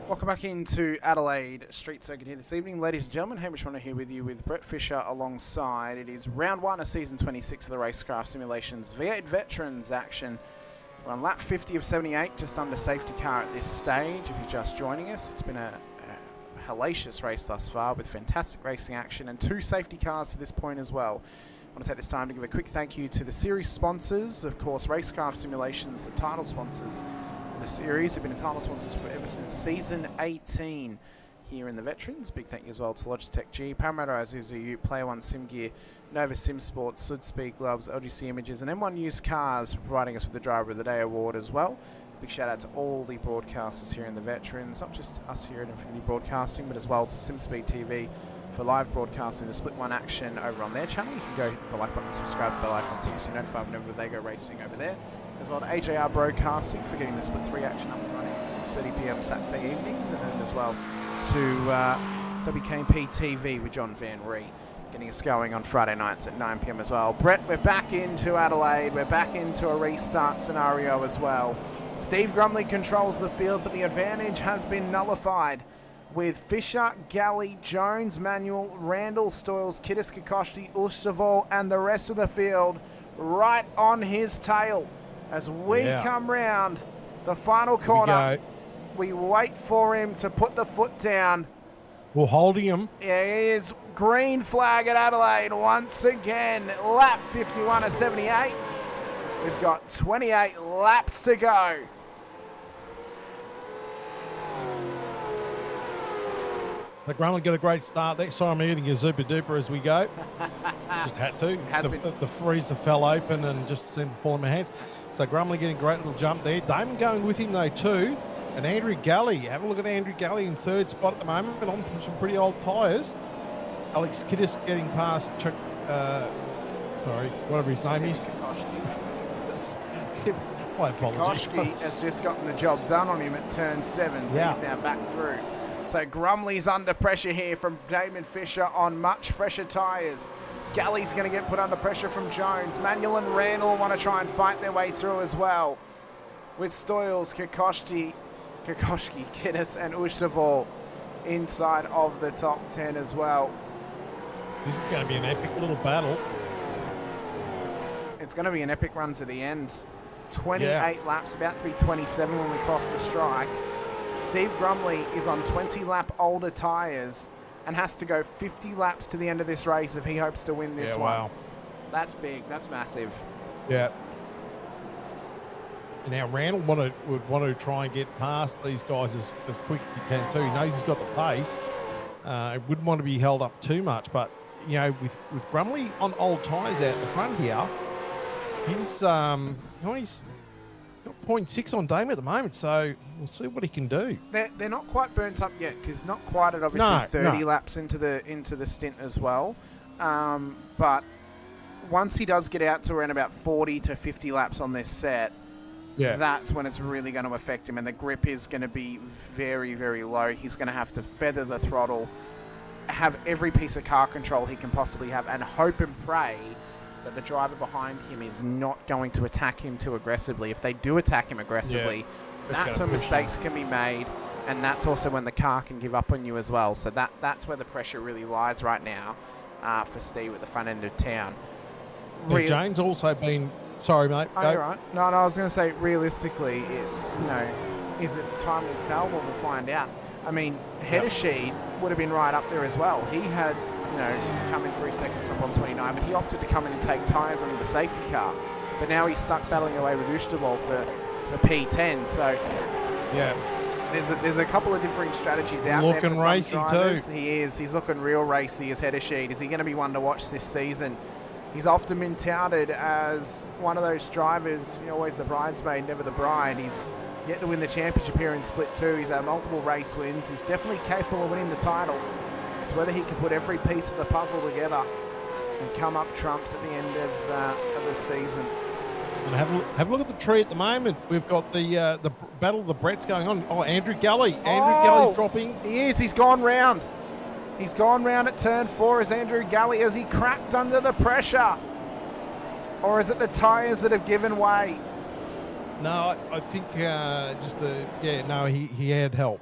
Speaker 2: Welcome back into Adelaide Street Circuit here this evening. Ladies and gentlemen, Hamish Munro here with you with Brett Fisher alongside. It is round 1 of season 26 of the Racecraft Simulations V8 Veterans action. We're on lap 50 of 78, just under safety car at this stage. If you're just joining us, it's been a hellacious race thus far with fantastic racing action and 2 safety cars to this point as well. I want to take this time to give a quick thank you to the series sponsors, of course, Racecraft Simulations, the title sponsors. The series have been a title sponsors for ever since season 18 here in the Veterans. Big thank you as well to Logitech G, Parramatta Isuzu Ute, Player One Sim Gear, Nova Simsports, Südspeed gloves, LGC Images, and M1 Used Cars for providing us with the Driver of the Day award as well. Big shout out to all the broadcasters here in the Veterans, not just us here at Infinity Broadcasting, but as well to Simspeed TV for live broadcasting the Split 1 action over on their channel. You can go hit the like button, subscribe to the bell icon so you're notified whenever they go racing over there. As well to AJR Broadcasting for getting the Split 3 action up and running. 6:30 p.m. Saturday evenings, and then as well to WKP TV with John Van Ree, getting us going on Friday nights at 9 p.m. as well. Brett, we're back into Adelaide. We're back into a restart scenario as well. Steve Grumley controls the field, but the advantage has been nullified with Fisher, Galley, Jones, Manuel, Randall, Stoyles, Kiddis, Kokoschny, Ustavol, and the rest of the field right on his tail. As we come round the final corner, we wait for him to put the foot down.
Speaker 3: We're holding him.
Speaker 2: Yeah, he is. Green flag at Adelaide once again. Lap 51 of 78. We've got 28 laps to go.
Speaker 3: The Grumley got a great start there. Sorry, I'm eating a super duper as we go. Just had to. The freezer fell open and just seemed to fall in my hands. So Grumley getting a great little jump there. Damon going with him though too. And Andrew Galley, have a look at Andrew Galley in third spot at the moment, but on some pretty old tyres. Alex Kiddis getting past Chuck, whatever his name is. My apologies.
Speaker 2: Kokoschny has just gotten the job done on him at turn 7, so he's now back through. So Grumley's under pressure here from Damon Fisher on much fresher tyres. Galley's going to get put under pressure from Jones. Manuel and Randall want to try and fight their way through as well. With Stoyles, Kokoschny, Kiddis and Ustavol inside of the top 10 as well.
Speaker 3: This is going to be an epic little battle.
Speaker 2: It's going to be an epic run to the end. 28 laps, about to be 27 when we cross the strike. Steve Grumley is on 20 lap older tyres and has to go 50 laps to the end of this race if he hopes to win this one. Wow. That's big. That's massive. Yeah.
Speaker 3: Now Randall would want to try and get past these guys as quick as he can too. He knows he's got the pace. Wouldn't want to be held up too much, but you know, with Grumley on old tyres out the front here, he's he's got 0.6 on Dame at the moment, so we'll see what he can do.
Speaker 2: They're not quite burnt up yet because not quite at obviously 30 laps into the stint as well, but once he does get out to around about 40 to 50 laps on this set. That's when it's really going to affect him, and the grip is going to be very, very low. He's going to have to feather the throttle, have every piece of car control he can possibly have, and hope and pray that the driver behind him is not going to attack him too aggressively. If they do attack him aggressively, that's when mistakes can be made, and that's also when the car can give up on you as well. So that's where the pressure really lies right now for Steve at the front end of town.
Speaker 3: Jane's also been... Sorry, mate.
Speaker 2: Oh, you're right. No, I was going to say, realistically, it's, is it time will tell? Well, we'll find out. I mean, Hedersheed would have been right up there as well. He had, come in for his second stop on 29, but he opted to come in and take tyres under the safety car. But now he's stuck battling away with Ustavol for P10. So, there's a couple of different strategies out there for some
Speaker 3: racy
Speaker 2: drivers.
Speaker 3: too.
Speaker 2: He is. He's looking real racy as Hedersheed. Is he going to be one to watch this season? He's often been touted as one of those drivers, always the bridesmaid, never the bride. He's yet to win the championship here in Split 2. He's had multiple race wins. He's definitely capable of winning the title. It's whether he can put every piece of the puzzle together and come up trumps at the end of the season.
Speaker 3: And have a look at the tree at the moment. We've got the battle of the Bretts going on. Oh, Andrew Galley. Galley dropping.
Speaker 2: He is. He's gone round. He's gone round at turn 4 as Andrew Galley. Has he cracked under the pressure? Or is it the tyres that have given way?
Speaker 3: No, I think he had help,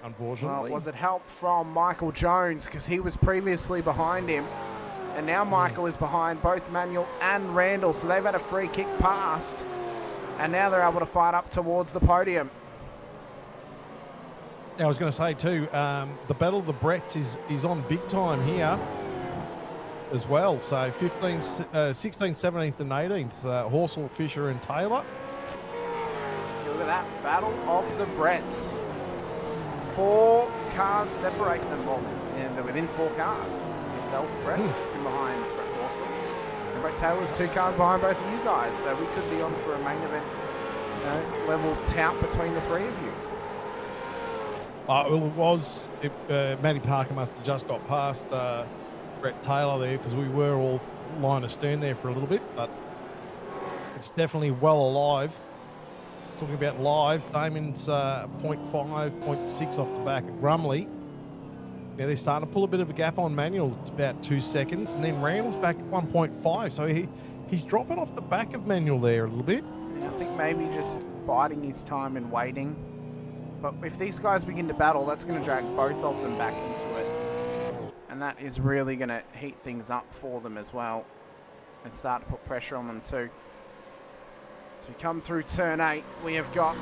Speaker 3: unfortunately.
Speaker 2: Well, was it help from Michael Jones? Because he was previously behind him. And now Michael is behind both Manuel and Randall. So they've had a free kick past. And now they're able to fight up towards the podium.
Speaker 3: I was going to say too, the battle of the Bretts is on big time here as well. So 16th, 17th and 18th, Horsell, Fisher and Taylor.
Speaker 2: Look at that, battle of the Bretts. 4 cars separate them all, and they're within 4 cars. Yourself, Brett, just in behind Brett Horsell. And Brett Taylor's 2 cars behind both of you guys. So we could be on for a main event level tout between the 3 of you.
Speaker 3: Matty Parker must have just got past Brett Taylor there because we were all line astern there for a little bit, but it's definitely well alive. talking about live, Damon's 0.5, 0.6 off the back of Grumley. Now they're starting to pull a bit of a gap on Manuel. It's about 2 seconds, and then Randall's back at 1.5. So he's dropping off the back of Manuel there a little bit.
Speaker 2: I think maybe just biding his time and waiting. But if these guys begin to battle, that's going to drag both of them back into it. And that is really going to heat things up for them as well. And start to put pressure on them too. So we come through turn 8. We have got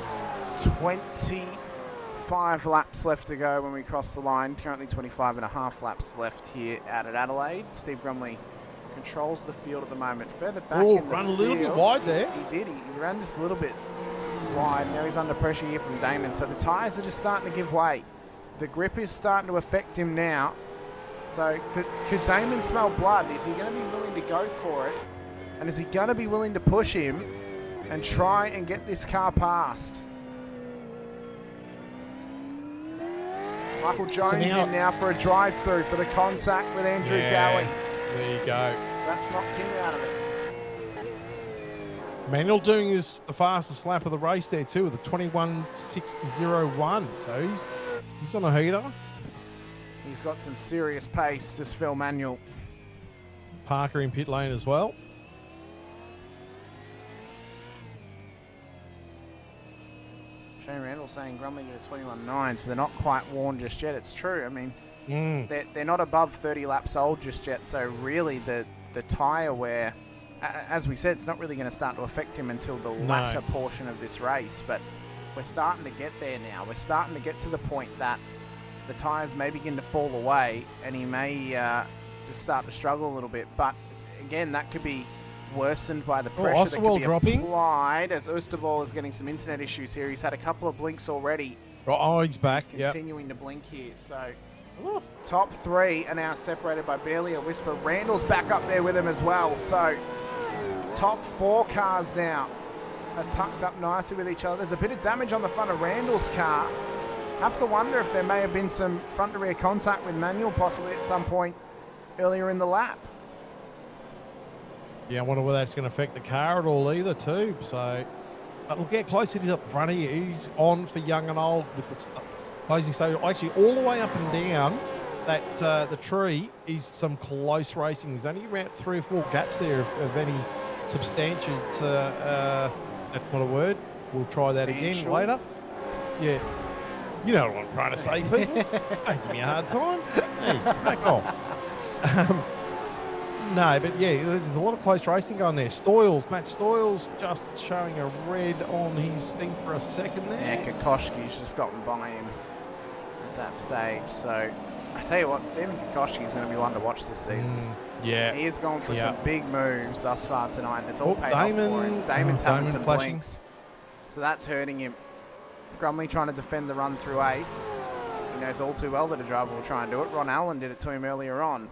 Speaker 2: 25 laps left to go when we cross the line. Currently 25.5 laps left here out at Adelaide. Steve Grumley controls the field at the moment. Further back in the
Speaker 3: run a
Speaker 2: field,
Speaker 3: little bit wide there.
Speaker 2: He did. He ran just a little bit wide. Now he's under pressure here from Damon. So the tyres are just starting to give way. The grip is starting to affect him now. So could Damon smell blood? Is he going to be willing to go for it? And is he going to be willing to push him and try and get this car past? Michael Jones in now for a drive-through for the contact with Andrew Galley.
Speaker 3: There you go.
Speaker 2: So that's knocked him out of it.
Speaker 3: Manuel doing the fastest lap of the race there too with a 21.601. So he's on a heater.
Speaker 2: He's got some serious pace, just Phil Manuel.
Speaker 3: Parker in pit lane as well.
Speaker 2: Shane Randall saying Grumley did a 21.9, so they're not quite worn just yet. It's true. I mean, they're not above 30 laps old just yet, so really the tyre wear, as we said, it's not really going to start to affect him until the latter portion of this race, but we're starting to get there now. We're starting to get to the point that the tyres may begin to fall away and he may just start to struggle a little bit. But again, that could be worsened by the pressure that could be applied, as Oosterwol is getting some internet issues here. He's had a couple of blinks already.
Speaker 3: Oh, he's back.
Speaker 2: He's continuing to blink here. So top 3 are now separated by barely a whisper. Randall's back up there with him as well. So top 4 cars now are tucked up nicely with each other. There's a bit of damage on the front of Randall's car. Have to wonder if there may have been some front to rear contact with Manuel possibly at some point earlier in the lap.
Speaker 3: Yeah, I wonder whether that's going to affect the car at all either too. So, but look how close it is up front here. He's on for young and old with the closing stage. Actually, all the way up and down that the tree is some close racing. There's only about 3 or 4 gaps there of any substantial. That's not a word. We'll try that again later. Yeah. You know what I'm trying to say, people. Don't give me a hard time. Hey, back off. No, but yeah, there's a lot of close racing going there. Matt Stoyles just showing a red on his thing for a second there.
Speaker 2: Yeah, Kokoschki's just gotten by him at that stage. So I tell you what, Stephen Kokoschki's going to be one to watch this season.
Speaker 3: Yeah.
Speaker 2: He has gone for some big moves thus far tonight, and it's all paid off for him. Damon's having some blinks, so that's hurting him. Grumley trying to defend the run through 8. He knows all too well that a driver will try and do it. Ron Allen did it to him earlier on.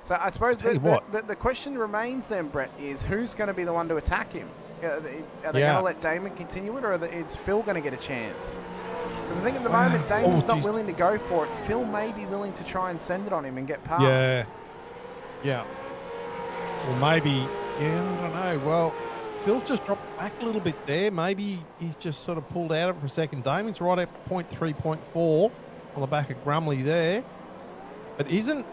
Speaker 2: So I suppose the question remains then, Brett, is who's going to be the one to attack him? Are they going to let Damon continue it, or is Phil going to get a chance? Because I think at the moment Damon's not willing to go for it. Phil may be willing to try and send it on him and get past.
Speaker 3: Yeah. Well, maybe, I don't know. Well, Phil's just dropped back a little bit there. Maybe he's just sort of pulled out of it for a second. Damon's right at 0.3, 0.4 on the back of Grumley there. But isn't,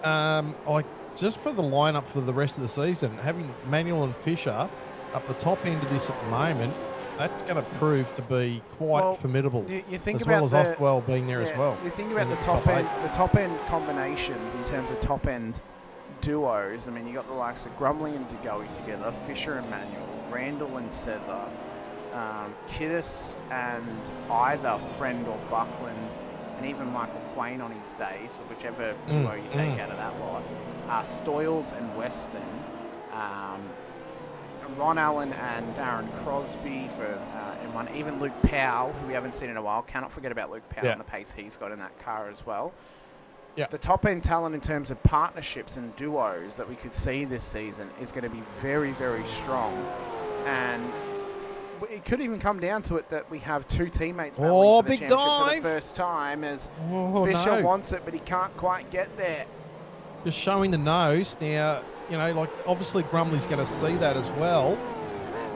Speaker 3: just for the lineup for the rest of the season, having Manuel and Fisher up the top end of this at the moment, that's going to prove to be quite formidable.
Speaker 2: You think
Speaker 3: as
Speaker 2: about
Speaker 3: well as Ostwell being there as well.
Speaker 2: You think about the top end combinations in terms of top end duos. I mean, you got the likes of Grumley and DeGoey together, Fisher and Manuel, Randall and Cesar, Kiddis and either Friend or Buckland, and even Michael Quain on his day, so whichever duo you take out of that lot. Stoyles and Weston, Ron Allen and Darren Crosby for M1, even Luke Powell, who we haven't seen in a while. Cannot forget about Luke Powell and the pace he's got in that car as well. Yeah. The top end talent in terms of partnerships and duos that we could see this season is going to be very, very strong. And it could even come down to it that we have 2 teammates battling for the championship for the first time, as Fisher wants it, but he can't quite get there.
Speaker 3: Just showing the nose now, like obviously Grumley's going to see that as well.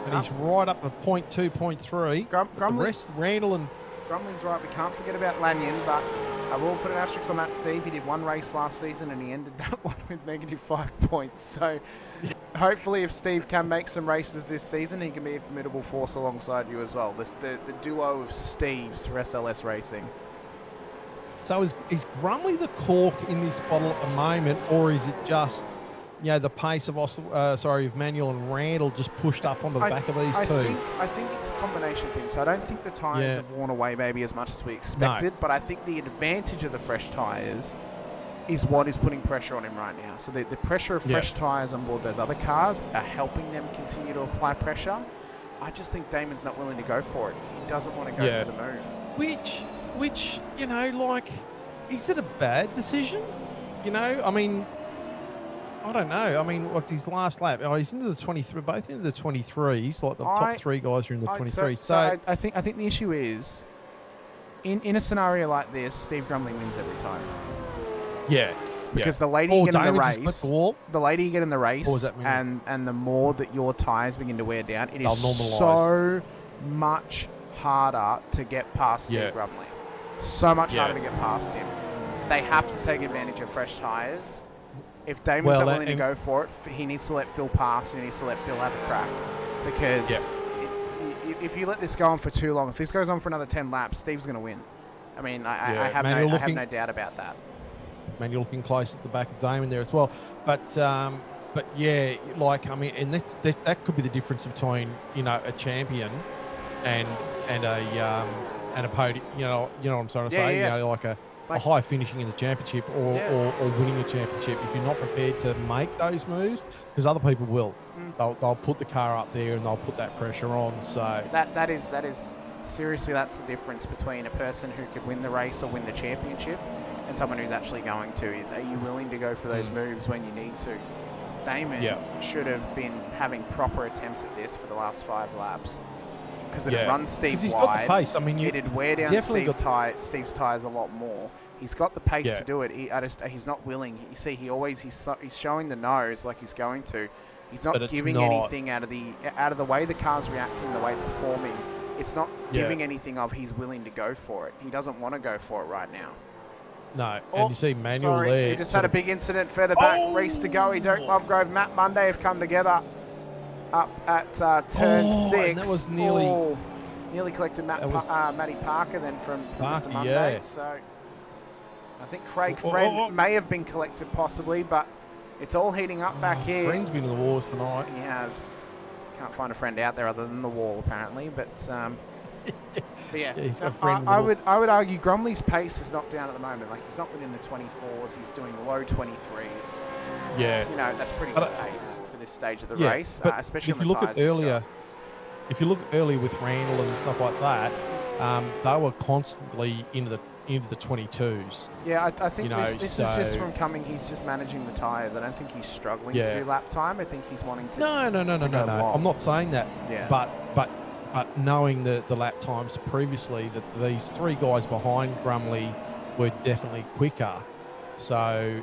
Speaker 3: and he's right up at 0.2, 0.3. The rest, Randall and...
Speaker 2: Grumley's right. We can't forget about Lanyon, but I will put an asterisk on that, Steve. He did one race last season, and he ended that one with -5 points. So hopefully if Steve can make some races this season, he can be a formidable force alongside you as well. The duo of Steves for SLS Racing.
Speaker 3: So is Grumley the cork in this bottle at the moment, or is it just, you know, the pace of Manuel and Randall just pushed up onto the back of these two?
Speaker 2: I think it's a combination thing. So I don't think the tyres have worn away maybe as much as we expected, but I think the advantage of the fresh tyres is what is putting pressure on him right now. So the pressure of fresh tyres on board those other cars are helping them continue to apply pressure. I just think Damon's not willing to go for it. He doesn't want to go for the move.
Speaker 3: Which, you know, like, is it a bad decision? You know, I mean, I don't know. I mean, like his last lap, he's into the 23, both into the 23s. Like the top three guys are in the 23. So
Speaker 2: I think the issue is, in a scenario like this, Steve Grumley wins every time.
Speaker 3: Yeah.
Speaker 2: Because the later you get in the race, and the more that your tyres begin to wear down, it is so much harder to get past Steve Grumley. So much harder to get past him. They have to take advantage of fresh tyres. If Damon's not willing to go for it, he needs to let Phil pass, and he needs to let Phil have a crack. Because if you let this go on for too long, if this goes on for another 10 laps, Steve's going to win. I mean, I have no doubt about that.
Speaker 3: Man, you're looking close at the back of Damon there as well. But yeah, like, I mean, and that could be the difference between, you know, a champion and a podium. You know what I'm trying to say? You know, like a high finishing in the championship or winning a championship. If you're not prepared to make those moves, because other people will, they'll put the car up there and they'll put that pressure on. So
Speaker 2: that is seriously, that's the difference between a person who could win the race or win the championship and someone who's actually going to. Is, are you willing to go for those moves when you need to? Damon should have been having proper attempts at this for the last 5 laps. Because it had run Steve wide.
Speaker 3: Got the pace. I mean,
Speaker 2: it'd wear down Steve's tyres a lot more. He's got the pace to do it. He's not willing. You see, he's showing the nose like he's going to. He's not giving anything out of the way the car's reacting, the way it's performing. It's not giving anything of he's willing to go for it. He doesn't want to go for it right now.
Speaker 3: No, and you see Manuel there.
Speaker 2: He just had a big incident further back. Race to go. Dirk Lovegrove, Matt Monday have come together up at turn 6.
Speaker 3: And that was
Speaker 2: nearly collected Matty Parker then from Mr. Monday.
Speaker 3: Yeah.
Speaker 2: So I think Craig Friend may have been collected possibly, but it's all heating up back here.
Speaker 3: Friend's been in the wars tonight.
Speaker 2: He has. Can't find a friend out there other than the wall apparently, but yeah,
Speaker 3: he's got a friend
Speaker 2: I would argue Grumley's pace is not down at the moment. Like, he's not within the 24s. He's doing low 23s.
Speaker 3: Yeah,
Speaker 2: you know, that's pretty good pace for this stage of the race,
Speaker 3: but
Speaker 2: especially
Speaker 3: if you look at earlier. If you look earlier with Randall and stuff like that, they were constantly into the 22s.
Speaker 2: Yeah, I think this is just from coming. He's just managing the tyres. I don't think he's struggling to do lap time. I think he's wanting to. No.
Speaker 3: I'm not saying that.
Speaker 2: Yeah.
Speaker 3: But knowing the lap times previously, that these 3 guys behind Grumley were definitely quicker. So,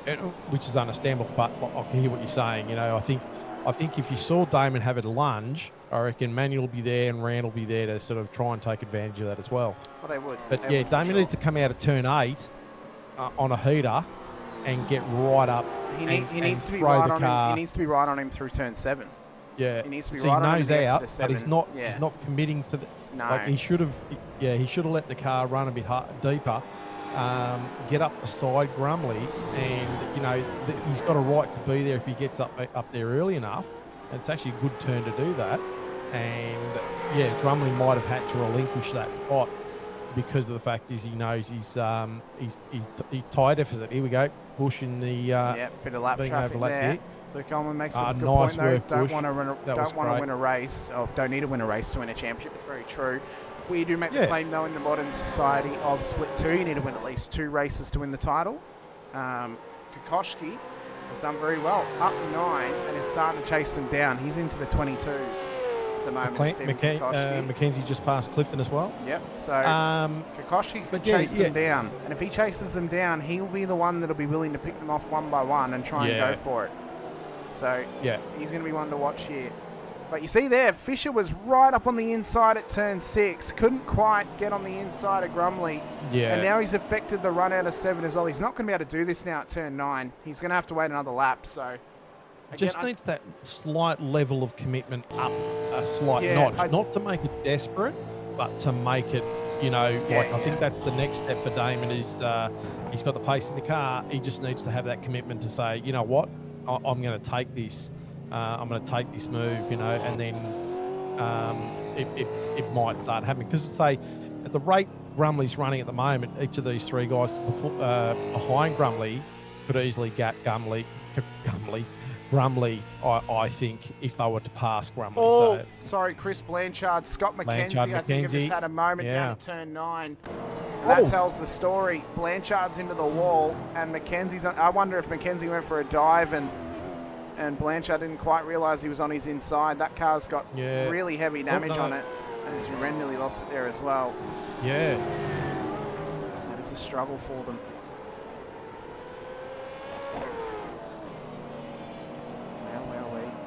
Speaker 3: which is understandable. But I can hear what you're saying. You know, I think if you saw Damon have a lunge, I reckon Manuel will be there and Rand will be there to sort of try and take advantage of that as well.
Speaker 2: Well, they would.
Speaker 3: But Damon needs to come out of turn 8 on a heater and get right up. He needs to be right on him.
Speaker 2: He needs to be right on him through turn 7.
Speaker 3: Yeah,
Speaker 2: he needs to be right on him.
Speaker 3: Out, but he's not. He's not committing to the.
Speaker 2: No.
Speaker 3: Like he should have. Yeah, he should have let the car run a bit deeper. Get up beside Grumley, and you know he's got a right to be there if he gets up there early enough. And it's actually a good turn to do that. And yeah, Grumley might have had to relinquish that spot because of the fact is he knows he's tyre deficit. Here we go, Bush in the
Speaker 2: bit of lap traffic there. Luke Ullman makes a good
Speaker 3: nice
Speaker 2: point though.
Speaker 3: Work,
Speaker 2: don't want to win a race, or don't need to win a race to win a championship. It's very true. We do make the claim, though, in the modern society of Split 2, you need to win at least 2 races to win the title. Kokoschki has done very well, up 9, and is starting to chase them down. He's into the 22s at the moment.
Speaker 3: Mackenzie just passed Clifton as well.
Speaker 2: Yep, so Kokoschki could chase them down. And if he chases them down, he'll be the one that'll be willing to pick them off one by one and try and go for it. So he's going to be one to watch here. But you see there, Fisher was right up on the inside at turn 6. Couldn't quite get on the inside of Grumley.
Speaker 3: Yeah.
Speaker 2: And now he's affected the run out of 7 as well. He's not going to be able to do this now at turn 9. He's going to have to wait another lap. So again,
Speaker 3: Just needs that slight level of commitment up a slight notch. Not to make it desperate, but to make it, you know, I think that's the next step for Damon is he's got the pace in the car. He just needs to have that commitment to say, you know what, I'm going to take this. I'm going to take this move, you know, and then it might start happening. Because, say, at the rate Grumley's running at the moment, each of these 3 guys behind Grumley could easily get Grumley, I think, if they were to pass Grumley.
Speaker 2: Oh,
Speaker 3: so,
Speaker 2: sorry, Chris Blanchard, Scott McKenzie, I think have just had a moment down at turn 9. That tells the story. Blanchard's into the wall, and McKenzie's on. I wonder if McKenzie went for a dive and Blanchard didn't quite realise he was on his inside. That car's got really heavy damage on it. As Uren nearly lost it there as well.
Speaker 3: Yeah.
Speaker 2: That is a struggle for them.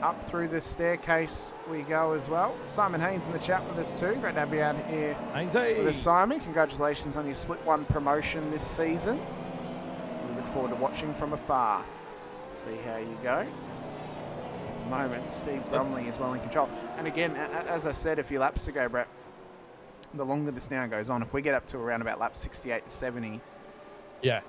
Speaker 2: Up through the staircase we go as well. Simon Haynes in the chat with us too. Great to have you out here with us, Simon. Congratulations on your Split 1 promotion this season. We look forward to watching from afar. See how you go. At the moment, Steve Bromley is well in control. And again, as I said a few laps ago, Brett, the longer this now goes on, if we get up to around about lap 68 to 70, I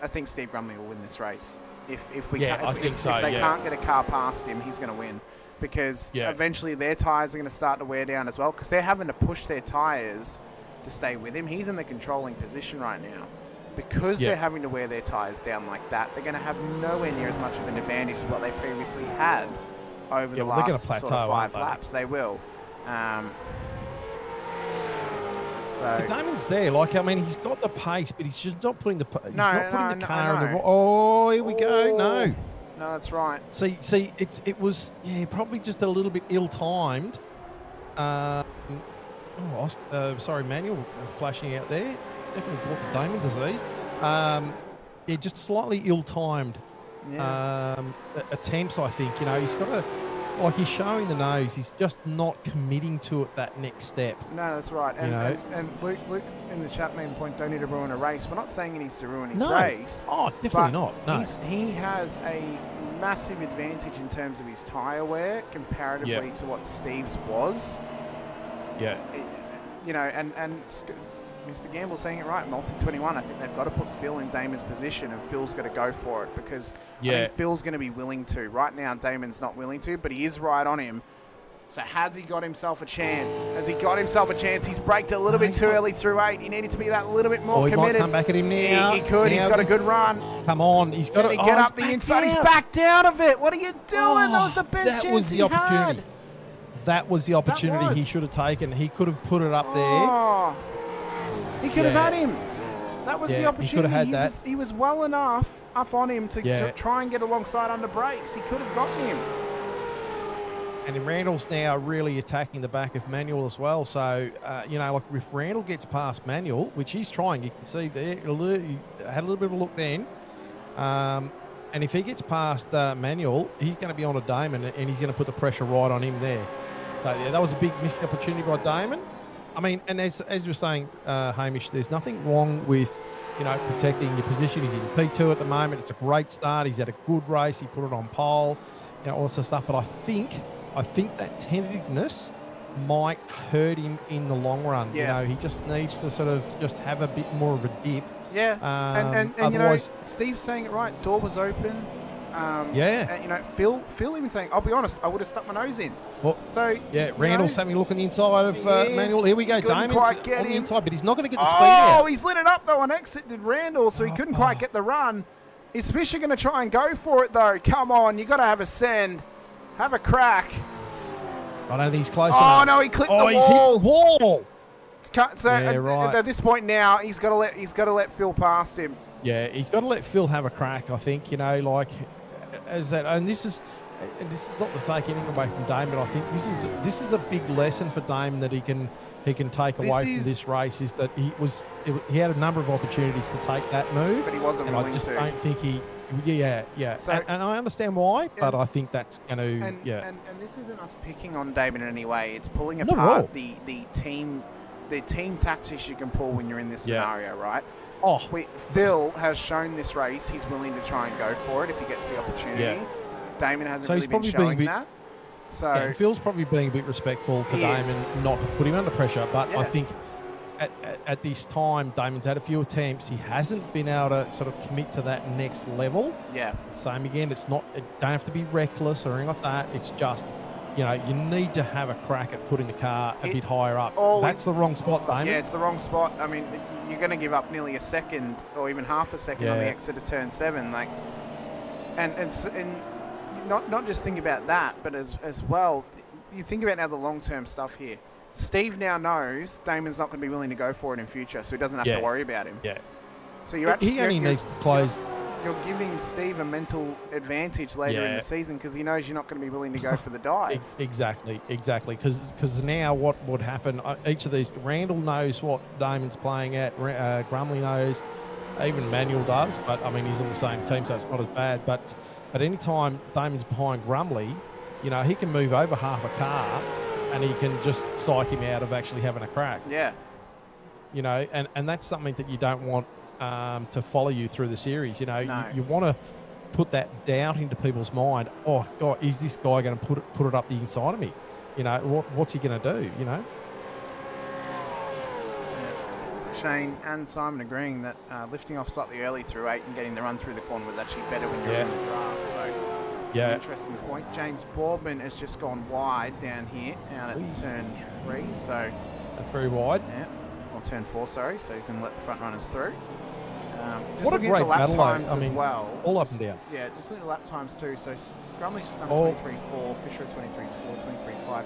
Speaker 2: think Steve Brumley will win this race. If they can't get a car past him, he's going to win, because eventually their tyres are going to start to wear down as well, because they're having to push their tyres to stay with him. He's in the controlling position right now. Because they're having to wear their tyres down like that, they're going to have nowhere near as much of an advantage as what they previously had over the last sort of 5 laps. They will. So
Speaker 3: Damon's there. Like, I mean, he's got the pace, but he's just not putting the car in the. Oh, here we go. No,
Speaker 2: that's right.
Speaker 3: See, it was probably just a little bit ill-timed. Sorry, Manuel flashing out there. Definitely caught the Damon disease. Just slightly ill-timed attempts. I think he's got to. Like, he's showing the nose. He's just not committing to it that next step.
Speaker 2: No, that's right. And Luke in the chat made the point, don't need to ruin a race. We're not saying he needs to ruin his race.
Speaker 3: Oh, definitely not. No.
Speaker 2: He has a massive advantage in terms of his tyre wear comparatively to what Steve's was. Yeah. And Mr. Gamble's saying it right, multi-21. I think they've got to put Phil in Damon's position, and Phil's got to go for it, because I think Phil's going to be willing to. Right now, Damon's not willing to, but he is right on him. So has he got himself a chance? Has he got himself a chance? He's braked a little bit too early through 8. He needed to be that little bit more committed.
Speaker 3: He might come back at him now.
Speaker 2: He could. He's got a good run.
Speaker 3: Come on. He's got to
Speaker 2: get up the inside. He's backed out of it. What are you doing? That was the best chance he had.
Speaker 3: That was the opportunity he should have taken. He could have put it up there.
Speaker 2: He could have had him. That was the opportunity.
Speaker 3: He could have had that.
Speaker 2: He was well enough up on him to try and get alongside under brakes. He could have gotten him.
Speaker 3: And Randall's now really attacking the back of Manuel as well. So, like if Randall gets past Manuel, which he's trying, you can see there, he had a little bit of a look then. And if he gets past Manuel, he's going to be on a Damon, and he's going to put the pressure right on him there. So, that was a big missed opportunity by Damon. I mean, and as you were saying, Hamish, there's nothing wrong with, protecting your position. He's in P2 at the moment. It's a great start. He's had a good race. He put it on pole, all this stuff. But I think that tentativeness might hurt him in the long run.
Speaker 2: Yeah.
Speaker 3: He just needs to sort of just have a bit more of a dip.
Speaker 2: Yeah. And Steve's saying it right. Door was open. And, Phil even saying, I'll be honest, I would have stuck my nose in.
Speaker 3: Well, Randall's having a look on the inside of Manuel. Here we go. Damon's
Speaker 2: quite get
Speaker 3: on the
Speaker 2: him.
Speaker 3: inside, but he's not going to get the speed out.
Speaker 2: Oh, he's lit it up, though, on exit, did Randall, so he couldn't quite get the run. Is Fisher going to try and go for it, though? Come on, you got to have a send. Have a crack.
Speaker 3: I don't think he's close
Speaker 2: enough.
Speaker 3: enough.
Speaker 2: Oh, no, he clipped the wall.
Speaker 3: He's hit the wall.
Speaker 2: It's cut, so at this point now, he's got to let Phil past him.
Speaker 3: Yeah, he's got to let Phil have a crack, I think, and this is not to take anything away from Damon, but I think this is a big lesson for Damon, that he can he can take away from this race is that he had a number of opportunities to take that move,
Speaker 2: but he wasn't
Speaker 3: and
Speaker 2: willing
Speaker 3: I just
Speaker 2: to.
Speaker 3: don't think he. Yeah.
Speaker 2: So,
Speaker 3: and I understand why, but I think that's going to.
Speaker 2: And this isn't us picking on Damon in any way. It's pulling
Speaker 3: Not at
Speaker 2: apart
Speaker 3: all.
Speaker 2: the team tactics you can pull when you're in this scenario, right?
Speaker 3: Oh,
Speaker 2: Phil has shown this race he's willing to try and go for it if he gets the opportunity.
Speaker 3: Yeah.
Speaker 2: Damon hasn't
Speaker 3: So
Speaker 2: really
Speaker 3: he's
Speaker 2: been
Speaker 3: probably
Speaker 2: showing
Speaker 3: being
Speaker 2: that. So
Speaker 3: and Phil's probably being a bit respectful to
Speaker 2: He
Speaker 3: Damon,
Speaker 2: is.
Speaker 3: not to put him under pressure. But
Speaker 2: Yeah.
Speaker 3: I think at this time, Damon's had a few attempts. He hasn't been able to sort of commit to that next level.
Speaker 2: yeah,
Speaker 3: Same again. It don't have to be reckless or anything like that. It's just, you need to have a crack at putting the car a bit higher up. That's the wrong spot, Damon.
Speaker 2: yeah, it's the wrong spot. I mean, you're going to give up nearly a second or even half a second on the exit of turn 7, like, and not just think about that, but as well, you think about now the long-term stuff here. Steve now knows Damon's not going to be willing to go for it in future, so he doesn't have to worry about him.
Speaker 3: Yeah.
Speaker 2: So you're actually
Speaker 3: he only needs to close.
Speaker 2: You're giving Steve a mental advantage later in the season because he knows you're not going to be willing to go for the dive.
Speaker 3: Exactly. Because now what would happen? Each of these, Randall knows what Damon's playing at. Grumley knows, even Manuel does. But I mean, he's on the same team, so it's not as bad. But any time Damon's behind Grumley, he can move over half a car, and he can just psych him out of actually having a crack.
Speaker 2: Yeah.
Speaker 3: And that's something that you don't want to follow you through the series.
Speaker 2: No.
Speaker 3: You want to put that doubt into people's mind. Oh God, is this guy going to put it up the inside of me? What's he going to do?
Speaker 2: Shane and Simon agreeing that lifting off slightly early through 8 and getting the run through the corner was actually better when you're in the draft. So it's an interesting point. James Boardman has just gone wide down here, out at turn 3. So
Speaker 3: that's very wide.
Speaker 2: Yeah, or turn 4, sorry. So he's going to let the front runners through. Just
Speaker 3: What a
Speaker 2: looking at
Speaker 3: great
Speaker 2: the lap
Speaker 3: battle,
Speaker 2: times
Speaker 3: I mean,
Speaker 2: as well.
Speaker 3: all up and down.
Speaker 2: Yeah, just looking at the lap times too. So Grumley's just under 23.4, Fisher at 23.4, 23.5,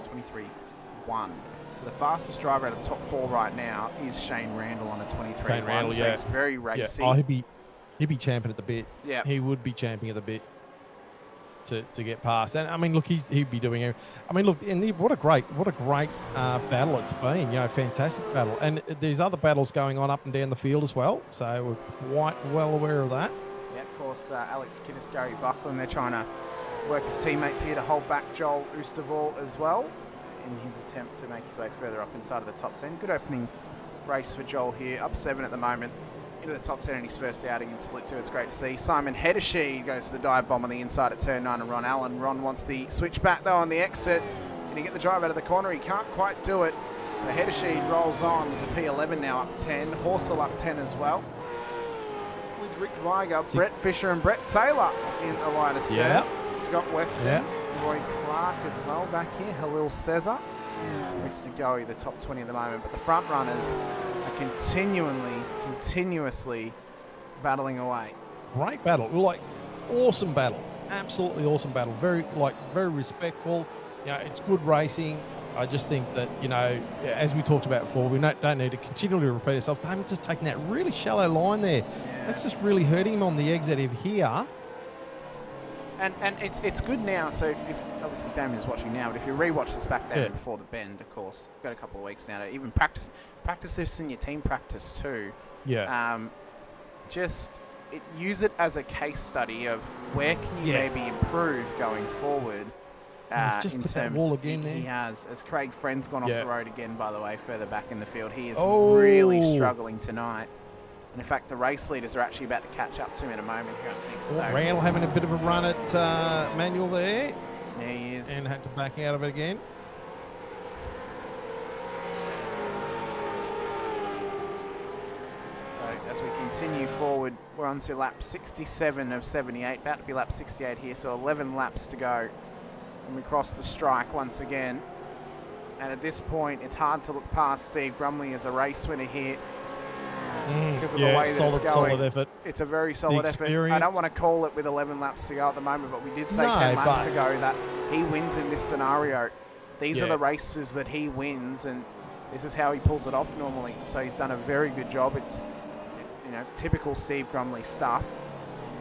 Speaker 2: 23.1. So the fastest driver out of the top 4 right now is Shane Randall on a 23.1.
Speaker 3: Shane Randall,
Speaker 2: so he's very racy.
Speaker 3: Yeah. Oh, he'd be champing at the bit.
Speaker 2: Yeah.
Speaker 3: He would be champing at the bit to get past. And I mean, look, he'd be doing it. I mean, look, and what a great battle it's been. Fantastic battle. And there's other battles going on up and down the field as well. So we're quite well aware of that.
Speaker 2: Yeah, of course, Alex Kinnis, Gary Buckland, they're trying to work his teammates here to hold back Joel Oosterval as well in his attempt to make his way further up inside of the top 10. Good opening race for Joel here, up 7 at the moment, into the top 10 in his first outing in Split 2. It's great to see. Simon Hedesheed goes for the dive bomb on the inside at turn 9, and Ron Allen. Ron wants the switch back though on the exit. Can he get the drive out of the corner? He can't quite do it. So Hedesheed rolls on to P11 now, up 10. Horsell up 10 as well. With Rick Weiger, Brett Fisher and Brett Taylor in the line of stern.
Speaker 3: Yeah.
Speaker 2: Scott Weston, Roy Clark as well back here. Halil Cesar. Rest to go, the top 20 at the moment. But the front runners are continuously battling away.
Speaker 3: Great battle. Awesome battle. Absolutely awesome battle. Very respectful. It's good racing. I just think that, as we talked about before, we don't need to continually repeat ourselves. Damon's just taking that really shallow line there. Yeah. That's just really hurting him on the exit of here.
Speaker 2: And it's good now. So if obviously Damon is watching now, but if you rewatch this back there before the bend, of course, you've got a couple of weeks now to even practice this in your team practice too.
Speaker 3: Yeah.
Speaker 2: Use it as a case study of where can you maybe improve going forward.
Speaker 3: Just
Speaker 2: in
Speaker 3: put
Speaker 2: terms
Speaker 3: that wall again there.
Speaker 2: He has, as Craig Friend's gone off the road again, by the way, further back in the field. He is really struggling tonight. And in fact, the race leaders are actually about to catch up to him in a moment here, I think. So
Speaker 3: Randall having a bit of a run at Manuel there.
Speaker 2: Yeah, he is.
Speaker 3: And had to back out of it again.
Speaker 2: So as we continue forward, we're on to lap 67 of 78. About to be lap 68 here, so 11 laps to go. And we cross the strike once again. And at this point, it's hard to look past Steve Grumley as a race winner here. Because of the way that it's going.
Speaker 3: Solid effort.
Speaker 2: It's a very solid effort. I don't want to call it with 11 laps to go at the moment, but we did say 10 laps ago that he wins in this scenario. These are the races that he wins, and this is how he pulls it off normally. So he's done a very good job. It's typical Steve Grumley stuff,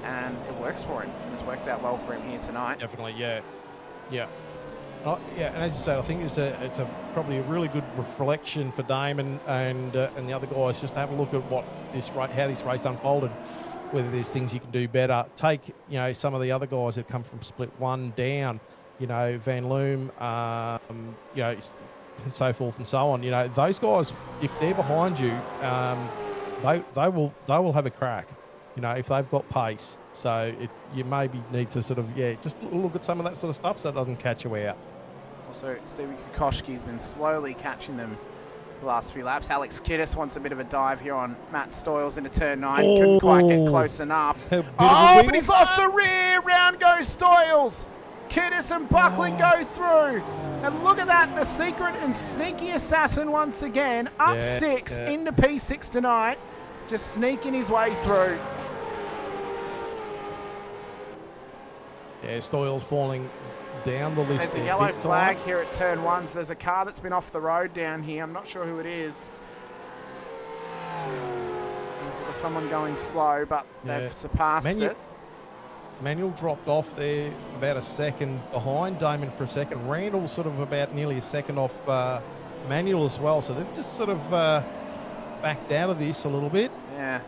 Speaker 2: and it works for him. It's worked out well for him here tonight.
Speaker 3: Definitely, yeah. Yeah, and as you said, I think it's a probably a really good reflection for Damon and the other guys just to have a look at how this race unfolded, whether there's things you can do better. Take some of the other guys that come from split one down, Van Loom, so forth and so on. Those guys, if they're behind you, they will have a crack. If they've got pace. So you maybe need to sort of just look at some of that sort of stuff so it doesn't catch you out.
Speaker 2: Also, Stephen Kokoschki's been slowly catching them the last few laps. Alex Kiddis wants a bit of a dive here on Matt Stoyles into turn 9. Couldn't quite get close enough. But he's lost the rear. Round goes Stoyles. Kiddis and Buckland go through. And look at that. The secret and sneaky assassin once again. Up 6 into P6 tonight. Just sneaking his way through.
Speaker 3: Yeah, Stoyles falling down the list.
Speaker 2: There's a yellow flag here at turn 1, so there's a car that's been off the road down here. I'm not sure who it is. If it was someone going slow, but they've surpassed it.
Speaker 3: Manuel dropped off there about a second behind Damon for a second. Randall sort of about nearly a second off Manuel as well. So they've just sort of backed out of this a little bit.
Speaker 2: Yeah.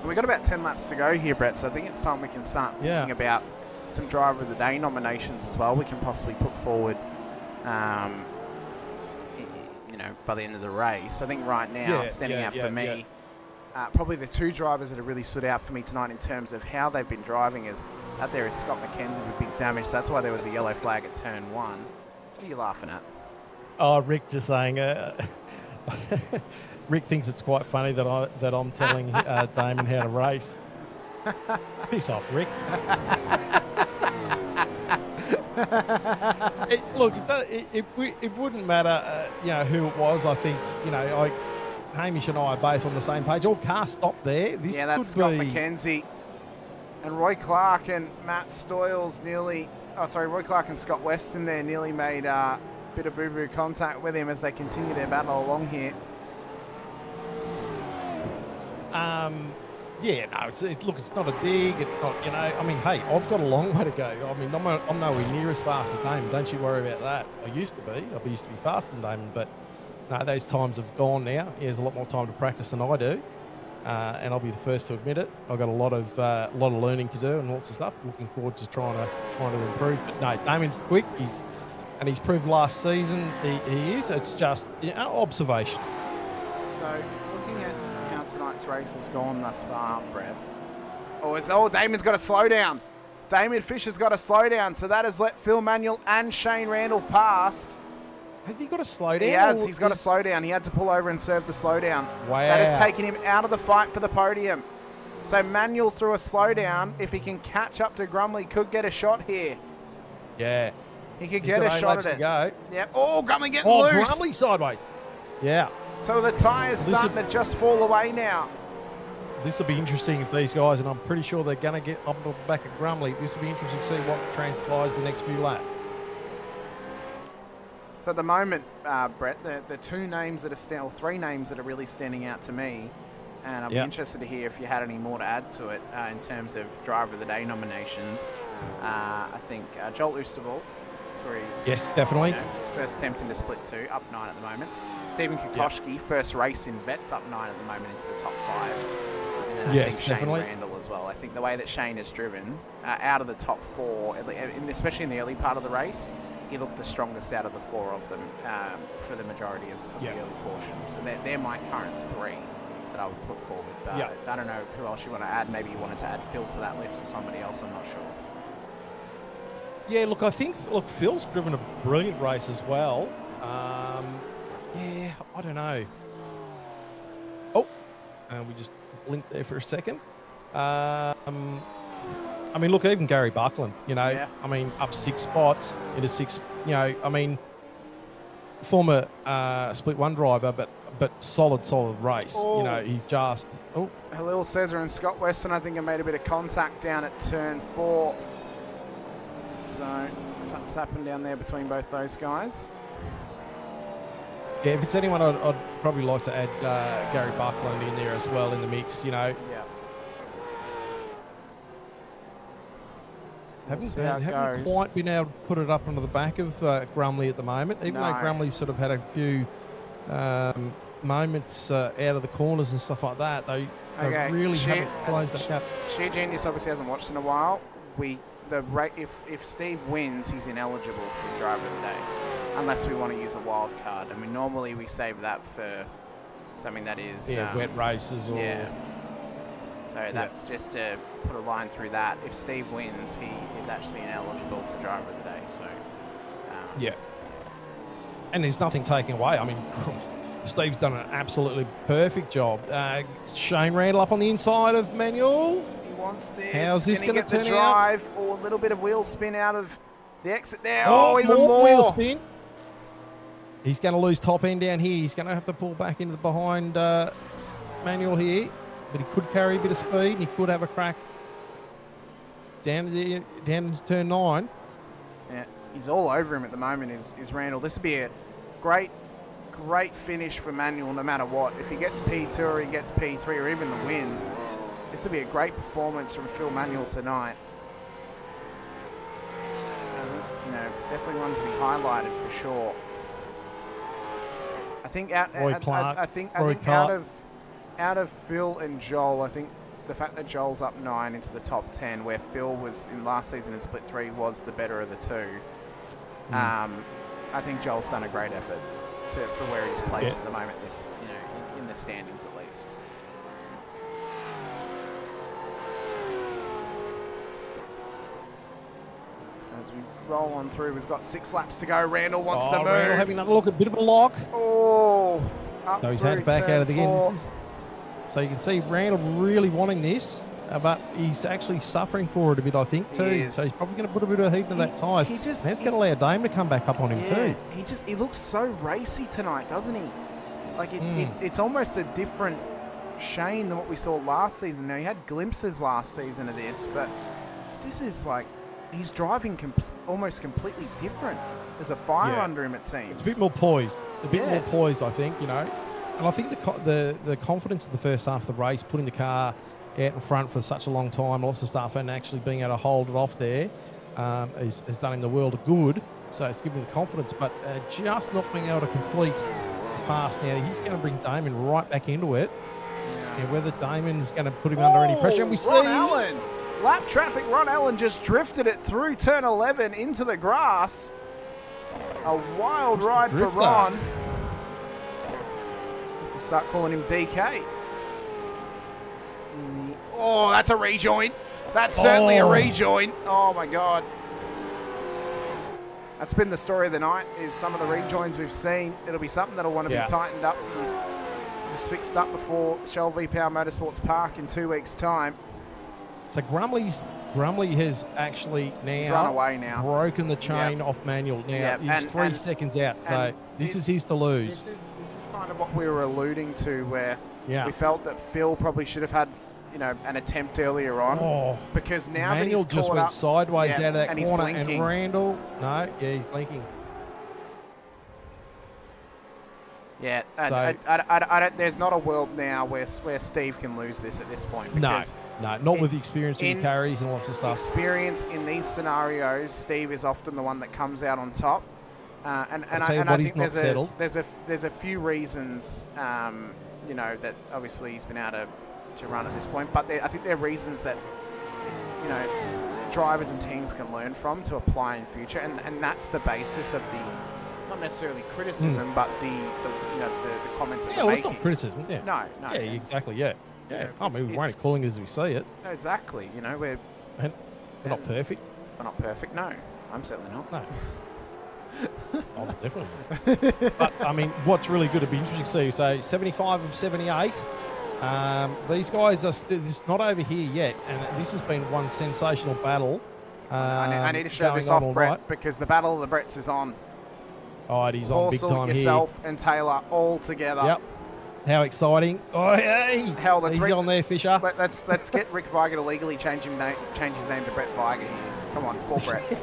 Speaker 2: We've got about 10 laps to go here, Brett, so I think it's time we can start thinking about some Driver of the Day nominations as well we can possibly put forward, by the end of the race. I think right now, standing out for me, probably the two drivers that have really stood out for me tonight in terms of how they've been driving out there is Scott McKenzie with big damage. So that's why there was a yellow flag at turn 1. What are you laughing at?
Speaker 3: Oh, Rick just saying... Rick thinks it's quite funny that I'm telling Damon how to race. Piss off, Rick. It wouldn't matter, who it was. I think, Hamish and I are both on the same page. All cars stopped there.
Speaker 2: That's Scott McKenzie. And Roy Clark and Matt Stoyles Roy Clark and Scott Weston there nearly made a bit of boo-boo contact with him as they continue their battle along here. It's not a dig. It's not, hey, I've got a long way to go. I'm nowhere near as fast as Damon. Don't you worry about that. I used to be. I used to be faster than Damon, but no, those times have gone now. He has a lot more time to practice than I do, and I'll be the first to admit it. I've got a lot of learning to do and lots of stuff. Looking forward to trying to improve. But no, Damon's quick. He's proved last season he is. It's just observation. So looking at how tonight's race has gone thus far, Brett. Damon's got to slow down. Damien Fisher's got to slow down, so that has let Phil Manuel and Shane Randall past.
Speaker 3: Has he got to slow down?
Speaker 2: He has. He's got to slow down. He had to pull over and serve the slowdown.
Speaker 3: Wow.
Speaker 2: That has taken him out of the fight for the podium. So Manuel through a slowdown, if he can catch up to Grumley, could get a shot here.
Speaker 3: Yeah.
Speaker 2: He could get a shot at it.
Speaker 3: Go.
Speaker 2: Yeah. Oh, Grumley getting loose.
Speaker 3: Oh, Grumley sideways. Yeah.
Speaker 2: So the tyres starting to just fall away now.
Speaker 3: This will be interesting if these guys, and I'm pretty sure they're going to get up the back of Grumley. This will be interesting to see what transpires the next few laps.
Speaker 2: So at the moment, Brett, the two names that are three names that are really standing out to me, and I'd be interested to hear if you had any more to add to it in terms of Driver of the Day nominations. I think Joel Oostervall for his
Speaker 3: definitely
Speaker 2: first attempt into Split 2, up 9 at the moment. Stephen Kokoschki, first race in Vets, up 9 at the moment into the top 5. And I think Shane Randall as well. I think the way that Shane has driven out of the top 4, especially in the early part of the race, he looked the strongest out of the 4 of them for the majority of the early portion. So they're my current 3 that I would put forward. But I don't know who else you want to add. Maybe you wanted to add Phil to that list or somebody else. I'm not sure.
Speaker 3: Yeah, I think Phil's driven a brilliant race as well. I don't know. Oh, we just blinked there for a second. Even Gary Buckland, up 6 spots into 6, former Split 1 driver, but solid race.
Speaker 2: Oh.
Speaker 3: He's just... Oh.
Speaker 2: Halil Cesar and Scott Weston, I think, have made a bit of contact down at turn 4. So something's happened down there between both those guys.
Speaker 3: Yeah, if it's anyone, I'd probably like to add Gary Buckland in there as well in the mix,
Speaker 2: Yeah. see how it
Speaker 3: haven't
Speaker 2: goes.
Speaker 3: quite been able to put it up onto the back of Grumley at the moment, even though
Speaker 2: No.
Speaker 3: Grumley's sort of had a few moments out of the corners and stuff like that. They really haven't closed that gap.
Speaker 2: Sheer Genius obviously hasn't watched in a while. If Steve wins, he's ineligible for driver of the day, unless we want to use a wild card. I mean, normally we save that for something that is
Speaker 3: wet races or
Speaker 2: So that's just to put a line through that. If Steve wins, he is actually ineligible for driver of the day. So
Speaker 3: and there's nothing taken away. I mean, Steve's done an absolutely perfect job. Shane Randall up on the inside of Manuel.
Speaker 2: he wants this.
Speaker 3: How's this
Speaker 2: Can he
Speaker 3: going
Speaker 2: get
Speaker 3: to
Speaker 2: the
Speaker 3: turn out?
Speaker 2: drive or a little bit of wheel spin out of the exit there? Oh, even more.
Speaker 3: wheel spin. He's going to lose top end down here. He's going to have to pull back into the behind Manuel here, but he could carry a bit of speed and he could have a crack down into turn 9.
Speaker 2: Yeah, he's all over him at the moment, is Randall. This would be a great finish for Manuel no matter what. If he gets P2 or he gets P3 or even the win, this would be a great performance from Phil Manuel tonight. Definitely one to be highlighted for sure. I think out of Phil and Joel, I think the fact that Joel's up 9 into the top 10, where Phil was in last season in split 3 was the better of the two. I think Joel's done a great effort for where he's placed at the moment. In the standings at least. As we roll on through, we've got 6 laps to go. Randall wants to move.
Speaker 3: Randall having another look, a bit of a lock.
Speaker 2: Oh, up
Speaker 3: So he's
Speaker 2: through
Speaker 3: had back
Speaker 2: turn
Speaker 3: out of the
Speaker 2: 4.
Speaker 3: end. So you can see Randall really wanting this, but he's actually suffering for it a bit, I think, too.
Speaker 2: He is.
Speaker 3: So he's probably going to put a bit of heat into that tyre. That's going to allow Dame to come back up on him too.
Speaker 2: He looks so racy tonight, doesn't he? Like it's almost a different Shane than what we saw last season. Now he had glimpses last season of this, but this is like he's driving almost completely different. There's a fire under him, it seems.
Speaker 3: It's a bit more poised. More poised, I think, And I think the confidence of the first half of the race, putting the car out in front for such a long time, lots of stuff, and actually being able to hold it off there has done him the world of good. So it's given him the confidence, but just not being able to complete the pass now. He's going to bring Damon right back into it. And whether Damon's going to put him under any pressure. And we see...
Speaker 2: Ron Allen! Lap traffic, Ron Allen just drifted it through turn 11 into the grass. A wild ride for Ron. Let's start calling him DK. Oh, that's a rejoin. That's certainly a rejoin. Oh, my God. That's been the story of the night, is some of the rejoins we've seen. It'll be something that'll want to be tightened up and just fixed up before Shell V-Power Motorsports Park in 2 weeks' time.
Speaker 3: So Grumley has actually
Speaker 2: He's run away now.
Speaker 3: broken the chain off Manuel. Now he's 3 seconds out. So this is his to lose.
Speaker 2: This is kind of what we were alluding to, where we felt that Phil probably should have had an attempt earlier on, because now
Speaker 3: Manuel
Speaker 2: that he's caught
Speaker 3: went
Speaker 2: up
Speaker 3: sideways out of that
Speaker 2: he's
Speaker 3: corner,
Speaker 2: blinking.
Speaker 3: and Randall, he's blinking.
Speaker 2: Yeah,
Speaker 3: So-
Speaker 2: I don't. There's not a world now where Steve can lose this at this point. Because
Speaker 3: not with the experience he carries and lots of stuff.
Speaker 2: Experience in these scenarios, Steve is often the one that comes out on top. And I think there's a few reasons, that obviously he's been able to run at this point. But I think there are reasons that drivers and teams can learn from to apply in future, and that's the basis of the. Not necessarily criticism, but the comments that we're making.
Speaker 3: It's not criticism. Yeah.
Speaker 2: No.
Speaker 3: Yeah, exactly. Yeah. I mean, we won't calling it as we see it.
Speaker 2: Exactly. We're
Speaker 3: not perfect.
Speaker 2: We're not perfect. No, I'm certainly not.
Speaker 3: No. Oh, definitely. But I mean, what's really good to be interesting to see. So 75 of 78. These guys are still. This is not over here yet, and this has been one sensational battle.
Speaker 2: I need to show this off, Brett, because the Battle of the Bretts is on.
Speaker 3: Oh, it is on big time here.
Speaker 2: Yourself and Taylor all together.
Speaker 3: Yep. How exciting! Oh, hey!
Speaker 2: Hell, that's
Speaker 3: easy on there, Fisher.
Speaker 2: Let's get Rick Viger to legally change his name to Brett Viger here. Come on, 4 Bretts.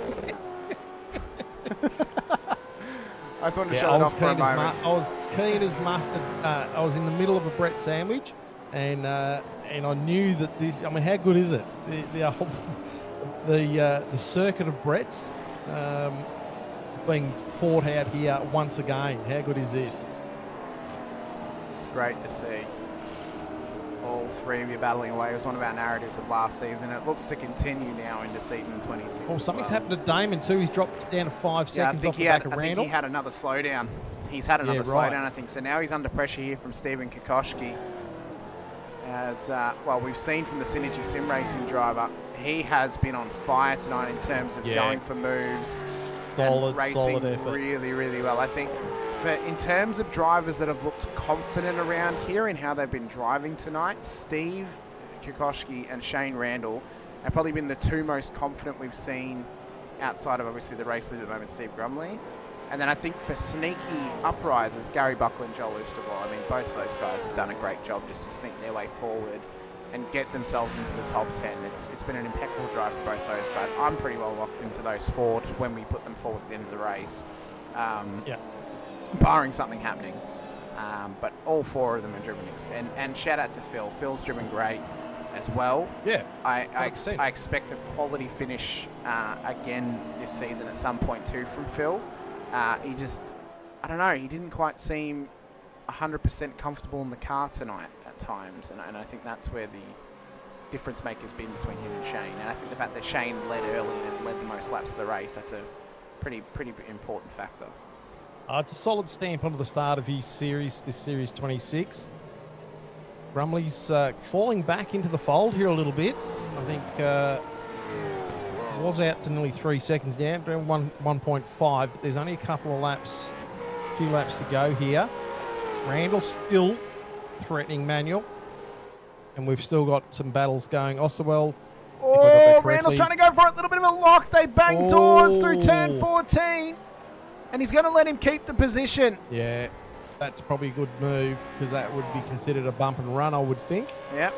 Speaker 2: I just wanted to show it off for a moment.
Speaker 3: I was keen as mustard. I was in the middle of a Brett sandwich, and I knew that this. I mean, how good is it? the circuit of Brett's being fought out here once again. How good is this?
Speaker 2: It's great to see all three of you battling away. It was one of our narratives of last season. It looks to continue now into season 26.
Speaker 3: Oh, something's happened to Damon too. He's dropped down to 5 seconds off the back of Randall.
Speaker 2: I think he had another slowdown. He's had another slowdown, I think. So now he's under pressure here from Stephen Kokoschki. As well, we've seen from the Synergy Sim Racing driver, he has been on fire tonight in terms of going for moves and racing really, really well. I think in terms of drivers that have looked confident around here in how they've been driving tonight, Steve Kokoschki and Shane Randall have probably been the two most confident we've seen outside of obviously the race leader at the moment, Steve Grumley. And then I think for sneaky uprisers, Gary Buckle and Joel Oosterwolde, I mean, both those guys have done a great job just to sneak their way forward and get themselves into the top 10. It's been an impeccable drive for both those guys. I'm pretty well locked into those four when we put them forward at the end of the race, barring something happening. But all four of them are driven. And shout out to Phil. Phil's driven great as well.
Speaker 3: Yeah,
Speaker 2: I expect a quality finish again this season at some point too from Phil. He just, I don't know, he didn't quite seem 100% comfortable in the car tonight at times, and I think that's where the difference maker's been between him and Shane. And I think the fact that Shane led early and led the most laps of the race, that's a pretty important factor.
Speaker 3: It's a solid stamp onto the start of his series, this series 26. Grumley's falling back into the fold here a little bit. I think was out to nearly 3 seconds now, doing 1.5, but there's only a few laps to go here. Randall still threatening Manuel, and we've still got some battles going. Osterwell.
Speaker 2: Oh, Randall's trying to go for it. A little bit of a lock. They bang doors through turn 14, and he's going to let him keep the position.
Speaker 3: Yeah, that's probably a good move because that would be considered a bump and run, I would think.
Speaker 2: Yep.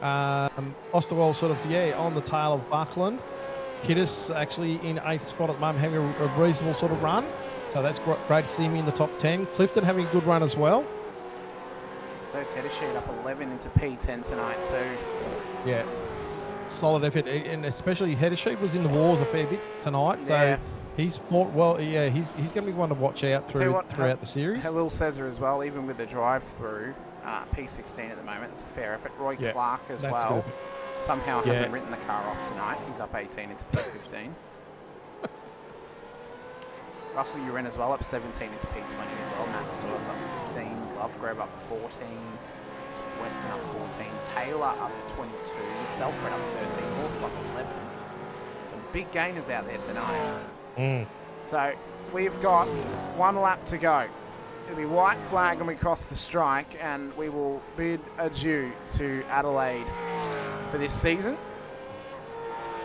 Speaker 3: Osterwell sort of, on the tail of Buckland. Kiddis actually in 8th spot at the moment, having a reasonable sort of run. So that's great to see him in the top 10. Clifton having a good run as well.
Speaker 2: So's Heddersheet up 11 into P10 tonight too.
Speaker 3: Yeah, solid effort. And especially Heddersheet was in the wars a fair bit tonight. So he's fought well. Yeah, he's going to be one to watch out throughout the series.
Speaker 2: Will Cesar as well, even with the drive-through. P16 at the moment. It's a fair effort. Roy Clark as well. Somehow hasn't written the car off tonight. He's up 18 into P15. Russell Uren as well, up 17 into P20 as well. Matt Stewart's up 15. Lovegrove up 14. Weston up 14. Taylor up 22. Selfred up 13. Horsel up 11. Some big gainers out there tonight. So we've got 1 lap to go. It'll be white flag when we cross the strike, and we will bid adieu to Adelaide for this season.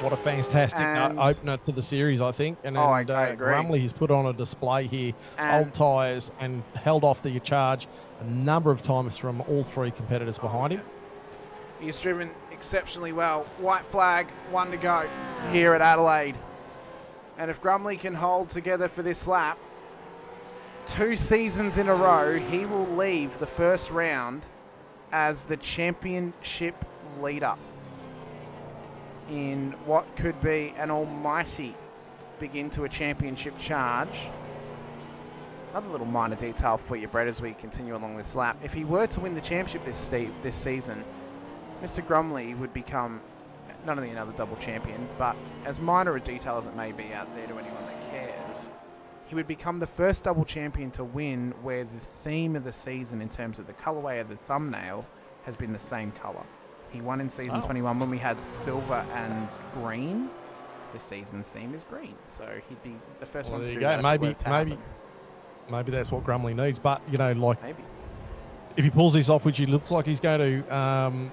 Speaker 3: What a fantastic opener to the series, I think. And
Speaker 2: I agree.
Speaker 3: Grumley has put on a display here, old tyres, and held off the charge a number of times from all three competitors behind him.
Speaker 2: He's driven exceptionally well. White flag, 1 to go here at Adelaide. And if Grumley can hold together for this lap, 2 seasons in a row, he will leave the first round as the championship leader in what could be an almighty begin to a championship charge. Another little minor detail for you, Brett, as we continue along this lap. If he were to win the championship this season, Mr. Grumley would become not only another double champion, but as minor a detail as it may be out there to anyone that cares, he would become the first double champion to win where the theme of the season in terms of the colourway of the thumbnail has been the same colour. He won in season 21 when we had silver and green. This season's theme is green, so he'd be the first one to do that.
Speaker 3: Maybe that's what Grumley needs, but
Speaker 2: maybe
Speaker 3: if he pulls this off, which he looks like he's going to,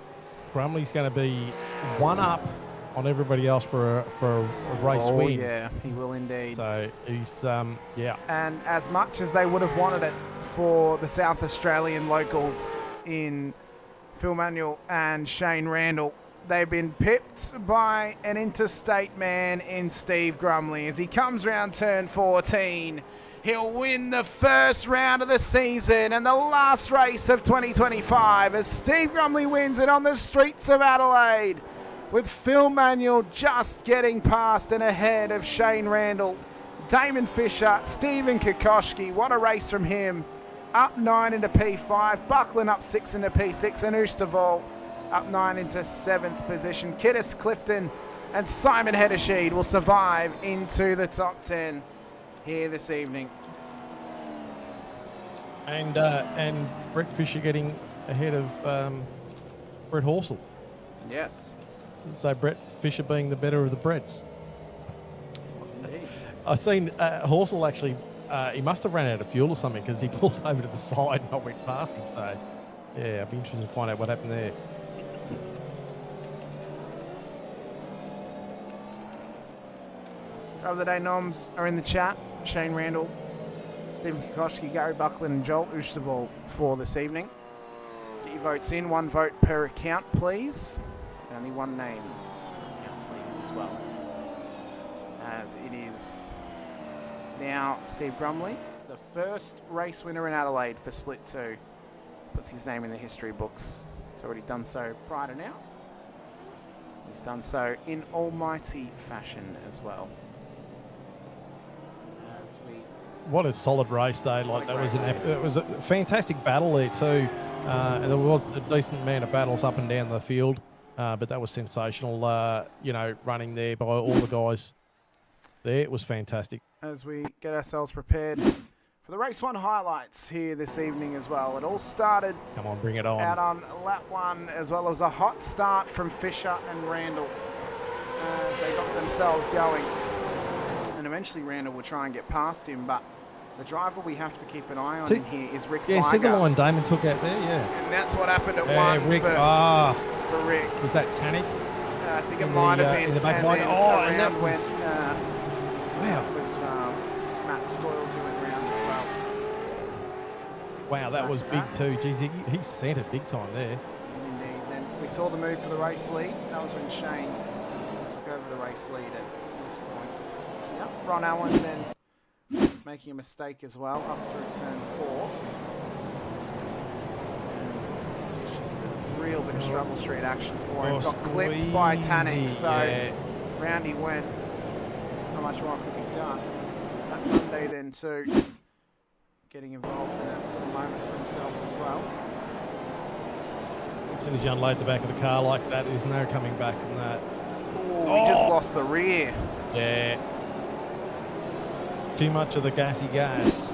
Speaker 3: Grumley's going to be 1 up on everybody else for a race win.
Speaker 2: Oh yeah, he will indeed.
Speaker 3: So he's
Speaker 2: And as much as they would have wanted it for the South Australian locals in Phil Manuel and Shane Randall, they've been pipped by an interstate man in Steve Grumley as he comes round turn 14. He'll win the first round of the season and the last race of 2025 as Steve Grumley wins it on the streets of Adelaide. with Phil Manuel just getting past and ahead of Shane Randall. Damon Fisher, Stephen Kokoschke, what a race from him. Up 9 into P5, Buckland up 6 into P6, and Oosterval up 9 into 7th position. Kiddis, Clifton and Simon Hedesheed will survive into the top 10 here this evening.
Speaker 3: And Brett Fisher getting ahead of Brett Horsell.
Speaker 2: Yes.
Speaker 3: So Brett Fisher being the better of the Bretts.
Speaker 2: Was indeed.
Speaker 3: I seen Horsell actually, he must have ran out of fuel or something because he pulled over to the side and I went past him. So, yeah, I'd be interested to find out what happened there.
Speaker 2: Driver of the day noms are in the chat. Shane Randall, Stephen Kokoschke, Gary Buckland and Joel Oosterval for this evening. Get your votes in. 1 vote per account, please. Only 1 name per account, please, as well. As it is now Steve Grumley, the first race winner in Adelaide for Split 2. Puts his name in the history books. He's already done so prior to now. He's done so in almighty fashion as well. As we
Speaker 3: What a solid race though! Like that was it was a fantastic battle there too, and there was a decent amount of battles up and down the field, but that was sensational. Running there by all the guys there, it was fantastic.
Speaker 2: as we get ourselves prepared for the race 1 highlights here this evening as well. It all started
Speaker 3: Come on, bring it on.
Speaker 2: out on lap 1 as well. It was a hot start from Fisher and Randall as they got themselves going. And eventually Randall will try and get past him, but the driver we have to keep an eye on in here is Rick
Speaker 3: Yeah, see the
Speaker 2: Feiger.
Speaker 3: line Damon took out there, yeah.
Speaker 2: And that's what happened at
Speaker 3: Yeah,
Speaker 2: 1
Speaker 3: Rick,
Speaker 2: for Rick.
Speaker 3: was that Tannic?
Speaker 2: I think it
Speaker 3: in
Speaker 2: might
Speaker 3: the,
Speaker 2: have been.
Speaker 3: in the back
Speaker 2: and
Speaker 3: line.
Speaker 2: then
Speaker 3: Oh, and that
Speaker 2: around
Speaker 3: was-
Speaker 2: went,
Speaker 3: Wow.
Speaker 2: it was Matt Stoyles who went round as well.
Speaker 3: Wow, that was big too. Geez, he sent it big time there.
Speaker 2: Indeed. Then we saw the move for the race lead. That was when Shane took over the race lead at this point. Yep. Ron Allen then making a mistake as well up through turn 4. And this was just a real bit of struggle street action for him.
Speaker 3: Oh,
Speaker 2: Got clipped by Tannic,
Speaker 3: squeezy,
Speaker 2: so
Speaker 3: yeah.
Speaker 2: round he went. Not much more could be done. That Monday then too, getting involved in a little moment for himself as well.
Speaker 3: As soon as you unload the back of the car like that, there's no coming back from that.
Speaker 2: Oh, we just lost the rear.
Speaker 3: Yeah. Too much of the gassy gas.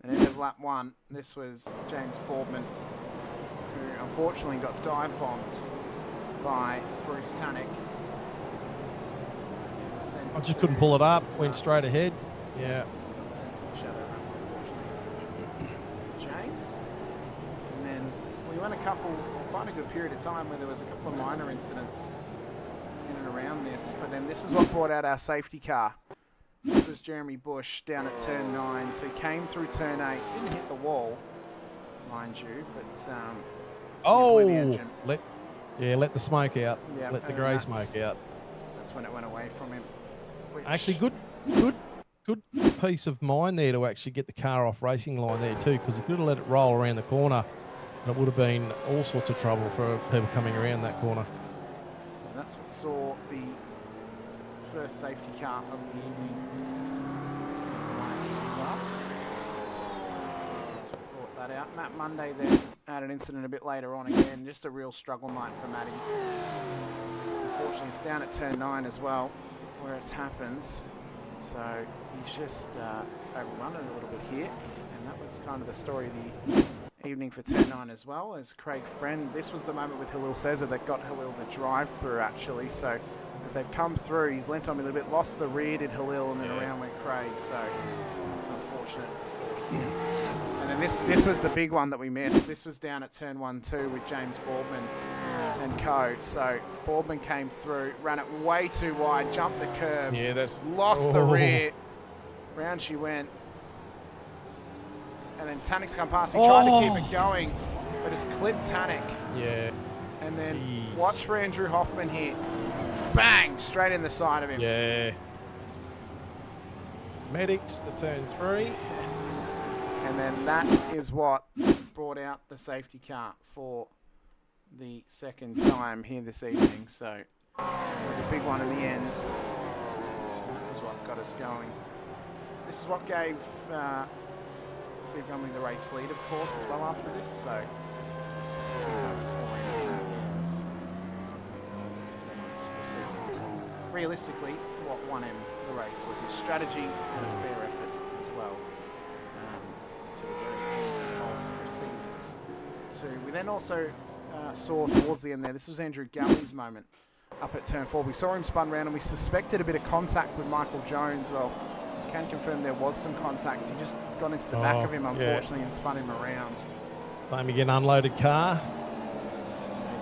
Speaker 2: At end of lap 1, this was James Boardman, who unfortunately got dive bombed by Bruce Tannic.
Speaker 3: I just couldn't pull it up. Went straight ahead. Yeah.
Speaker 2: Sent to the shadow run, unfortunately, for James. And then we went quite a good period of time where there was a couple of minor incidents in and around this, but then this is what brought out our safety car. This was Jeremy Bush down at turn 9, so he came through turn 8, didn't hit the wall, mind you, but
Speaker 3: Oh,
Speaker 2: the engine.
Speaker 3: let the smoke out.
Speaker 2: Yeah,
Speaker 3: Let the
Speaker 2: and
Speaker 3: grey
Speaker 2: that's-
Speaker 3: smoke out.
Speaker 2: That's when it went away from him. Which,
Speaker 3: Actually, good piece of mind there to actually get the car off racing line there too, because he could have let it roll around the corner, and it would have been all sorts of trouble for people coming around that corner.
Speaker 2: So that's what saw the first safety car of the evening tonight as well. That's what brought that out. Matt Monday then had an incident a bit later on again, just a real struggle night for Matty. Unfortunately, it's down at turn 9 as well, where it happens. So he's just overrun it a little bit here, and that was kind of the story of the evening for turn 9 as well. As Craig Friend, this was the moment with Halil Cesar that got Halil the drive through actually. So as they've come through, he's lent on me a little bit, lost the rear, did Halil, and then around went Craig. So it's unfortunate for him. And then this was the big one that we missed. This was down at turn 1 too with James Boardman and co. So Boardman came through, ran it way too wide, jumped the curb,
Speaker 3: Yeah, that's
Speaker 2: lost the rear, round she went. And then Tannic's come past, he tried to keep it going, but has clipped Tannic.
Speaker 3: Yeah.
Speaker 2: And then
Speaker 3: Jeez.
Speaker 2: watch for Andrew Hoffman here. Bang! Straight in the side of him.
Speaker 3: Yeah. Medics to turn 3.
Speaker 2: And then that is what brought out the safety car for the second time here this evening. So It was a big one in the end. That was what got us going. This is what gave Steve Gumley the race lead, of course, as well after this. So, realistically, what won him the race was his strategy and a fair effort as well to the very end of the proceedings. So we then also saw towards the end there, this was Andrew Galley's moment up at turn 4. We saw him spun round and we suspected a bit of contact with Michael Jones. Well, I can confirm there was some contact. He just got into the back of him, unfortunately, and spun him around.
Speaker 3: Same again, unloaded car.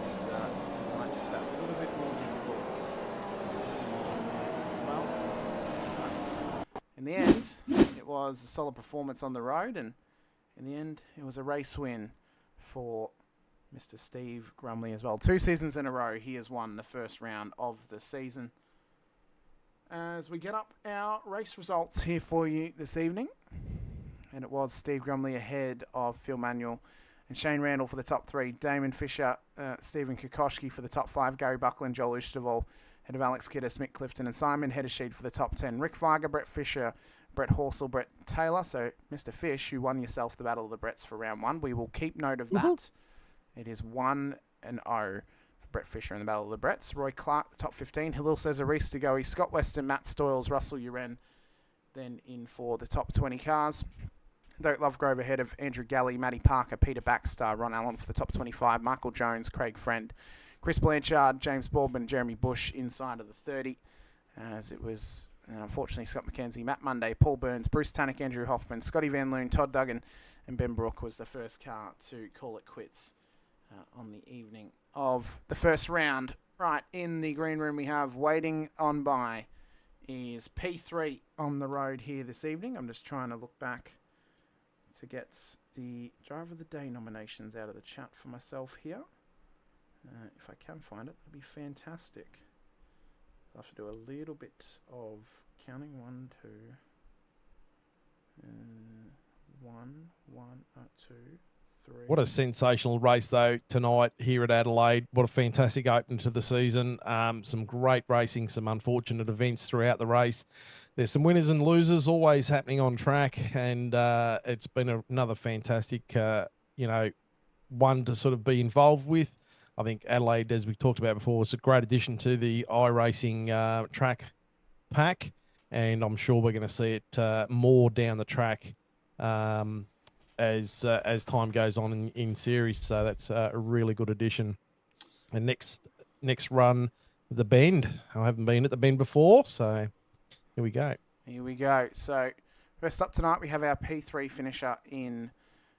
Speaker 2: It's just that little bit more difficult as well. But in the end, it was a solid performance on the road, and in the end, it was a race win for Mr. Steve Grumley as well. 2 seasons in a row, he has won the first round of the season. As we get up our race results here for you this evening, and it was Steve Grumley ahead of Phil Manuel and Shane Randall for the top 3, Damon Fisher, Stephen Kokoschke for the top 5, Gary Buckland, Joel Usterval ahead of Alex Kidder, Mick Clifton and Simon Heddersheed for the top 10, Rick Varga, Brett Fisher, Brett Horsell, Brett Taylor. So, Mr. Fish, you won yourself the Battle of the Bretts for round 1. We will keep note of that. It is 1-0 for Brett Fisher in the Battle of the Bretts. Roy Clark, the top 15. Halil Cesar, Reese DeGoey, Scott Weston, Matt Stoyles, Russell Uren, then in for the top 20 cars. Dirk Lovegrove ahead of Andrew Galley, Matty Parker, Peter Baxter, Ron Allen for the top 25. Michael Jones, Craig Friend, Chris Blanchard, James Baldwin, Jeremy Bush inside of the 30. As it was, unfortunately, Scott McKenzie, Matt Monday, Paul Burns, Bruce Tannock, Andrew Hoffman, Scotty Van Loon, Todd Duggan, and Ben Brook was the first car to call it quits on the evening of the first round. Right, in the green room we have waiting on by is P3 on the road here this evening. I'm just trying to look back to get the Driver of the Day nominations out of the chat for myself here. If I can find it, that'd be fantastic. So I have to do a little bit of counting. 1, 2, 2, 3.
Speaker 3: What a sensational race, though, tonight here at Adelaide. What a fantastic open to the season. Some great racing, some unfortunate events throughout the race. There's some winners and losers always happening on track, and it's been another fantastic, one to sort of be involved with. I think Adelaide, as we talked about before, was a great addition to the iRacing track pack, and I'm sure we're going to see it more down the track as time goes on in series. So that's a really good addition. And next run, the Bend. I haven't been at the Bend before, so here we go.
Speaker 2: Here we go. So first up tonight, we have our P3 finisher in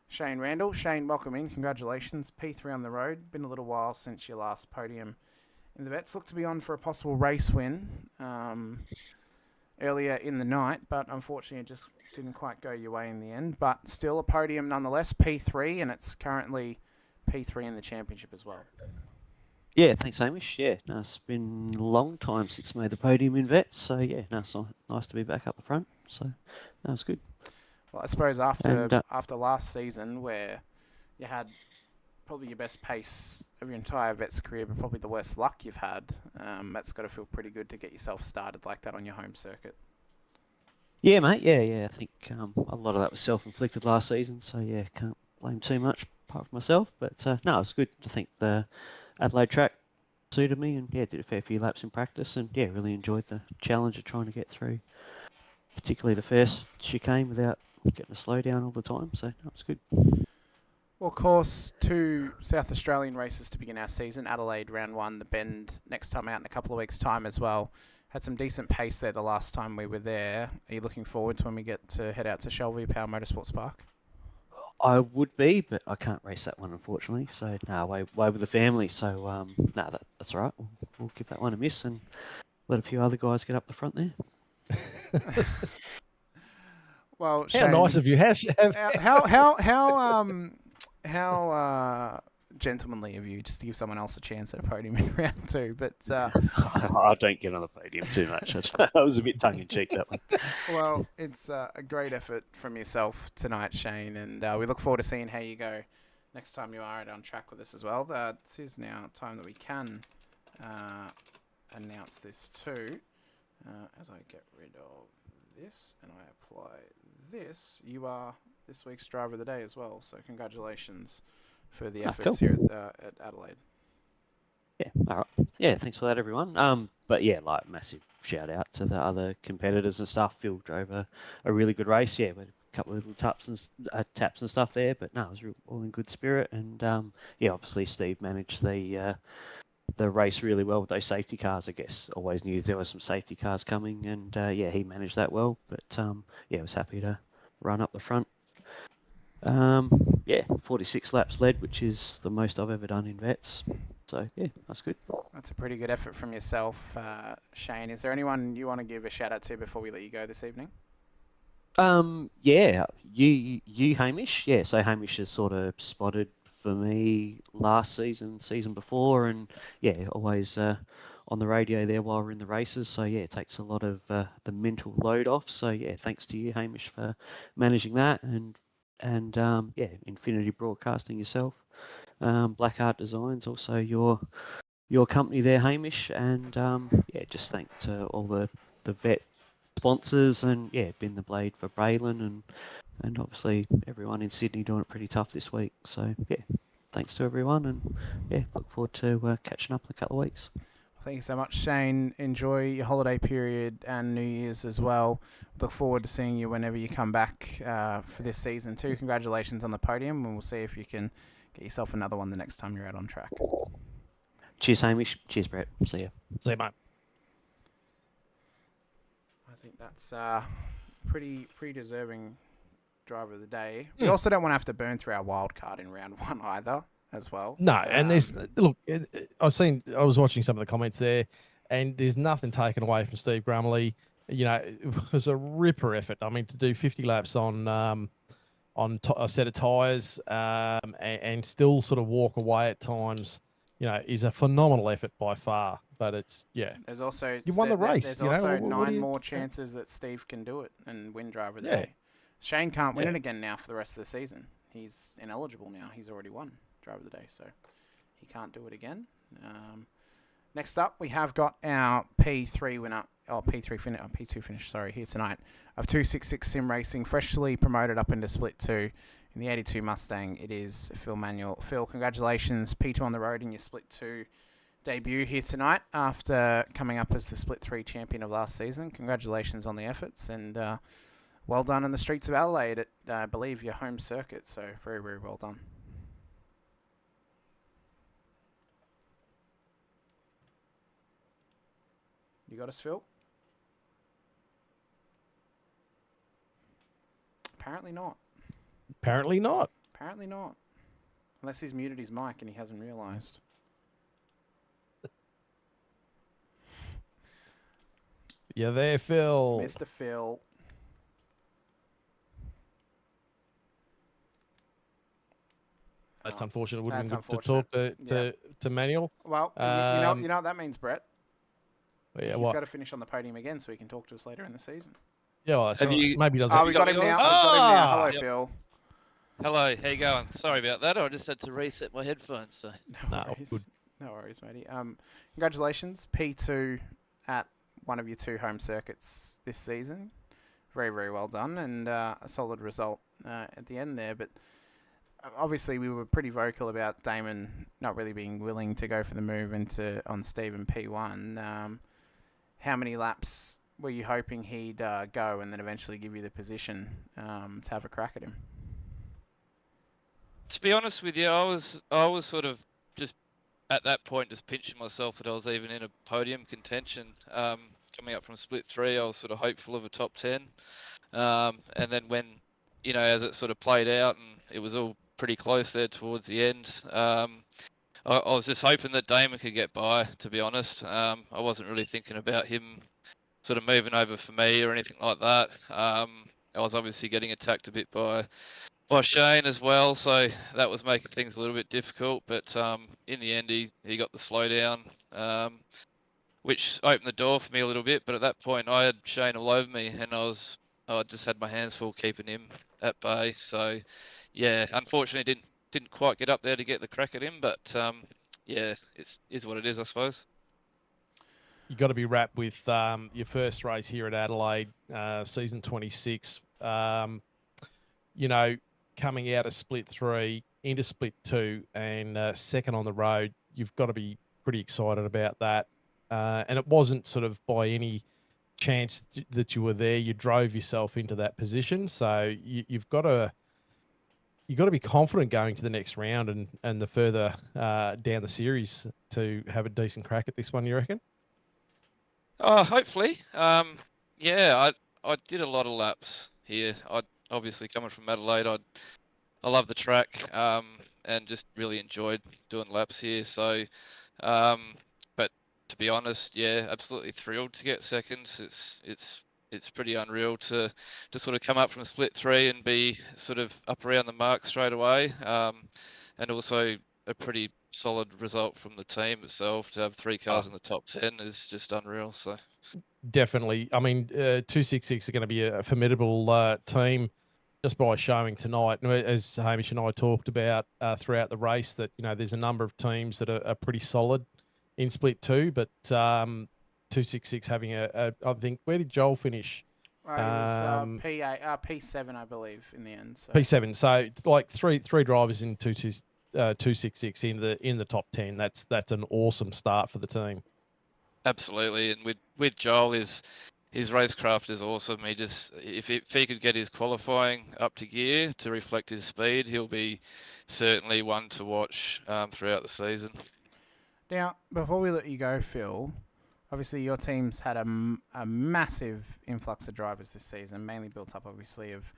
Speaker 2: Shane Randall. Shane, welcome in. Congratulations. P3 on the road. Been a little while since your last podium in the Vets. Look to be on for a possible race win earlier in the night, but unfortunately it just didn't quite go your way in the end. But still a podium nonetheless, P3, and it's currently P3 in the championship as well.
Speaker 4: Yeah, thanks, Hamish. Yeah, no, it's been a long time since I made the podium in Vets, so yeah, no, it's nice to be back up the front. So that was good. Well,
Speaker 2: I suppose after last season, where you had probably your best pace of your entire Vets career, but probably the worst luck you've had, that's got to feel pretty good to get yourself started like that on your home circuit.
Speaker 4: Yeah, mate. Yeah. I think a lot of that was self-inflicted last season, so yeah, can't blame too much apart from myself. But no, it was good. I think the Adelaide track suited me, and yeah, did a fair few laps in practice, and yeah, really enjoyed the challenge of trying to get through, particularly the first chicane without getting a slow down all the time. So no, it was good.
Speaker 2: Well, of course, 2 South Australian races to begin our season. Adelaide round 1, the Bend next time out in a couple of weeks' time as well. Had some decent pace there the last time we were there. Are you looking forward to when we get to head out to Shelby Power Motorsports Park?
Speaker 4: I would be, but I can't race that one, unfortunately. So, no, away with the family. So, no, that's all right. We'll give that one a miss and let a few other guys get up the front there.
Speaker 2: Well,
Speaker 3: how
Speaker 2: Shane,
Speaker 3: nice of you.
Speaker 2: How gentlemanly of you just to give someone else a chance at a podium in round 2. But
Speaker 4: I don't get on the podium too much. That was a bit tongue-in-cheek, that one.
Speaker 2: Well, it's a great effort from yourself tonight, Shane, and we look forward to seeing how you go next time you are on track with us as well. This is now time that we can announce this too. As I get rid of this and I apply this, you are this week's driver of the day as well. So congratulations for the efforts
Speaker 4: cool.
Speaker 2: here at Adelaide.
Speaker 4: Yeah, all right. Yeah, thanks for that, everyone. But yeah, like massive shout out to the other competitors and stuff. Phil drove a really good race. Yeah, we had a couple of little taps and stuff there, but no, it was all in good spirit. And yeah, obviously Steve managed the race really well with those safety cars. I guess always knew there were some safety cars coming, and yeah, he managed that well. But yeah, I was happy to run up the front. Yeah, 46 laps led, which is the most I've ever done in vets. So yeah, that's good.
Speaker 2: That's a pretty good effort from yourself, Shane. Is there anyone you want to give a shout out to before we let you go this evening?
Speaker 4: Yeah, you Hamish. Yeah, so Hamish has sort of spotted for me last season before, and yeah, always on the radio there while we're in the races. So yeah, it takes a lot of the mental load off. So yeah, thanks to you, Hamish, for managing that, and yeah, Infinity Broadcasting yourself. Blackheart Designs, also your company there, Hamish, and yeah, just thanks to all the vet sponsors, and yeah, Bin the Blade for Balin, and obviously everyone in Sydney doing it pretty tough this week. So yeah, thanks to everyone, and yeah, look forward to catching up in a couple of weeks.
Speaker 2: Thank you so much, Shane. Enjoy your holiday period and New Year's as well. Look forward to seeing you whenever you come back for this season too. Congratulations on the podium, and we'll see if you can get yourself another one the next time you're out on track.
Speaker 4: Cheers, Hamish. Cheers, Brett. See ya.
Speaker 3: See you, mate.
Speaker 2: I think that's pretty deserving driver of the day. We also don't want to have to burn through our wild card in round one either, as well.
Speaker 3: No, and there's look. I was watching some of the comments there, and there's nothing taken away from Steve Grumley. You know, it was a ripper effort. I mean, to do 50 laps on a set of tyres, and still sort of walk away at times, you know, is a phenomenal effort by far. But it's, yeah.
Speaker 2: There's also
Speaker 3: you won the race.
Speaker 2: There's
Speaker 3: you know?
Speaker 2: also
Speaker 3: What
Speaker 2: nine more chances that Steve can do it and win driver of the
Speaker 3: Yeah.
Speaker 2: day. Shane can't win it again now for the rest of the season. He's ineligible now. He's already won driver of the day, so he can't do it again. Next up, we have got our P3 winner, P2 finish, sorry, here tonight of 266 Sim Racing, freshly promoted up into Split 2 in the 82 Mustang. It is Phil Manuel. Phil, congratulations, P2 on the road in your Split 2 debut here tonight after coming up as the Split 3 champion of last season. Congratulations on the efforts, and well done in the streets of Adelaide at, I believe, your home circuit, so very, very well done. You got us, Phil? Apparently not.
Speaker 3: Apparently not.
Speaker 2: Apparently not. Unless he's muted his mic and he hasn't realised.
Speaker 3: You there, Phil?
Speaker 2: Mr. Phil.
Speaker 3: That's unfortunate. It would have
Speaker 2: That's
Speaker 3: been good to
Speaker 2: unfortunate.
Speaker 3: talk to Manuel.
Speaker 2: Well, you know what that means, Brett.
Speaker 3: Yeah,
Speaker 2: He's got to finish on the podium again so he can talk to us later in the season.
Speaker 3: Yeah, well, that's right. Maybe he doesn't.
Speaker 2: Oh, we got him now. Hello, Phil.
Speaker 5: Hello, how you going? Sorry about that. I just had to reset my headphones. So.
Speaker 2: No worries. Good. No worries, matey. Congratulations, P2 at one of your 2 home circuits this season. Very, very well done, and a solid result at the end there. But obviously, we were pretty vocal about Damon not really being willing to go for the move on Stephen P1. How many laps were you hoping he'd go and then eventually give you the position to have a crack at him?
Speaker 5: To be honest with you, I was sort of just at that point just pinching myself that I was even in a podium contention. Coming up from Split 3, I was sort of hopeful of a top 10. And then when, you know, as it sort of played out and it was all pretty close there towards the end, I was just hoping that Damon could get by, to be honest. I wasn't really thinking about him sort of moving over for me or anything like that. I was obviously getting attacked a bit by Shane as well, so that was making things a little bit difficult. But in the end, he got the slowdown, which opened the door for me a little bit. But at that point, I had Shane all over me, and I just had my hands full keeping him at bay. So yeah, unfortunately, didn't quite get up there to get the crack at him. But yeah, it is what it is, I suppose.
Speaker 3: you got to be wrapped with your first race here at Adelaide, season 26. You know, coming out of split 3 into split 2 and second on the road, you've got to be pretty excited about that. And it wasn't sort of by any chance that you were there. You drove yourself into that position, so you've got to be confident going to the next round and the further down the series to have a decent crack at this one. You reckon?
Speaker 5: Oh, hopefully. Yeah, I did a lot of laps here. I obviously coming from Adelaide, I love the track, and just really enjoyed doing laps here. So, but to be honest, yeah, absolutely thrilled to get second. It's pretty unreal to sort of come up from split 3 and be sort of up around the mark straight away, and also a pretty solid result from the team itself. To have 3 cars in the top 10 is just unreal. So
Speaker 3: definitely. I mean, 266 are going to be a formidable team just by showing tonight. As Hamish and I talked about throughout the race, that there's a number of teams that are pretty solid in split 2, but 266 having I think, where did Joel finish?
Speaker 2: It was P7, I believe, in the end. So.
Speaker 3: P7. So like three drivers in 266 in the top 10. That's an awesome start for the team.
Speaker 5: Absolutely, and with Joel, his racecraft is awesome. He just if he could get his qualifying up to gear to reflect his speed, he'll be certainly one to watch throughout the season.
Speaker 2: Now, before we let you go, Phil, obviously your team's had a massive influx of drivers this season, mainly built up, obviously, of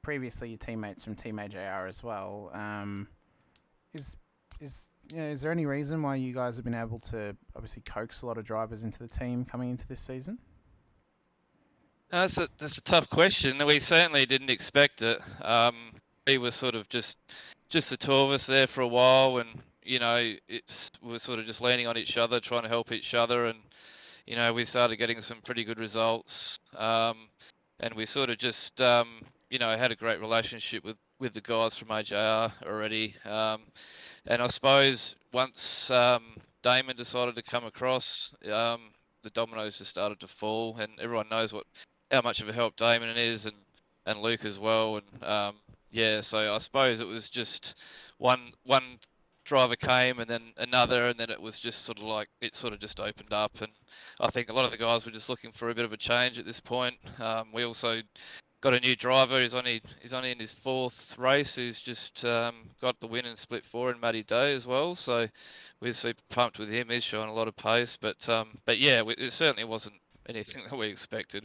Speaker 2: previously your teammates from Team AJR as well. Is there any reason why you guys have been able to obviously coax a lot of drivers into the team coming into this season?
Speaker 5: That's a tough question. We certainly didn't expect it. We were sort of just the two of us there for a while, and we're sort of just leaning on each other, trying to help each other, and we started getting some pretty good results. And we sort of just had a great relationship with the guys from AJR already. And I suppose once Damon decided to come across, the dominoes just started to fall, and everyone knows how much of a help Damon is, and Luke as well. And so I suppose it was just one driver came, and then another, and then it was just sort of just opened up. And I think a lot of the guys were just looking for a bit of a change at this point. We also got a new driver. He's only in his 4th race. Who's just got the win in split 4 in Matty Day as well. So we're super pumped with him. He's showing a lot of pace. But yeah, it certainly wasn't anything that we expected.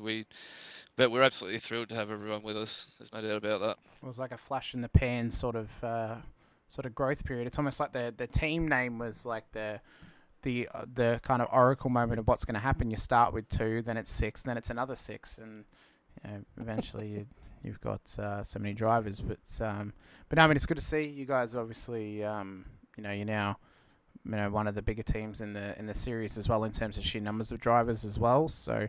Speaker 5: But we're absolutely thrilled to have everyone with us. There's no doubt about that.
Speaker 2: It was like a flash in the pan sort of growth period. It's almost like the team name was like the kind of oracle moment of what's going to happen. You start with 2, then it's 6, then it's another 6, and eventually you've got so many drivers. But no, I mean, it's good to see you guys. Obviously, you're now one of the bigger teams in the series as well in terms of sheer numbers of drivers as well. So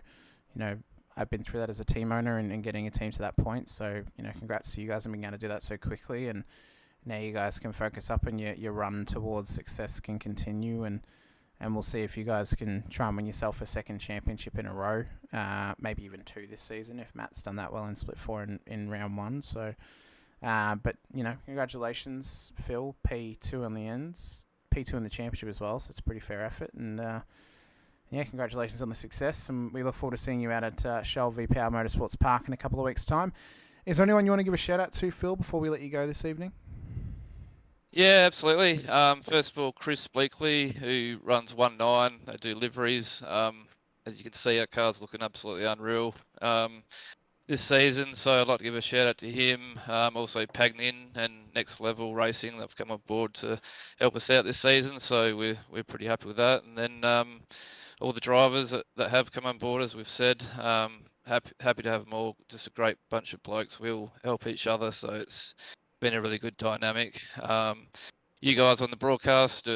Speaker 2: I've been through that as a team owner and getting a team to that point. So congrats to you guys on being able to do that so quickly. And now you guys can focus up, and your run towards success can continue, and we'll see if you guys can try and win yourself a second championship in a row, maybe even 2 this season if Matt's done that well in split 4 in round 1. So, but congratulations, Phil, P2 on the ends, P2 in the championship as well. So it's a pretty fair effort, and congratulations on the success, and we look forward to seeing you out at Shell v Power Motorsports Park in a couple of weeks' time. Is there anyone you want to give a shout out to, Phil, before we let you go this evening?
Speaker 5: Yeah, absolutely. First of all, Chris Bleakley, who runs 19. They do liveries. As you can see, our car's looking absolutely unreal this season. So I'd like to give a shout out to him. Also Pagnin and Next Level Racing. They've come on board to help us out this season. So we're pretty happy with that. And then all the drivers that have come on board, as we've said, happy to have them all. Just a great bunch of blokes. We all help each other. So it's been a really good dynamic. You guys on the broadcast,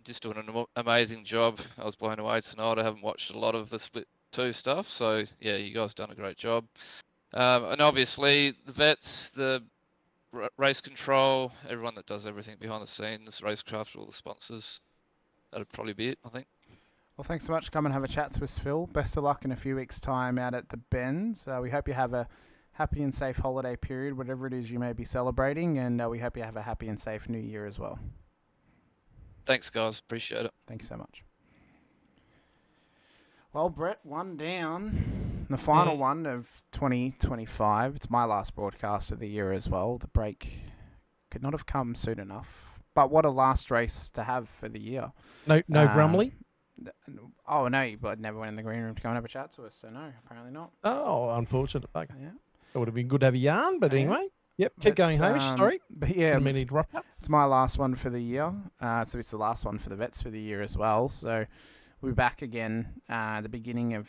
Speaker 5: just doing an amazing job. I was blown away tonight. I haven't watched a lot of the split 2 stuff, so yeah, you guys done a great job. And obviously the vets, the race control, everyone that does everything behind the scenes, Racecraft, all the sponsors. That'd probably be it, I think.
Speaker 2: Well, thanks so much. Come and have a chat to us, Phil. Best of luck in a few weeks' time out at the Bend. We hope you have a happy and safe holiday period, whatever it is you may be celebrating, and we hope you have a happy and safe new year as well.
Speaker 5: Thanks, guys. Appreciate it.
Speaker 2: Thanks so much. Well, Brett, one down. The final one of 2025. It's my last broadcast of the year as well. The break could not have come soon enough. But what a last race to have for the year.
Speaker 3: No Brumley?
Speaker 2: Oh, no, but never went in the green room to come and have a chat to us, so no, apparently not.
Speaker 3: Oh, unfortunate. Okay.
Speaker 2: Yeah.
Speaker 3: It would have been good to have a yarn, but anyway. Yep, keep going, Hamish. Sorry.
Speaker 2: But yeah,
Speaker 3: interrupt.
Speaker 2: it's my last one for the year. So it's the last one for the vets for the year as well. So we'll be back again the beginning of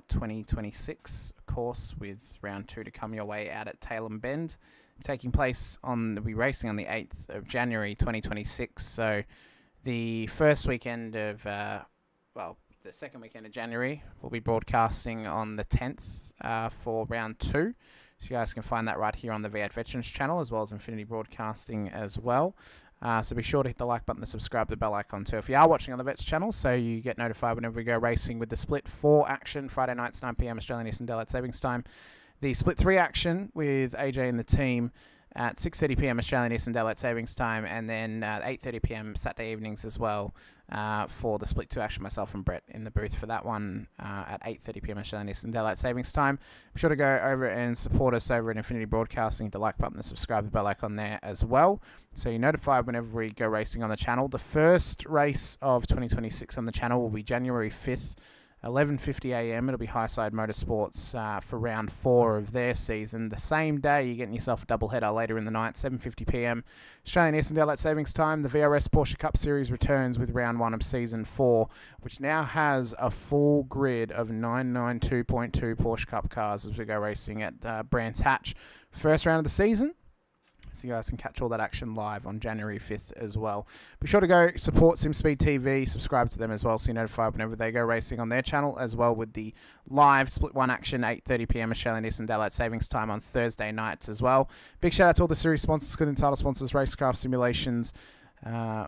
Speaker 2: 2026, of course, with round 2 to come your way out at Tailem Bend. Taking place we'll be racing on the 8th of January 2026. So the first weekend of, the second weekend of January, we'll be broadcasting on the 10th for round 2. So you guys can find that right here on the V8 Veterans channel, as well as Infinity Broadcasting as well. So be sure to hit the like button and subscribe to the bell icon too. If you are watching on the Vets channel, so you get notified whenever we go racing with the Split 4 action, Friday nights, 9 p.m. Australian Eastern Daylight Savings Time. The Split 3 action with AJ and the team at 6:30 p.m. Australian Eastern Daylight Savings Time, and then 8:30 p.m. Saturday evenings as well for the Split 2 action. Myself and Brett in the booth for that one at 8:30 p.m. Australian Eastern Daylight Savings Time. Be sure to go over and support us over at Infinity Broadcasting. Hit the like button and subscribe to the bell icon there as well, so you're notified whenever we go racing on the channel. The first race of 2026 on the channel will be January 5th. 11:50 a.m. It'll be Highside Motorsports for round 4 of their season. The same day, you're getting yourself a double header later in the night, 7:50 p.m. Australian Eastern Daylight Savings Time. The VRS Porsche Cup Series returns with round 1 of season 4, which now has a full grid of 992.2 Porsche Cup cars as we go racing at Brands Hatch. First round of the season. So you guys can catch all that action live on January 5th as well. Be sure to go support Simspeed TV, subscribe to them as well so you're notified whenever they go racing on their channel, as well with the live Split 1 action, 8:30 p.m. Australian Eastern Daylight Savings Time on Thursday nights as well. Big shout out to all the series sponsors, good and title sponsors, Racekraft Simulations,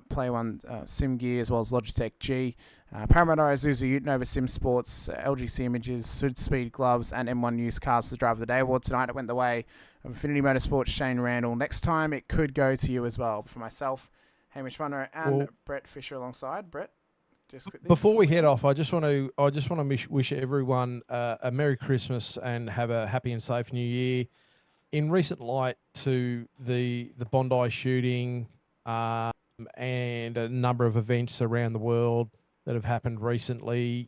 Speaker 2: Play One Sim Gear, as well as Logitech G, Parramatta Isuzu Ute, Simsports, LGC Images, Südspeed Gloves, and M1 News Cars for the Driver of the Day Award. Tonight it went the way of Infinity Motorsports, Shane Randall. Next time it could go to you as well. For myself, Hamish Munro, and Brett Fisher alongside. Brett, just quickly.
Speaker 3: Before we head off, I just want to wish everyone a Merry Christmas and have a happy and safe New Year. In recent light to the Bondi shooting and a number of events around the world that have happened recently,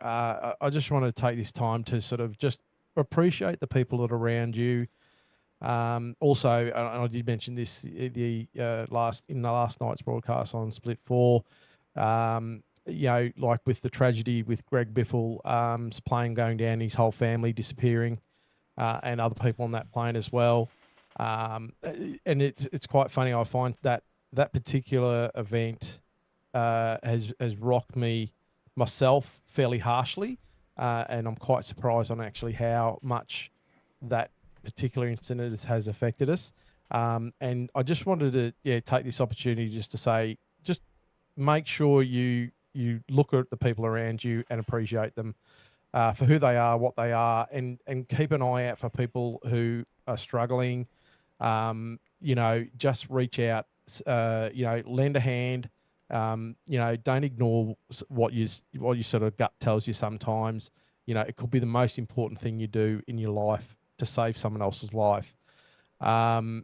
Speaker 3: I just want to take this time to sort of just appreciate the people that are around you. Also, and I did mention this in the last night's broadcast on Split 4. Like with the tragedy with Greg Biffle's plane going down, his whole family disappearing, and other people on that plane as well. And it's quite funny. I find that particular event has rocked me myself fairly harshly, and I'm quite surprised on actually how much that particular incident has affected us. And I just wanted to take this opportunity just to say, just make sure you look at the people around you and appreciate them for who they are, what they are, and keep an eye out for people who are struggling. Just reach out, lend a hand. Don't ignore what you sort of gut tells you sometimes. It could be the most important thing you do in your life to save someone else's life. And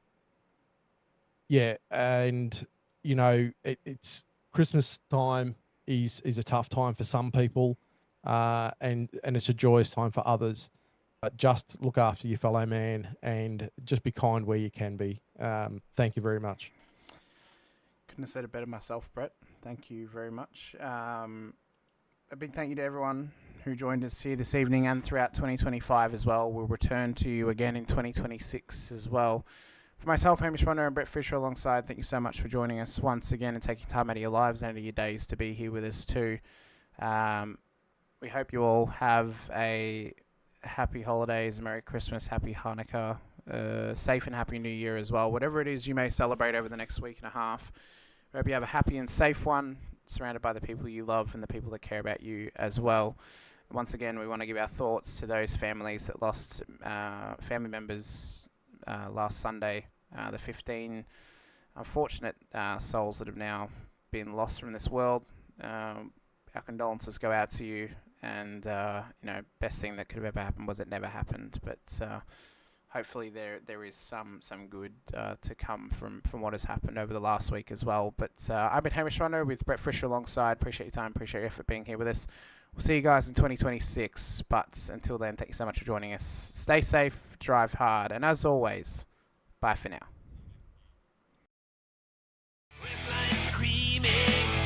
Speaker 3: it's Christmas time is a tough time for some people, and it's a joyous time for others. But just look after your fellow man and just be kind where you can be. Thank you very much.
Speaker 2: Couldn't have said it better myself, Brett. Thank you very much. A big thank you to everyone who joined us here this evening and throughout 2025 as well. We'll return to you again in 2026 as well. For myself, Hamish Munro, and Brett Fisher alongside, thank you so much for joining us once again and taking time out of your lives and out of your days to be here with us too. We hope you all have a happy holidays, Merry Christmas, Happy Hanukkah, safe and happy New Year as well. Whatever it is you may celebrate over the next week and a half, we hope you have a happy and safe one. surrounded by the people you love and the people that care about you as well. Once again, we want to give our thoughts to those families that lost family members last Sunday, the 15 unfortunate souls that have now been lost from this world. Our condolences go out to you, and best thing that could have ever happened was it never happened. But hopefully there is some good to come from what has happened over the last week as well. But I've been Hamish Munro with Brett Fisher alongside. Appreciate your time, appreciate your effort being here with us. We'll see you guys in 2026. But until then, thank you so much for joining us. Stay safe, drive hard, and as always, bye for now.
Speaker 6: Screaming,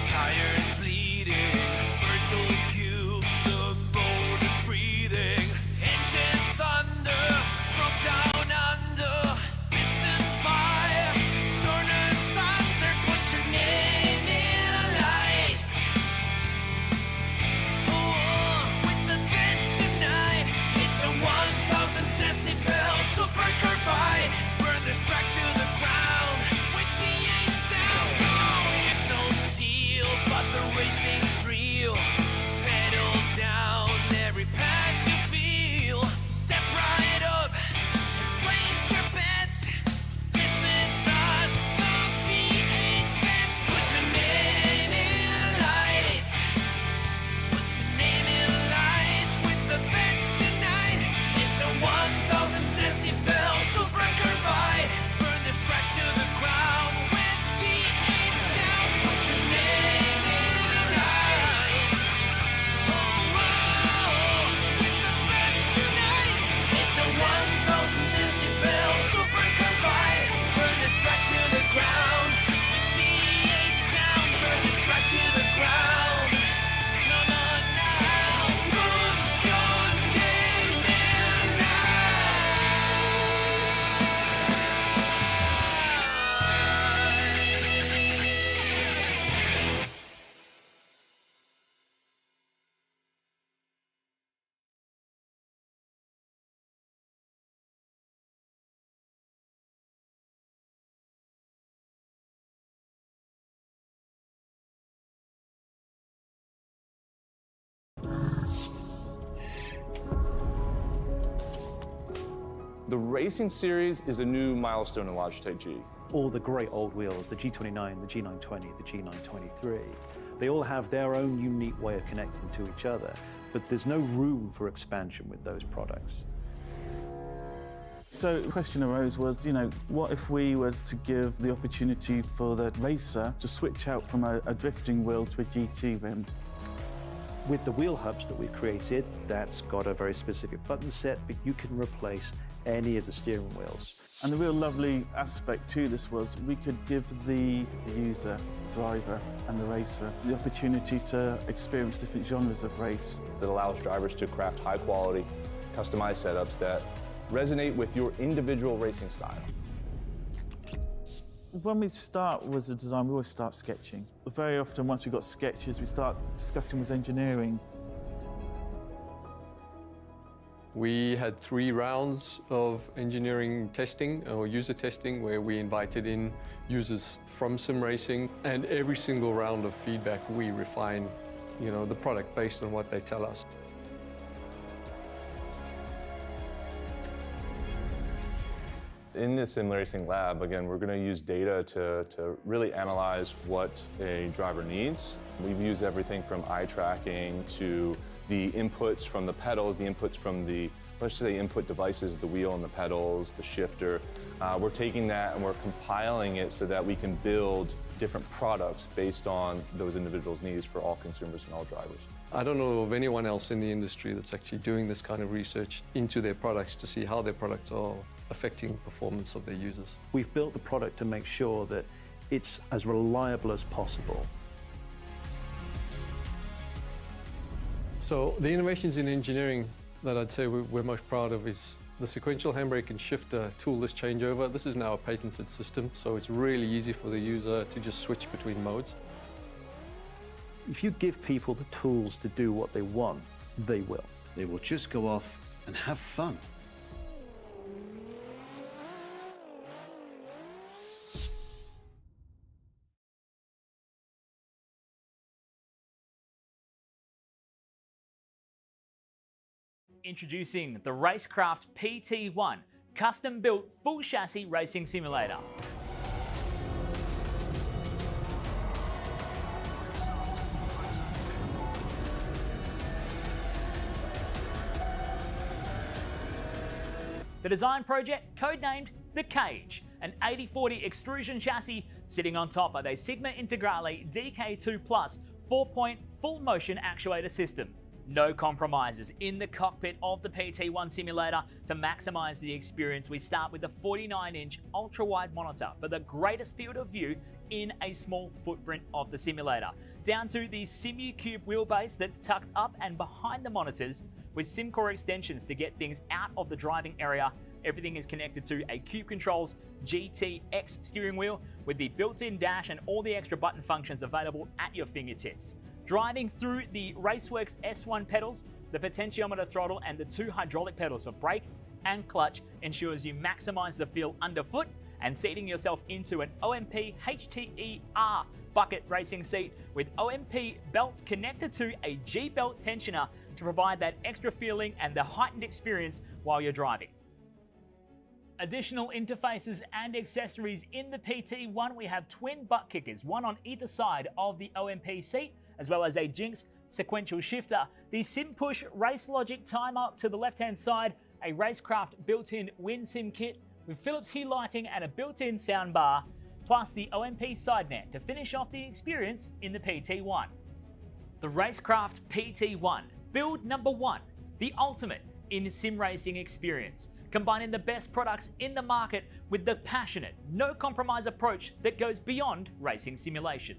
Speaker 6: tires bleeding, virtual cubes, the motor's breathing, engine thunder from down under, piston fire, turn asunder, put your name in lights. Oh, with the vets tonight, it's a 1,000 decibel super carbide, burn this track to the ground with V8 sound. The racing's real. Pedal down every pass you feel. Step right up and place your bets. This is us, the V8 Vets. Put your name in lights. Put your name in lights with the Vets tonight. It's a 1,000 decibel super carbide. Burn this track to the ground with V8 sound. Put your name. It's a 1,000 decibel super carbide. Burn this track to the ground with V8 sound. Burn this track to the ground. Come on now, put your name in lights.
Speaker 7: The Racing Series is a new milestone in Logitech G.
Speaker 8: All the great old wheels, the G29, the G920, the G923, they all have their own unique way of connecting to each other, but there's no room for expansion with those products.
Speaker 9: So the question arose was, what if we were to give the opportunity for the racer to switch out from a drifting wheel to a GT rim?
Speaker 8: With the wheel hubs that we created, that's got a very specific button set, but you can replace any of the steering wheels.
Speaker 9: And the real lovely aspect to this was we could give the user, driver and the racer the opportunity to experience different genres of race.
Speaker 7: That allows drivers to craft high quality, customized setups that resonate with your individual racing style.
Speaker 9: When we start with the design, we always start sketching. Very often, once we've got sketches, we start discussing with engineering.
Speaker 10: We had 3 rounds of engineering testing or user testing where we invited in users from sim racing, and every single round of feedback we refine, the product based on what they tell us.
Speaker 7: In this sim racing lab, again, we're going to use data to really analyze what a driver needs. We've used everything from eye tracking to the inputs from the pedals, the inputs from the, let's just say, input devices, the wheel and the pedals, the shifter. We're taking that and we're compiling it so that we can build different products based on those individuals' needs for all consumers and all drivers.
Speaker 10: I don't know of anyone else in the industry that's actually doing this kind of research into their products to see how their products are affecting performance of their users.
Speaker 8: We've built the product to make sure that it's as reliable as possible.
Speaker 10: So the innovations in engineering that I'd say we're most proud of is the sequential handbrake and shifter toolless changeover. This is now a patented system, so it's really easy for the user to just switch between modes.
Speaker 8: If you give people the tools to do what they want, they will.
Speaker 11: They will just go off and have fun.
Speaker 12: Introducing the Racekraft PT1, custom-built full chassis racing simulator. The design project, codenamed the Cage, an 80/40 extrusion chassis sitting on top of a Sigma Integrale DK2 Plus 4-point full motion actuator system. No compromises in the cockpit of the PT1 simulator. To maximize the experience, we start with the 49-inch ultra-wide monitor for the greatest field of view in a small footprint of the simulator, down to the SimuCube wheelbase that's tucked up and behind the monitors with SimCore extensions to get things out of the driving area. Everything is connected to a Cube Controls GTX steering wheel with the built-in dash and all the extra button functions available at your fingertips. Driving through the Raceworks S1 pedals, the potentiometer throttle and the 2 hydraulic pedals for brake and clutch ensures you maximize the feel underfoot, and seating yourself into an OMP HTER bucket racing seat with OMP belts connected to a G belt tensioner to provide that extra feeling and the heightened experience while you're driving. Additional interfaces and accessories in the PT1, we have twin butt kickers, one on either side of the OMP seat, as well as a Jinx sequential shifter, the SimPush Race Logic timer to the left-hand side, a Racecraft built-in WinSim kit with Philips Hue lighting and a built-in soundbar, plus the OMP side net to finish off the experience in the PT1. The Racecraft PT1, build number 1, the ultimate in sim racing experience, combining the best products in the market with the passionate, no compromise approach that goes beyond racing simulation.